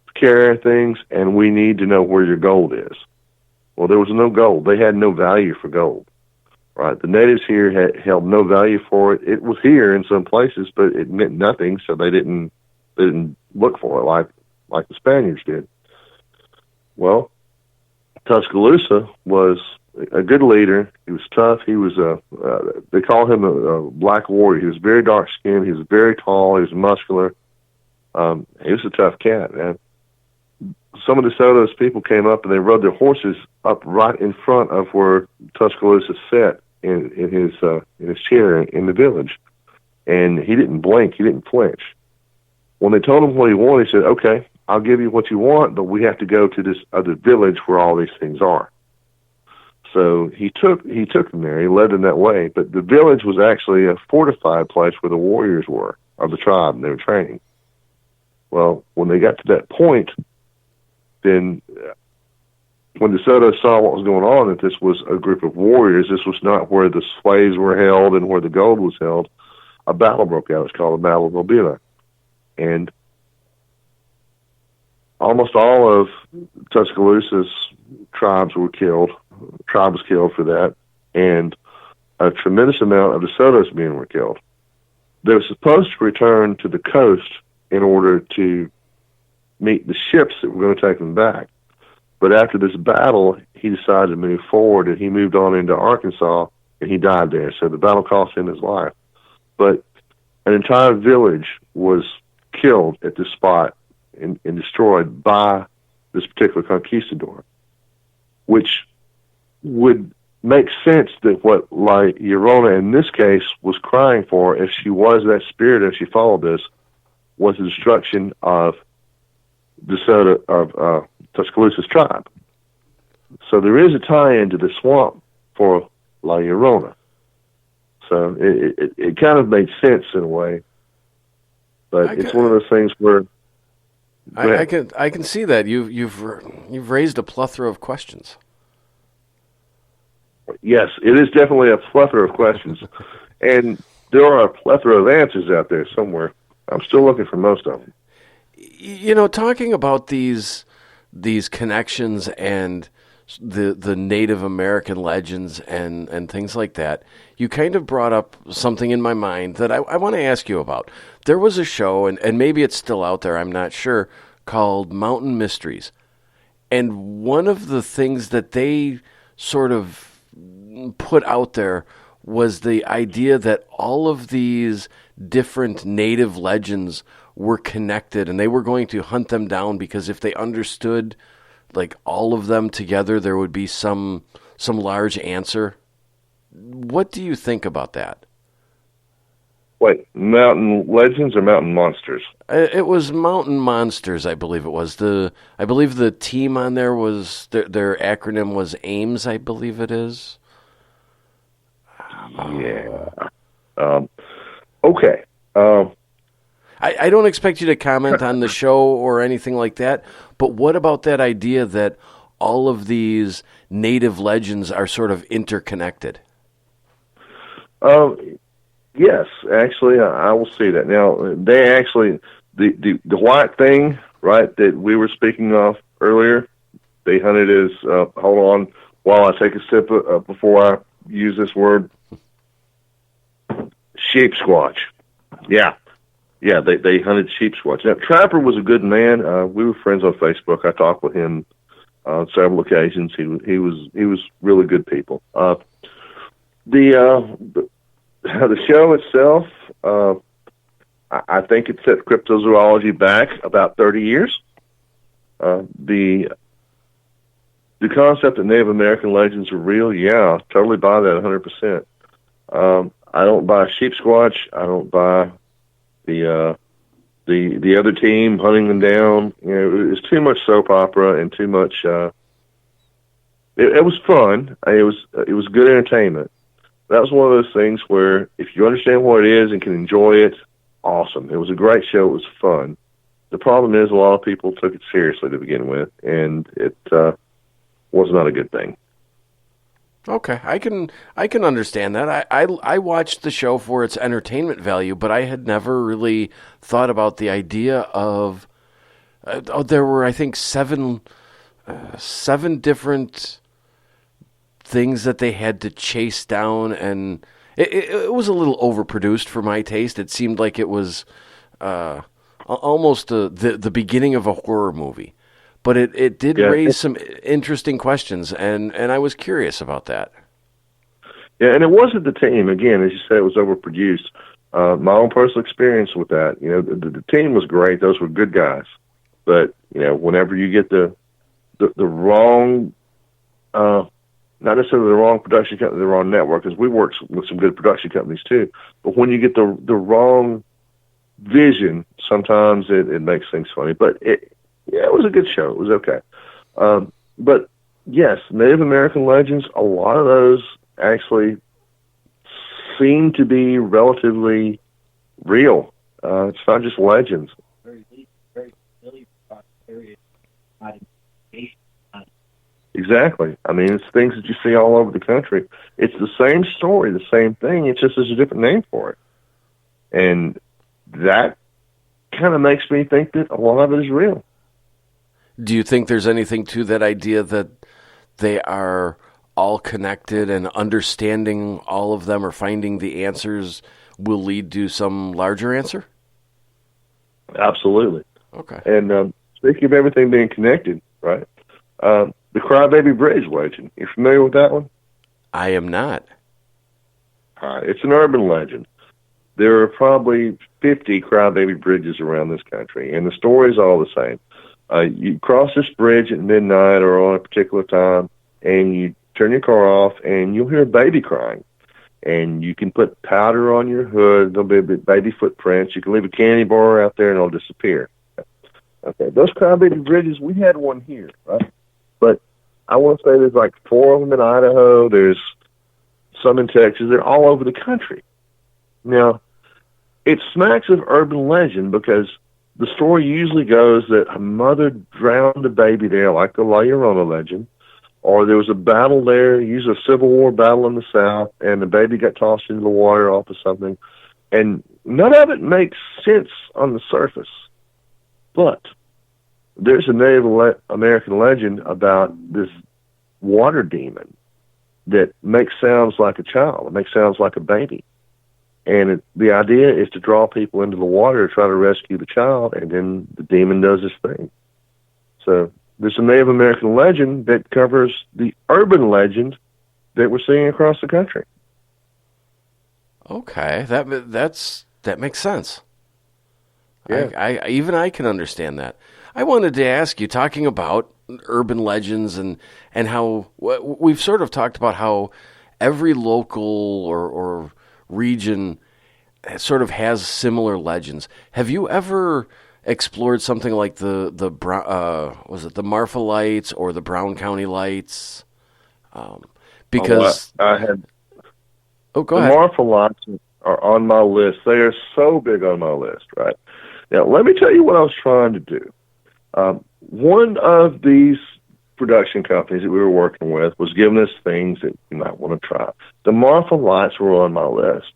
to carry things, and we need to know where your gold is. Well, there was no gold. They had no value for gold. Right, the natives here held no value for it. It was here in some places, but it meant nothing, so they didn't look for it like the Spaniards did. Well, Tuscaloosa was a good leader. He was tough. He was they call him a black warrior. He was very dark skinned. He was very tall. He was muscular, He was a tough cat. And some of the DeSoto's people came up and they rode their horses up right in front of where Tuscaloosa sat in his chair in the village. And he didn't blink. He didn't flinch. When they told him what he wanted, he said, "Okay, I'll give you what you want, but we have to go to this other village where all these things are." So he took them there. He led them that way. But the village was actually a fortified place where the warriors were of the tribe, and they were training. Well, when they got to that point, then when DeSoto saw what was going on, that this was a group of warriors, this was not where the slaves were held and where the gold was held, a battle broke out. It's called the Battle of Mobile. And almost all of Tuscaloosa's tribes were killed. The tribe was killed for that. And a tremendous amount of DeSoto's men were killed. They were supposed to return to the coast in order to meet the ships that were going to take them back. But after this battle, he decided to move forward, and he moved on into Arkansas, and he died there. So the battle cost him his life. But an entire village was killed at this spot and destroyed by this particular conquistador, which would make sense that what La Llorona in this case was crying for, if she was that spirit, if she followed this, was the destruction of DeSoto, of Tuscaloosa's tribe. So there is a tie-in to the swamp for La Llorona. So it kind of made sense in a way, but it's one of those things where I can see that you've raised a plethora of questions. Yes, it is definitely a plethora of questions, and there are a plethora of answers out there somewhere. I'm still looking for most of them. You know, talking about these connections and the Native American legends and things like that, you kind of brought up something in my mind that I want to ask you about. There was a show, and maybe it's still out there, I'm not sure, called Mountain Mysteries. And one of the things that they sort of put out there was the idea that all of these different native legends were connected, and they were going to hunt them down because if they understood like all of them together, there would be some large answer. What do you think about that? Wait, mountain legends or mountain monsters? It was Mountain Monsters, I believe it was. I believe the team on there was, their acronym was AIMS, I believe it is. Yeah. Okay. I don't expect you to comment on the show or anything like that, but what about that idea that all of these native legends are sort of interconnected? Yes, actually, I will see that. Now, they actually, the white thing, right, that we were speaking of earlier, they hunted as, hold on, while I take a sip before I use this word, sheep squatch. Yeah, they hunted sheep squatch. Now, Trapper was a good man. We were friends on Facebook. I talked with him on several occasions. He was really good people. The show itself, I think it set cryptozoology back about 30 years. The concept that Native American legends are real, yeah, totally buy that 100%. I don't buy sheep squatch. I don't buy the other team hunting them down. You know, it was too much soap opera and too much. It was fun. It was good entertainment. That was one of those things where if you understand what it is and can enjoy it, awesome. It was a great show. It was fun. The problem is a lot of people took it seriously to begin with, and it was not a good thing. Okay, I can understand that. I watched the show for its entertainment value, but I had never really thought about the idea of there were, I think, seven different things that they had to chase down, and it was a little overproduced for my taste. It seemed like it was almost the beginning of a horror movie. But it did raise some interesting questions, and I was curious about that. Yeah, and it wasn't the team. Again, as you said, it was overproduced. my own personal experience with that, the team was great. Those were good guys. But, whenever you get the wrong, not necessarily the wrong production company, the wrong network, because we worked with some good production companies too. But when you get the wrong vision, sometimes it makes things funny. But it was a good show. It was okay. But yes, Native American legends, a lot of those actually seem to be relatively real. It's not just legends. Exactly. I mean, it's things that you see all over the country. It's the same story, the same thing. It's just there's a different name for it. And that kind of makes me think that a lot of it is real. Do you think there's anything to that idea that they are all connected and understanding all of them or finding the answers will lead to some larger answer? Absolutely. Okay. And speaking of everything being connected, right? The Crybaby Bridge legend. You familiar with that one? I am not. All right. It's an urban legend. There are probably 50 Crybaby Bridges around this country, and the story is all the same. You cross this bridge at midnight or on a particular time, and you turn your car off, and you'll hear a baby crying. And you can put powder on your hood. There'll be baby footprints. You can leave a candy bar out there, and it'll disappear. Okay, those Crybaby Bridges, we had one here, right? But I want to say there's like 4 of them in Idaho. There's some in Texas. They're all over the country. Now, it smacks of urban legend because the story usually goes that a mother drowned a baby there, like the La Llorona legend, or there was a battle there, usually a Civil War battle in the South, and the baby got tossed into the water off of something. And none of it makes sense on the surface. But there's a Native American legend about this water demon that makes sounds like a child. It makes sounds like a baby. And the idea is to draw people into the water to try to rescue the child, and then the demon does his thing. So there's a Native American legend that covers the urban legend that we're seeing across the country. Okay, that makes sense. Yeah. I can understand that. I wanted to ask you, talking about urban legends and how we've sort of talked about how every local or region sort of has similar legends. Have you ever explored something like was it the Marfa Lights or the Brown County Lights? Because I had. Oh, go the ahead. Marfa Lights are on my list. They are so big on my list, right? Now, let me tell you what I was trying to do. One of these production companies that we were working with was giving us things that you might want to try. The Marfa Lights were on my list.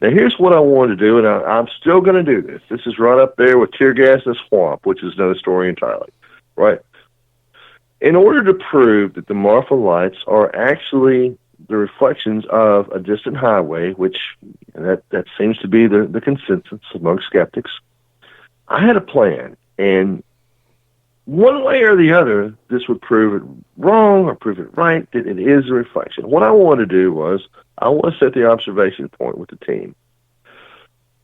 Now, here's what I wanted to do, and I'm still going to do this. This is right up there with Tear Gas in the Swamp, which is another story entirely, right? In order to prove that the Marfa Lights are actually the reflections of a distant highway, which that seems to be the consensus among skeptics, I had a plan, and one way or the other, this would prove it wrong or prove it right, that it is a reflection. What I wanted to do was, I want to set the observation point with the team.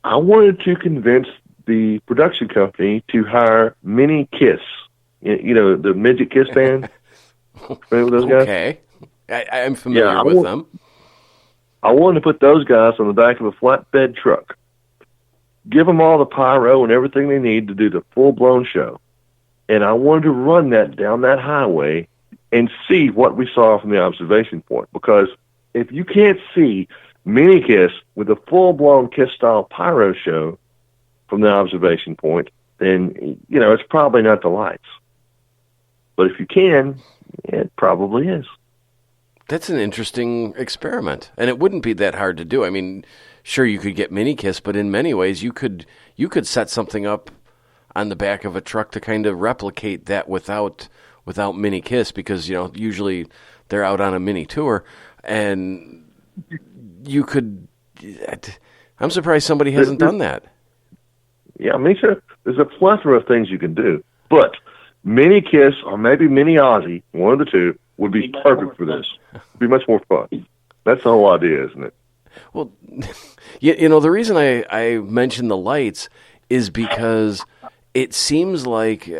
I wanted to convince the production company to hire Mini Kiss. You know, the midget Kiss band? Familiar with those guys? Okay. I'm familiar with them. I wanted to put those guys on the back of a flatbed truck, give them all the pyro and everything they need to do the full-blown show. And I wanted to run that down that highway and see what we saw from the observation point. Because if you can't see Mini Kiss with a full-blown Kiss-style pyro show from the observation point, then, it's probably not the lights. But if you can, it probably is. That's an interesting experiment. And it wouldn't be that hard to do. I mean, sure, you could get Mini Kiss, but in many ways, you could set something up on the back of a truck to kind of replicate that without Mini Kiss, because usually they're out on a mini tour, and you could. I'm surprised somebody hasn't done that. Yeah, me too. There's a plethora of things you can do, but Mini Kiss or maybe Mini Ozzy, one of the two, would be perfect for this. It'd be much more fun. That's the whole idea, isn't it? Well, You know, the reason I mentioned the lights is because it seems like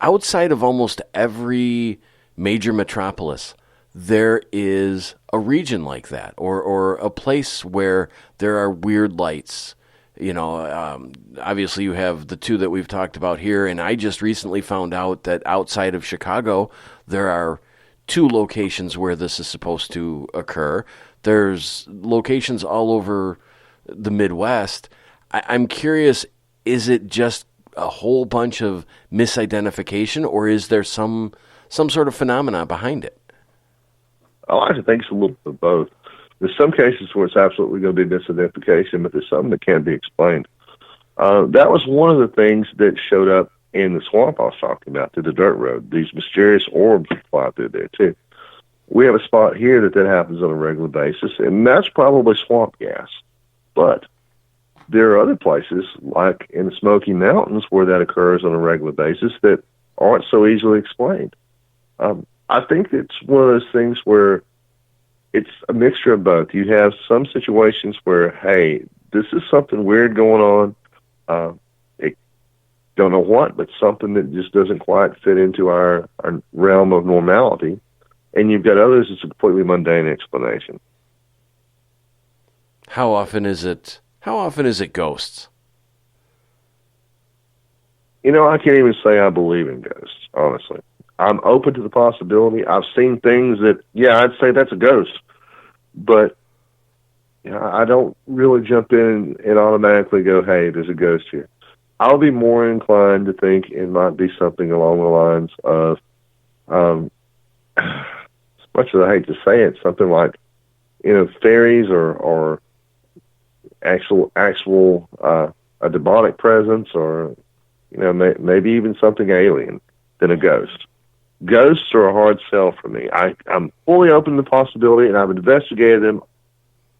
outside of almost every major metropolis, there is a region like that, or a place where there are weird lights. You know, obviously you have the two that we've talked about here, and I just recently found out that outside of Chicago, there are 2 locations where this is supposed to occur. There's locations all over the Midwest. I'm curious, is it just a whole bunch of misidentification, or is there some sort of phenomena behind it? I like to think it's a little bit of both. There's some cases where it's absolutely going to be misidentification, but there's some that can't be explained. That was one of the things that showed up in the swamp I was talking about, through the dirt road. These mysterious orbs fly through there, too. We have a spot here that happens on a regular basis, and that's probably swamp gas. But there are other places, like in the Smoky Mountains, where that occurs on a regular basis that aren't so easily explained. I think it's one of those things where it's a mixture of both. You have some situations where, hey, this is something weird going on. Don't know what, but something that just doesn't quite fit into our realm of normality. And you've got others, it's a completely mundane explanation. How often is it ghosts? You know, I can't even say I believe in ghosts, honestly. I'm open to the possibility. I've seen things that, yeah, I'd say that's a ghost. But you know, I don't really jump in and automatically go, hey, there's a ghost here. I'll be more inclined to think it might be something along the lines of, as much as I hate to say it, something like, you know, fairies or actual a demonic presence, or, you know, maybe even something alien than a ghost. Ghosts are a hard sell for me. I'm fully open to the possibility, and I've investigated them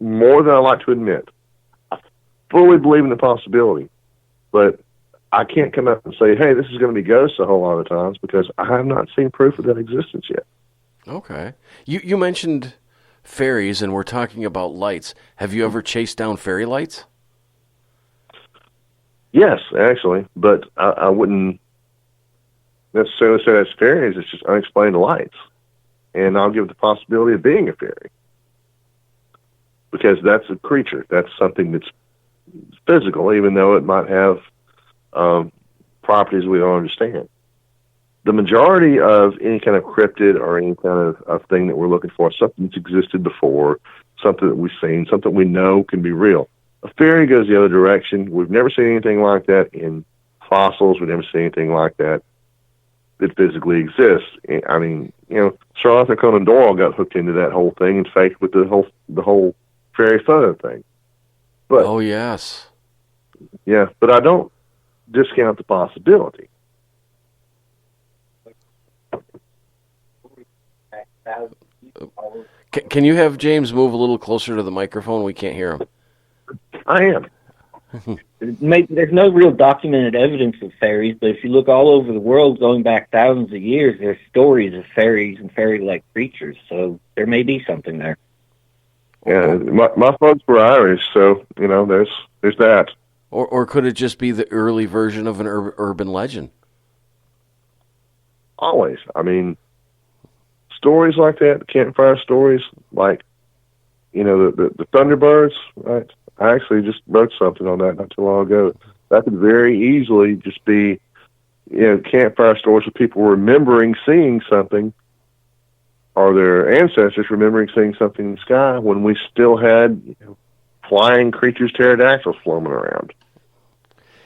more than I like to admit. I fully believe in the possibility, but I can't come out and say, hey, this is going to be ghosts a whole lot of times, because I have not seen proof of that existence yet. Okay. You mentioned fairies, and we're talking about lights. Have you ever chased down fairy lights? Yes, actually, but I wouldn't necessarily say that's fairies. It's just unexplained lights. And I'll give the possibility of being a fairy, because that's a creature. That's something that's physical, even though it might have properties we don't understand. The majority of any kind of cryptid or any kind of thing that we're looking for, something that's existed before, something that we've seen, something we know can be real. A fairy goes the other direction. We've never seen anything like that in fossils. We've never seen anything like that physically exists. I mean, you know, Sir Arthur Conan Doyle got hooked into that whole thing and faked with the whole fairy photo thing. But, oh, yes. Yeah, but I don't discount the possibility. Can you have James move a little closer to the microphone? We can't hear him. I am. There's no real documented evidence of fairies, but if you look all over the world, going back thousands of years, there's stories of fairies and fairy-like creatures, so there may be something there. Yeah, my folks were Irish, so, you know, there's that. Or could it just be the early version of an urban legend? Always. I mean, stories like that, campfire stories, like, you know, the Thunderbirds, right? I actually just wrote something on that not too long ago. That could very easily just be, you know, campfire stories of people remembering seeing something, or their ancestors remembering seeing something in the sky when we still had, you know, flying creatures, pterodactyls floating around.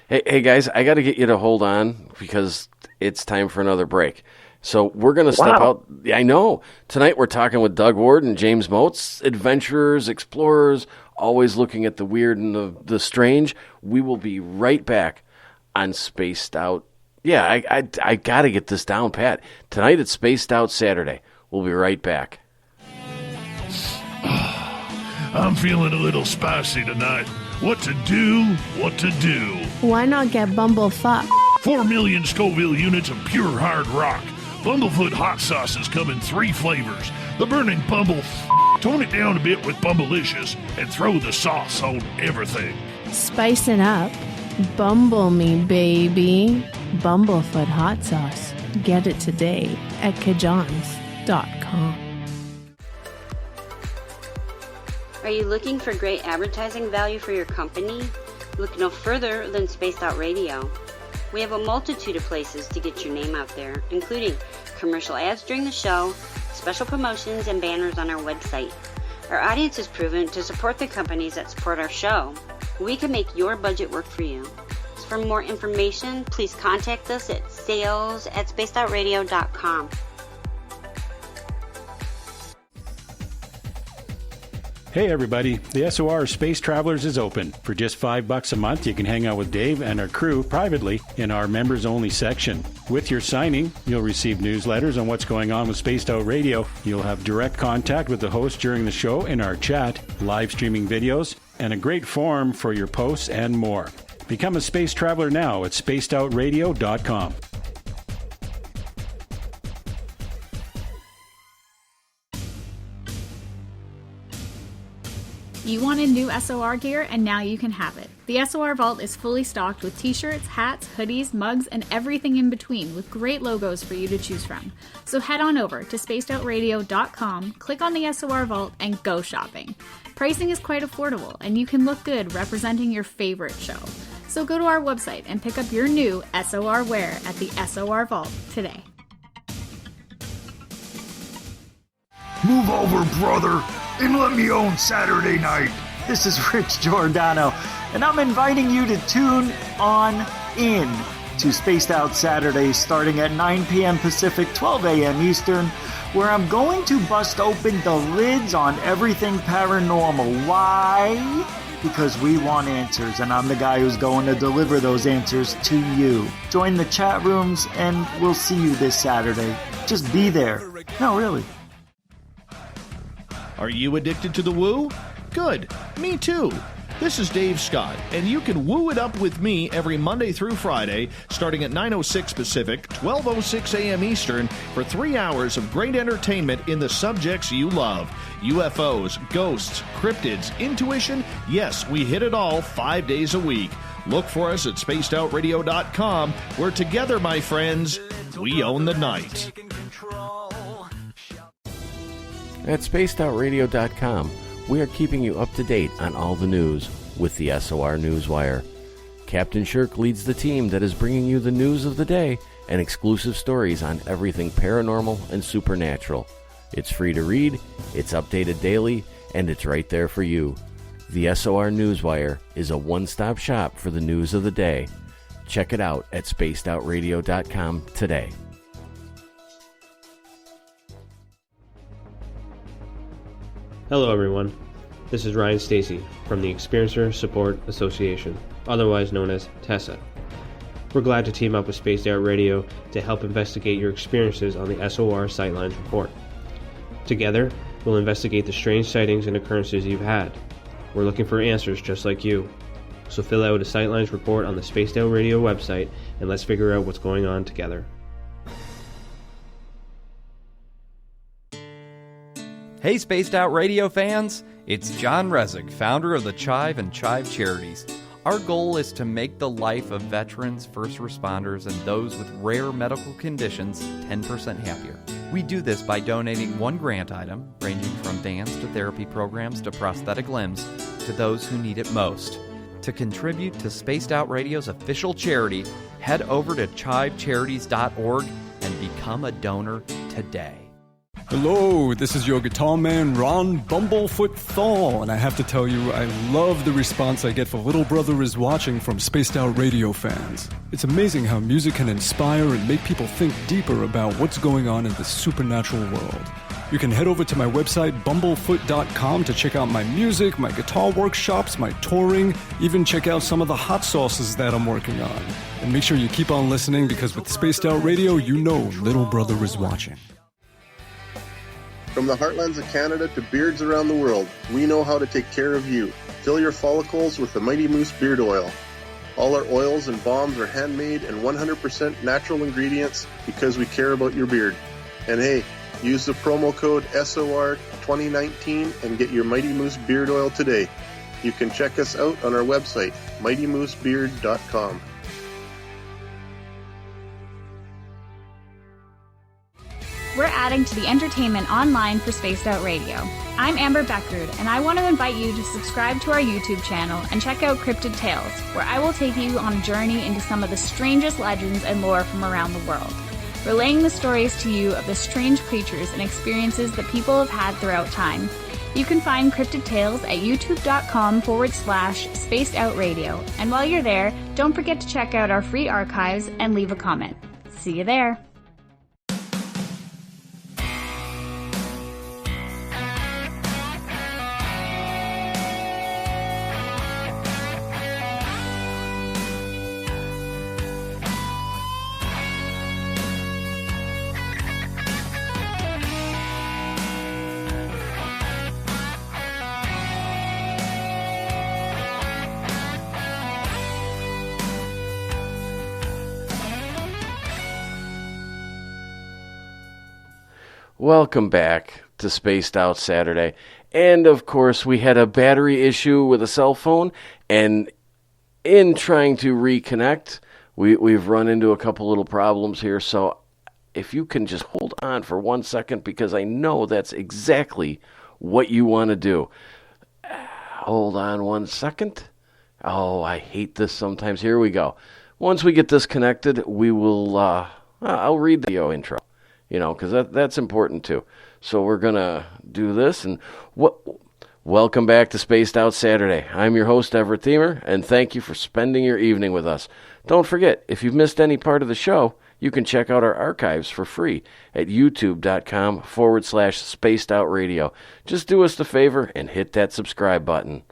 Hey guys, I got to get you to hold on because it's time for another break. So we're going to step out. Yeah, I know. Tonight we're talking with Doug Ward and James Moats, adventurers, explorers, always looking at the weird and the strange. We will be right back on Spaced Out. Yeah, I got to get this down, Pat. Tonight it's Spaced Out Saturday. We'll be right back. I'm feeling a little spicy tonight. What to do? Why not get Bumblefuck? 4 million Scoville units of pure hard rock. Bumblefoot hot sauces come in 3 flavors. The burning bumble. Tone it down a bit with Bumblicious and throw the sauce on everything. Spice it up. Bumble me, baby. Bumblefoot hot sauce. Get it today at Kajans.com. Are you looking for great advertising value for your company? Look no further than Spaced Out Radio. We have a multitude of places to get your name out there, including commercial ads during the show, special promotions, and banners on our website. Our audience is proven to support the companies that support our show. We can make your budget work for you. So for more information, please contact us at sales@spacedoutradio.com. Hey everybody, the SOR Space Travelers is open. For just $5 a month, you can hang out with Dave and our crew privately in our members-only section. With your signing, you'll receive newsletters on what's going on with Spaced Out Radio. You'll have direct contact with the host during the show in our chat, live streaming videos, and a great forum for your posts and more. Become a space traveler now at spacedoutradio.com. You wanted new SOR gear, and now you can have it. The SOR Vault is fully stocked with t-shirts, hats, hoodies, mugs, and everything in between with great logos for you to choose from. So head on over to spacedoutradio.com, click on the SOR Vault, and go shopping. Pricing is quite affordable, and you can look good representing your favorite show. So go to our website and pick up your new SOR wear at the SOR Vault today. Move over, brother, and let me own Saturday night. This is Rich Giordano, and I'm inviting you to tune on in to Spaced Out Saturdays starting at 9 p.m. Pacific, 12 a.m. Eastern, where I'm going to bust open the lids on everything paranormal. Why? Because we want answers, and I'm the guy who's going to deliver those answers to you. Join the chat rooms, and we'll see you this Saturday. Just be there. No, really. Are you addicted to the woo? Good. Me too. This is Dave Scott, and you can woo it up with me every Monday through Friday, starting at 9:06 Pacific, 12:06 a.m. Eastern, for 3 hours of great entertainment in the subjects you love. UFOs, ghosts, cryptids, intuition. Yes, we hit it all 5 days a week. Look for us at spacedoutradio.com, where together, my friends, we own the night. At spacedoutradio.com, we are keeping you up to date on all the news with the SOR Newswire. Captain Shirk leads the team that is bringing you the news of the day and exclusive stories on everything paranormal and supernatural. It's free to read, it's updated daily, and it's right there for you. The SOR Newswire is a one-stop shop for the news of the day. Check it out at spacedoutradio.com today. Hello everyone, this is Ryan Stacy from the Experiencer Support Association, otherwise known as TESSA. We're glad to team up with Spaced Out Radio to help investigate your experiences on the SOR Sightlines Report. Together, we'll investigate the strange sightings and occurrences you've had. We're looking for answers just like you. So fill out a Sightlines Report on the Spaced Out Radio website and let's figure out what's going on together. Hey Spaced Out Radio fans, it's John Resig, founder of the Chive and Chive Charities. Our goal is to make the life of veterans, first responders, and those with rare medical conditions 10% happier. We do this by donating one grant item, ranging from vans to therapy programs to prosthetic limbs, to those who need it most. To contribute to Spaced Out Radio's official charity, head over to chivecharities.org and become a donor today. Hello, this is your guitar man, Ron Bumblefoot Thal, and I have to tell you, I love the response I get for Little Brother is Watching from Spaced Out Radio fans. It's amazing how music can inspire and make people think deeper about what's going on in the supernatural world. You can head over to my website, bumblefoot.com, to check out my music, my guitar workshops, my touring, even check out some of the hot sauces that I'm working on. And make sure you keep on listening, because with Spaced Out Radio, you know Little Brother is watching. From the heartlands of Canada to beards around the world, we know how to take care of you. Fill your follicles with the Mighty Moose Beard Oil. All our oils and balms are handmade and 100% natural ingredients because we care about your beard. And hey, Use the promo code SOR2019 and get your Mighty Moose beard oil today. You can check us out on our website, mightymoosebeard.com. We're adding to the entertainment online for Spaced Out Radio. I'm Amber Beckrud, and I want to invite you to subscribe to our YouTube channel and check out Cryptid Tales, where I will take you on a journey into some of the strangest legends and lore from around the world, relaying the stories to you of the strange creatures and experiences that people have had throughout time. You can find Cryptid Tales at youtube.com/Spaced Out Radio. And while you're there, don't forget to check out our free archives and leave a comment. See you there. Welcome back to Spaced Out Saturday. And of course, we had a battery issue with a cell phone, and in trying to reconnect, we've run into a couple little problems here. So if you can just hold on for 1 second, because I know that's exactly what you want to do. Hold on 1 second. Oh, I hate this sometimes. Here we go. Once we get disconnected, we will, I'll read the video intro. You know, because that's important too. So we're going to do this. And welcome back to Spaced Out Saturday. I'm your host, Everett Thiemer, and thank you for spending your evening with us. Don't forget, if you've missed any part of the show, you can check out our archives for free at youtube.com/Spaced Out Radio. Just do us the favor and hit that subscribe button.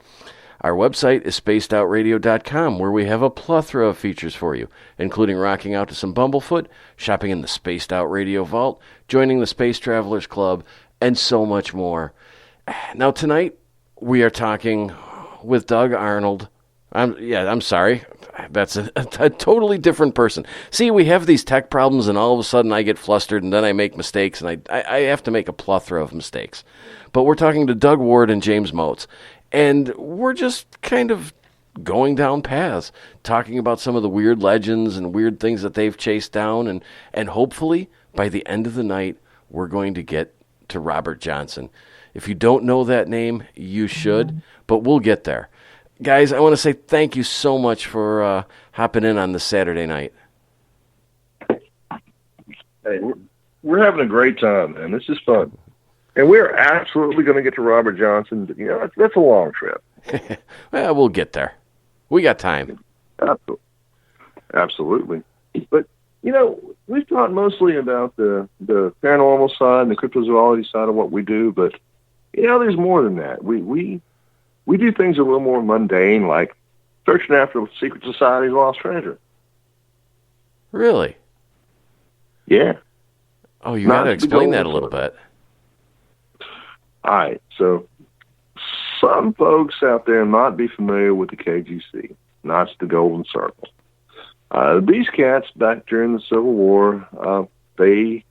Our website is spacedoutradio.com, where we have a plethora of features for you, including rocking out to some Bumblefoot, shopping in the Spaced Out Radio Vault, joining the Space Travelers Club, and so much more. Now, tonight, we are talking with Doug Arnold. I'm sorry. That's a totally different person. See, we have these tech problems, and all of a sudden I get flustered, and then I make mistakes, and I have to make a plethora of mistakes. But we're talking to Doug Ward and James Motes. And we're just kind of going down paths, talking about some of the weird legends and weird things that they've chased down. And hopefully, by the end of the night, we're going to get to Robert Johnson. If you don't know that name, you should, but we'll get there. Guys, I want to say thank you so much for hopping in on this Saturday night. Hey, we're having a great time, man. This is fun. And we're absolutely going to get to Robert Johnson. You know, that's a long trip. Well, we'll get there. We got time. Absolutely. But, you know, we've talked mostly about the paranormal side and the cryptozoology side of what we do, but, you know, there's more than that. We do things a little more mundane, like searching after the secret society's lost treasure. Really? Yeah. Oh, you got to explain that a little bit. All right, so some folks out there might be familiar with the KGC, Knights of the Golden Circle. These cats, back during the Civil War, they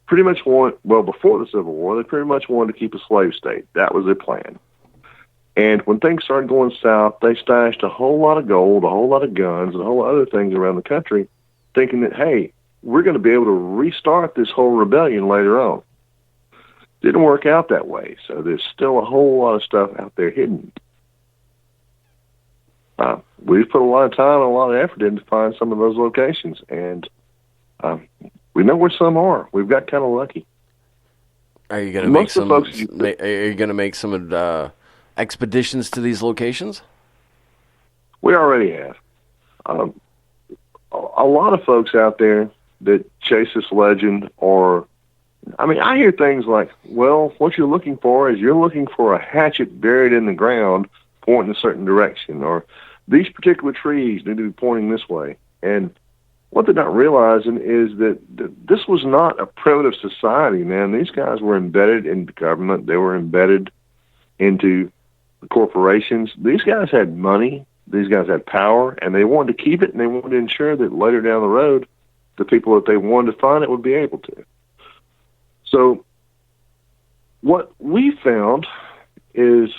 pretty much before the Civil War, they pretty much wanted to keep a slave state. That was their plan. And when things started going south, they stashed a whole lot of gold, a whole lot of guns, and a whole lot of other things around the country, thinking that, hey, we're going to be able to restart this whole rebellion later on. Didn't work out that way, so there's still a whole lot of stuff out there hidden. We've put a lot of time and a lot of effort in to find some of those locations, and we know where some are. We've got kind of lucky. Are you going to make some? Are you going to make some expeditions to these locations? We already have. A lot of folks out there that chase this legend I hear things like, well, what you're looking for is you're looking for a hatchet buried in the ground pointing a certain direction, or these particular trees need to be pointing this way. And what they're not realizing is that this was not a primitive society, man. These guys were embedded in the government. They were embedded into the corporations. These guys had money. These guys had power, and they wanted to keep it, and they wanted to ensure that later down the road, the people that they wanted to find it would be able to. So what we found is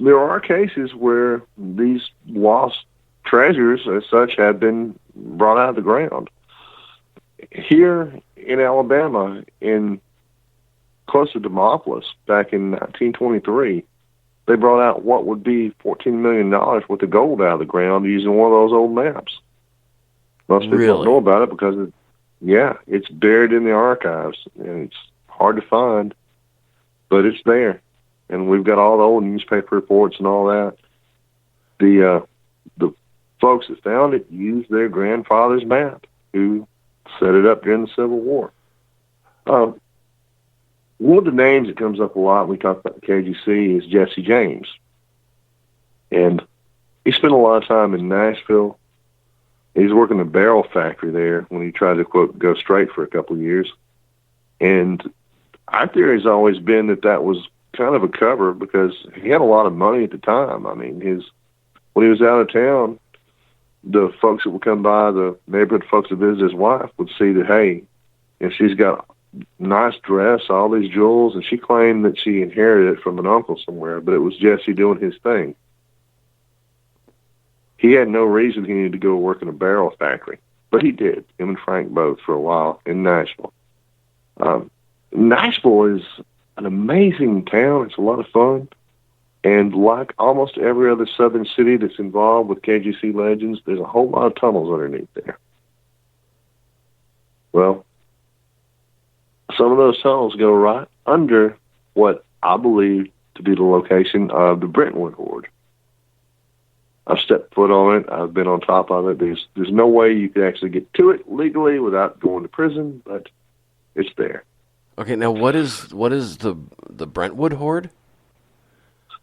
there are cases where these lost treasures as such have been brought out of the ground. Here in Alabama, in close to Demopolis, back in 1923, they brought out what would be $14 million worth of gold out of the ground using one of those old maps. Most people don't know about it because, it's buried in the archives, and it's hard to find, but it's there. And we've got all the old newspaper reports and all that. The folks that found it used their grandfather's map, who set it up during the Civil War. One of the names that comes up a lot when we talk about the KGC is Jesse James. And he spent a lot of time in Nashville. He's working a barrel factory there when he tried to, quote, go straight for a couple of years. And our theory has always been that was kind of a cover because he had a lot of money at the time. I mean, when he was out of town, the folks that would come by, the neighborhood folks that visit his wife, would see that, hey, she's got a nice dress, all these jewels, and she claimed that she inherited it from an uncle somewhere, but it was Jesse doing his thing. He had no reason he needed to go work in a barrel factory, but he did, him and Frank both, for a while in Nashville. Nashville is an amazing town. It's a lot of fun. And like almost every other southern city that's involved with KGC legends, there's a whole lot of tunnels underneath there. Well, some of those tunnels go right under what I believe to be the location of the Brentwood Hoard. I've stepped foot on it. I've been on top of it. There's no way you could actually get to it legally without going to prison, but it's there. Okay, now what is the Brentwood Hoard?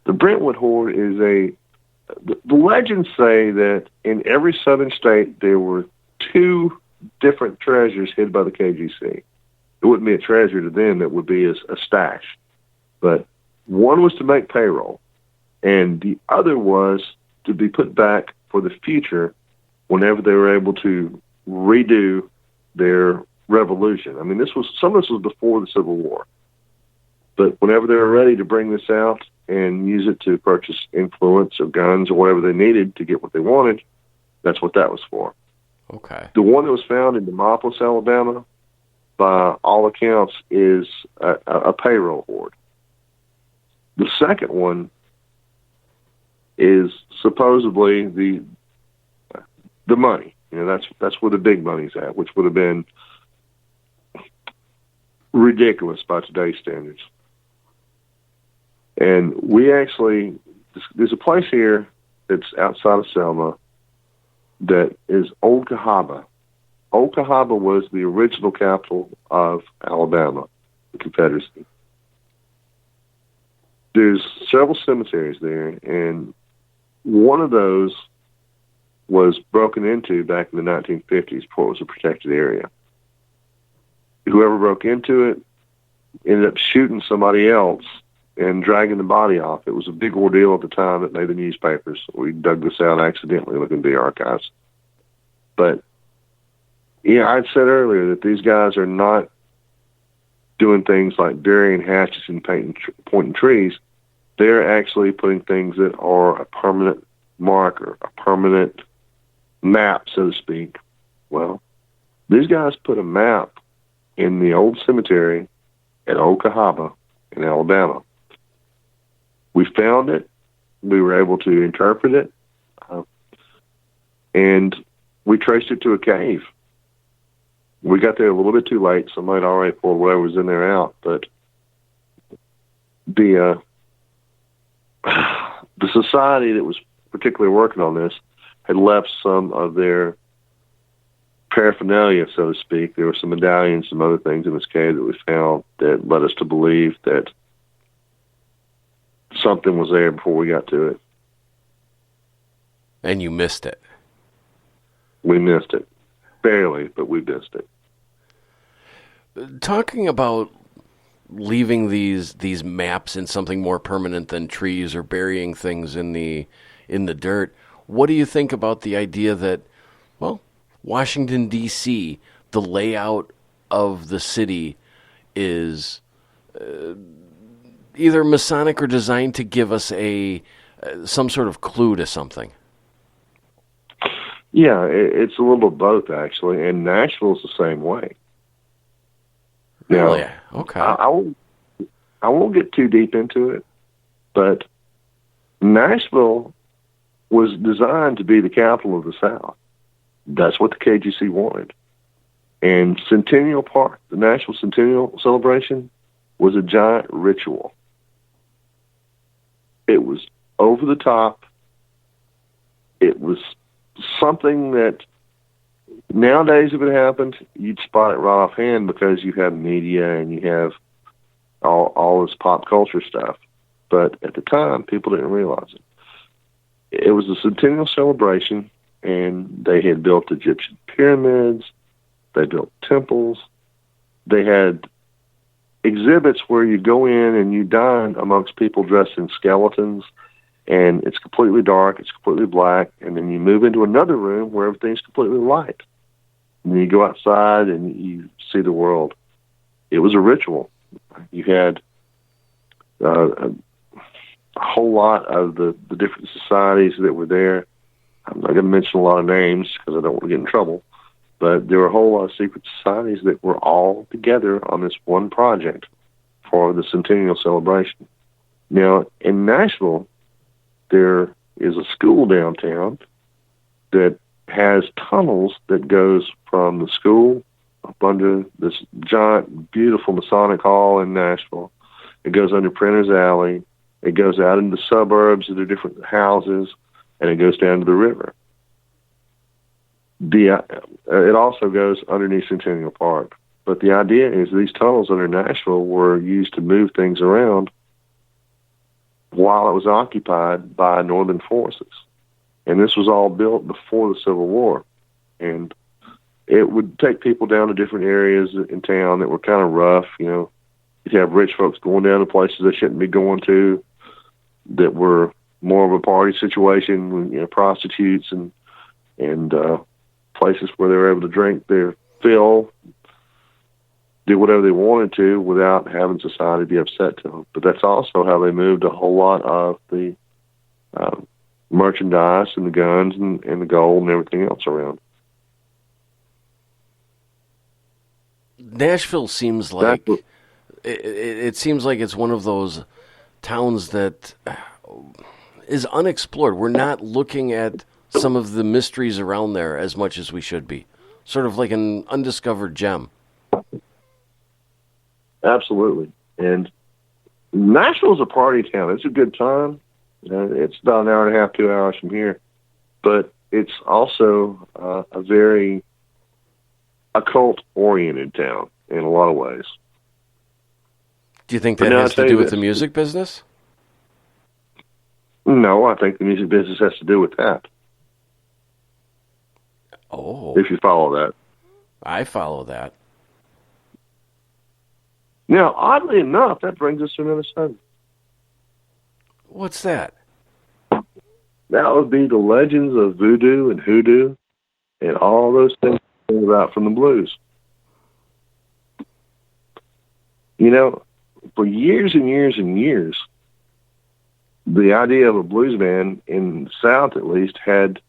The Brentwood Hoard is the legends say that in every southern state there were two different treasures hid by the KGC. It wouldn't be a treasure to them, it would be a stash. But one was to make payroll, and the other was to be put back for the future whenever they were able to redo their revolution. I mean, some of this was before the Civil War. But whenever they were ready to bring this out and use it to purchase influence or guns or whatever they needed to get what they wanted, that's what that was for. Okay. The one that was found in Demopolis, Alabama, by all accounts, is a payroll hoard. The second one is supposedly the money. That's where the big money's at, which would have been ridiculous by today's standards. And there's a place here that's outside of Selma that is Old Cahaba. Old Cahaba was the original capital of Alabama, the Confederacy. There's several cemeteries there, and one of those was broken into back in the 1950s before it was a protected area. Whoever broke into it ended up shooting somebody else and dragging the body off. It was a big ordeal at the time that made the newspapers. We dug this out accidentally looking at the archives. But, I'd said earlier that these guys are not doing things like burying hatchets and pointing trees. They're actually putting things that are a permanent marker, a permanent map, so to speak. Well, these guys put a map in the old cemetery at Old Cahaba in Alabama. We found it. We were able to interpret it. And we traced it to a cave. We got there a little bit too late. Somebody had already pulled whatever was in there out. But the society that was particularly working on this had left some of their paraphernalia, so to speak. There were some medallions, some other things in this cave that we found that led us to believe that something was there before we got to it. And you missed it. We missed it. Barely, but we missed it. Talking about leaving these maps in something more permanent than trees or burying things in the dirt, what do you think about the idea that, Washington, D.C., the layout of the city is either Masonic or designed to give us some sort of clue to something. Yeah, it's a little of both, actually, and Nashville's the same way. Really? Now, Okay. I won't get too deep into it, but Nashville was designed to be the capital of the South. That's what the KGC wanted. And Centennial Park, the Nashville Centennial Celebration, was a giant ritual. It was over the top. It was something that nowadays, if it happened, you'd spot it right offhand because you have media and you have all this pop culture stuff. But at the time, people didn't realize it. It was a centennial celebration, and they had built Egyptian pyramids. They built temples. They had exhibits where you go in and you dine amongst people dressed in skeletons, and it's completely dark, it's completely black, and then you move into another room where everything's completely light. And then you go outside and you see the world. It was a ritual. You had a whole lot of the different societies that were there. I'm not going to mention a lot of names because I don't want to get in trouble, but there were a whole lot of secret societies that were all together on this one project for the Centennial Celebration. Now, in Nashville, there is a school downtown that has tunnels that goes from the school up under this giant, beautiful Masonic Hall in Nashville. It goes under Printer's Alley. It goes out into the suburbs of the different houses, and it goes down to the river. It also goes underneath Centennial Park. But the idea is these tunnels under Nashville were used to move things around while it was occupied by Northern forces. And this was all built before the Civil War. And it would take people down to different areas in town that were kind of rough. You know, you'd have rich folks going down to places they shouldn't be going to that were more of a party situation, you know, prostitutes and places where they were able to drink their fill, do whatever they wanted to without having society be upset to them. But that's also how they moved a whole lot of the merchandise and the guns and the gold and everything else around. Nashville seems like it seems like it's one of those towns that is unexplored. We're not looking at some of the mysteries around there as much as we should be. Sort of like an undiscovered gem. Absolutely. And Nashville's a party town. It's a good time. It's about an hour and a half, 2 hours from here. But it's also a very occult-oriented town in a lot of ways. Do you think that has to do with the music business? No, I think the music business has to do with that. Oh. If you follow that. I follow that. Now, oddly enough, that brings us to another subject. What's that? That would be the legends of voodoo and hoodoo and all those things about from the blues. You know, for years and years and years, the idea of a blues band in the South, at least, had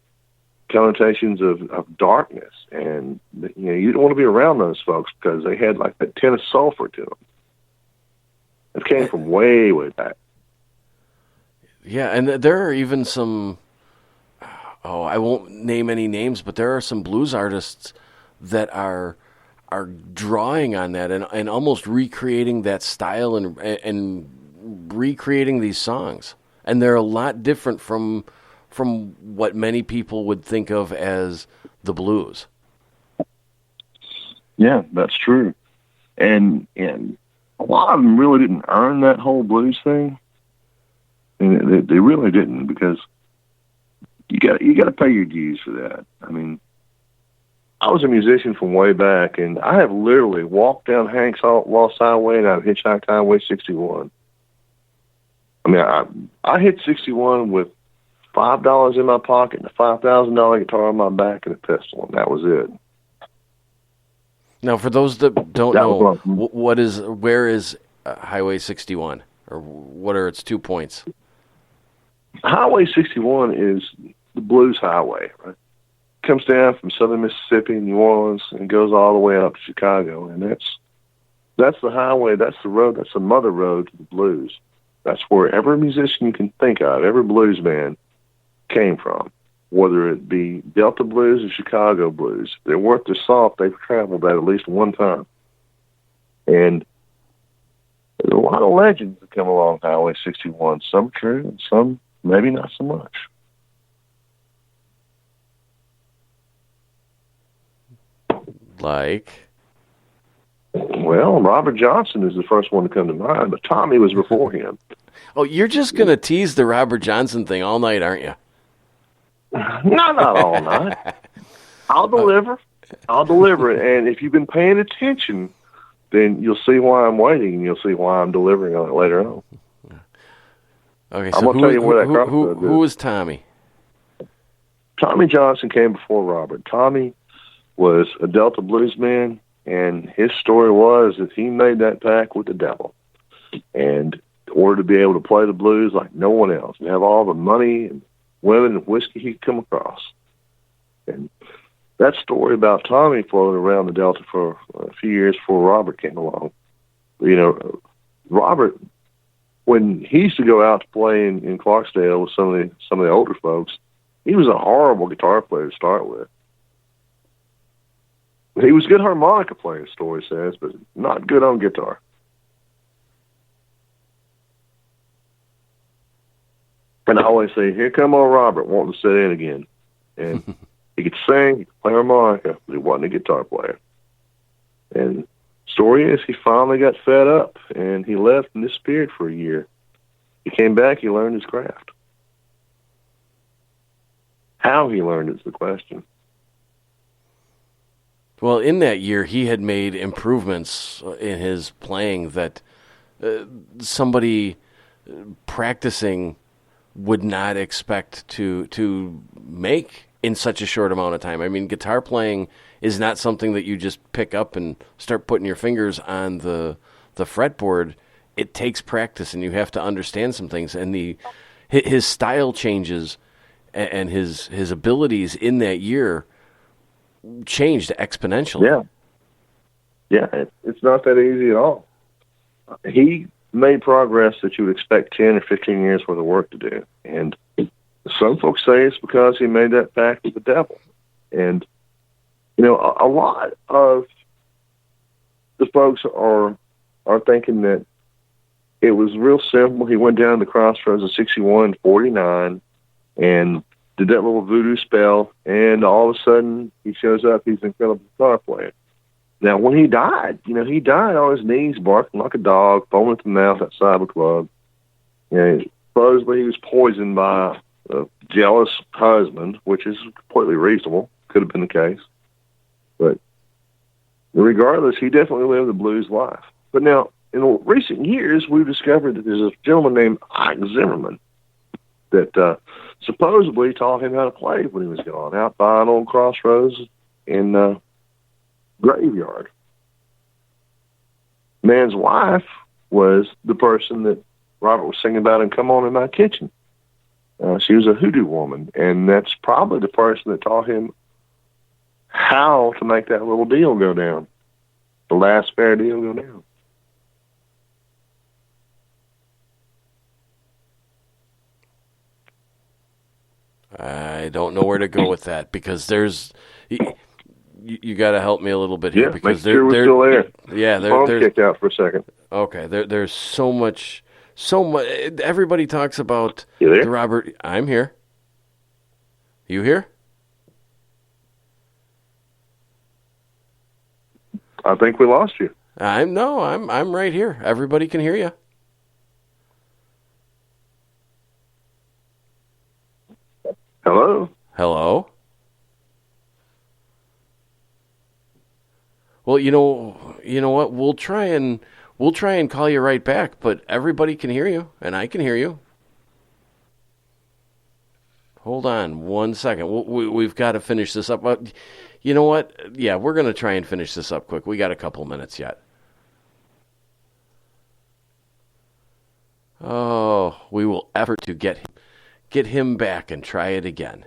connotations of darkness. And, you know, you don't want to be around those folks because they had like that tin of sulfur to them. It came from way, way back. Yeah, and there are even some, I won't name any names, but there are some blues artists that are drawing on that and almost recreating that style and recreating these songs. And they're a lot different from what many people would think of as the blues. Yeah, that's true. And a lot of them really didn't earn that whole blues thing. And they really didn't, because you got to pay your dues for that. I mean, I was a musician from way back, and I have literally walked down Hanks Lost Highway and I've hitchhiked Highway 61. I mean, I hit 61 with $5 in my pocket and a $5,000 guitar on my back and a pistol, and that was it. Now, for those that don't That know, was one. where is Highway 61, or what are its 2 points? Highway 61 is the Blues Highway, right? Comes down from southern Mississippi, New Orleans, and goes all the way up to Chicago. And that's the highway, that's the road, that's the mother road to the blues. That's where every musician you can think of, every blues band came from, whether it be Delta blues or Chicago blues. If they're worth their salt, they've traveled that at least one time. And there's a lot of legends that come along Highway 61. Some true and some maybe not so much. Like? Well, Robert Johnson is the first one to come to mind, but Tommy was before him. Oh, you're just going to tease the Robert Johnson thing all night, aren't you? No, not all night. I'll deliver. And if you've been paying attention, then you'll see why I'm waiting, and you'll see why I'm delivering on it later on. Okay, I'm so going to tell you where that crossroads who was Tommy? Tommy Johnson came before Robert. Tommy was a Delta bluesman, and his story was that he made that pact with the devil. And in order to be able to play the blues like no one else, and have all the money and women and whiskey he could come across. And that story about Tommy floated around the Delta for a few years before Robert came along. You know, Robert, when he used to go out to play in Clarksdale with some of the older folks, he was a horrible guitar player to start with. He was a good harmonica player, the story says, but not good on guitar. And I always say, here come old Robert wanting to sit in again. And he could sing, he could play harmonica, but he wasn't a guitar player. And the story is he finally got fed up, and he left and disappeared for a year. He came back, he learned his craft. How he learned is the question. Well, in that year, he had made improvements in his playing that somebody practicing would not expect to make in such a short amount of time. I mean, guitar playing is not something that you just pick up and start putting your fingers on the fretboard. It takes practice, and you have to understand some things. And his style changes and his abilities in that year changed exponentially. Yeah, it's not that easy at all. He made progress that you would expect 10 or 15 years worth of work to do. And some folks say it's because he made that pact with the devil. And, you know, a lot of the folks are thinking that it was real simple. He went down the crossroads of 61, 49, and did that little voodoo spell, and all of a sudden he shows up, he's an incredible guitar player. Now, when he died, he died on his knees, barking like a dog, foaming at the mouth outside the club. Supposedly he was poisoned by a jealous husband, which is completely reasonable. Could have been the case. But regardless, he definitely lived the blues life. But now, in recent years, we've discovered that there's a gentleman named Ike Zimmerman that supposedly taught him how to play when he was gone, out by an old crossroads in graveyard. Man's wife was the person that Robert was singing about in Come On In My Kitchen. She was a hoodoo woman, and that's probably the person that taught him how to make that little deal go down, the last fair deal go down. I don't know where to go with that, because there's you got to help me a little bit here, because make sure we're still there. Yeah, there's kicked out for a second. Okay, there's so much. Everybody talks about you there? The Robert. I'm here. You here? I think we lost you. I'm right here. Everybody can hear you. Hello? Hello? Well, you know what? We'll try and call you right back, but everybody can hear you, and I can hear you. Hold on 1 second. We've got to finish this up. You know what? Yeah, we're going to try and finish this up quick. We got a couple minutes yet. Oh, we will effort to get him back and try it again.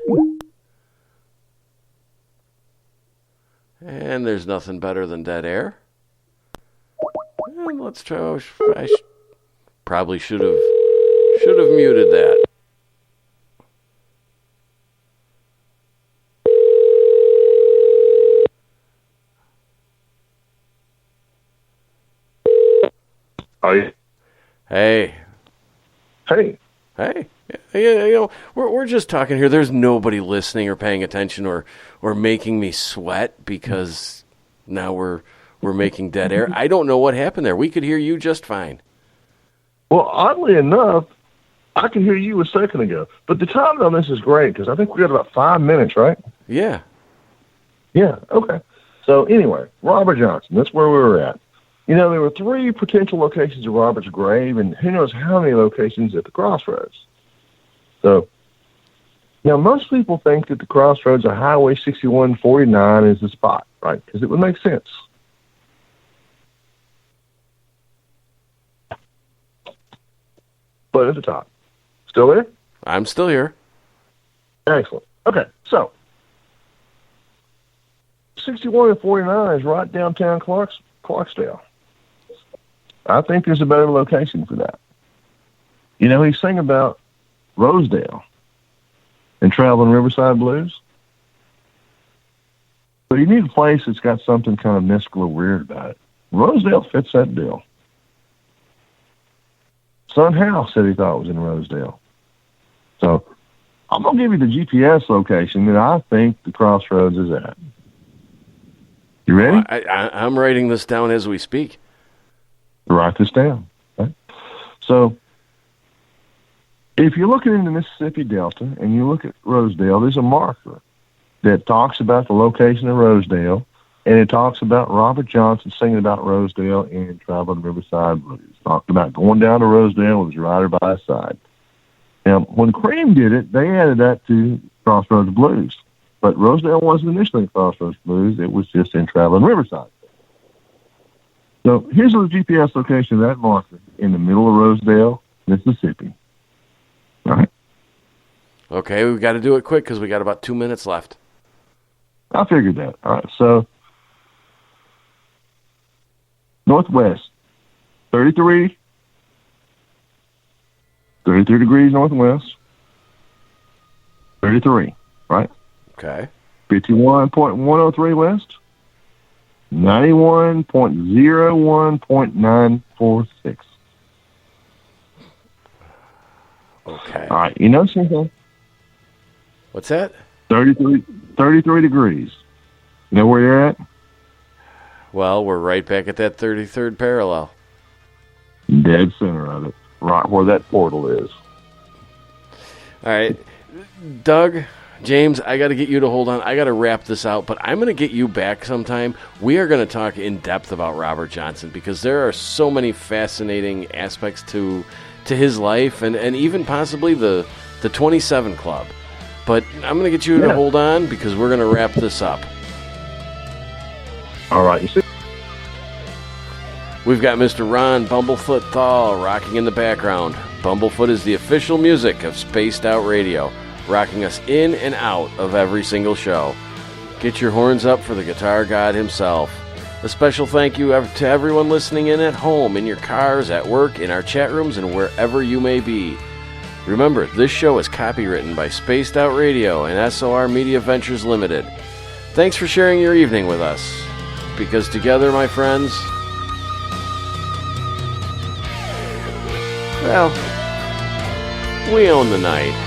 And there's nothing better than dead air. And let's try. I probably should have muted that. Are you? Hey. Hey. Hey. Yeah, we're just talking here. There's nobody listening or paying attention or making me sweat because now we're making dead air. I don't know what happened there. We could hear you just fine. Well, oddly enough, I could hear you a second ago. But the timing on this is great because I think we got about 5 minutes, right? Yeah. Yeah, okay. So anyway, Robert Johnson, that's where we were at. You know, there were 3 potential locations of Robert's grave, and who knows how many locations at the crossroads. So, now most people think that the crossroads of Highway 6149 is the spot, right? Because it would make sense. But at the top. Still there? I'm still here. Excellent. Okay, so 61 and 49 is right downtown Clarksdale. I think there's a better location for that. You know, he's singing about Rosedale and Traveling Riverside Blues. But you need a place that's got something kind of mystical or weird about it. Rosedale fits that bill. Son Hal said he thought it was in Rosedale. So I'm going to give you the GPS location that I think the crossroads is at. You ready? I'm writing this down as we speak. Write this down. Okay? So if you're looking in the Mississippi Delta and you look at Rosedale, there's a marker that talks about the location of Rosedale, and it talks about Robert Johnson singing about Rosedale in Traveling Riverside Blues. Talking about going down to Rosedale with his rider by his side. Now, when Cream did it, they added that to Crossroads Blues. But Rosedale wasn't initially Crossroads Blues. It was just in Traveling Riverside. So here's the GPS location of that marker in the middle of Rosedale, Mississippi. All right? Okay, we've got to do it quick because we got about 2 minutes left. I figured that. All right, so northwest, 33 degrees northwest, 33, right? Okay. 51.103 west, 91.01.946. Okay. All right, you know something? What's that? 33 degrees. You know where you're at? Well, we're right back at that 33rd parallel. Dead center of it. Right where that portal is. All right. Doug, James, I got to get you to hold on. I got to wrap this out, but I'm going to get you back sometime. We are going to talk in depth about Robert Johnson because there are so many fascinating aspects to his life and even possibly the 27 Club. But I'm going to get you to hold on because we're going to wrap this up. All right. You see? We've got Mr. Ron Bumblefoot Thal rocking in the background. Bumblefoot is the official music of Spaced Out Radio, rocking us in and out of every single show. Get your horns up for the guitar god himself. A special thank you to everyone listening in at home, in your cars, at work, in our chat rooms, and wherever you may be. Remember, this show is copywritten by Spaced Out Radio and SOR Media Ventures Limited. Thanks for sharing your evening with us, because together, my friends, well, we own the night.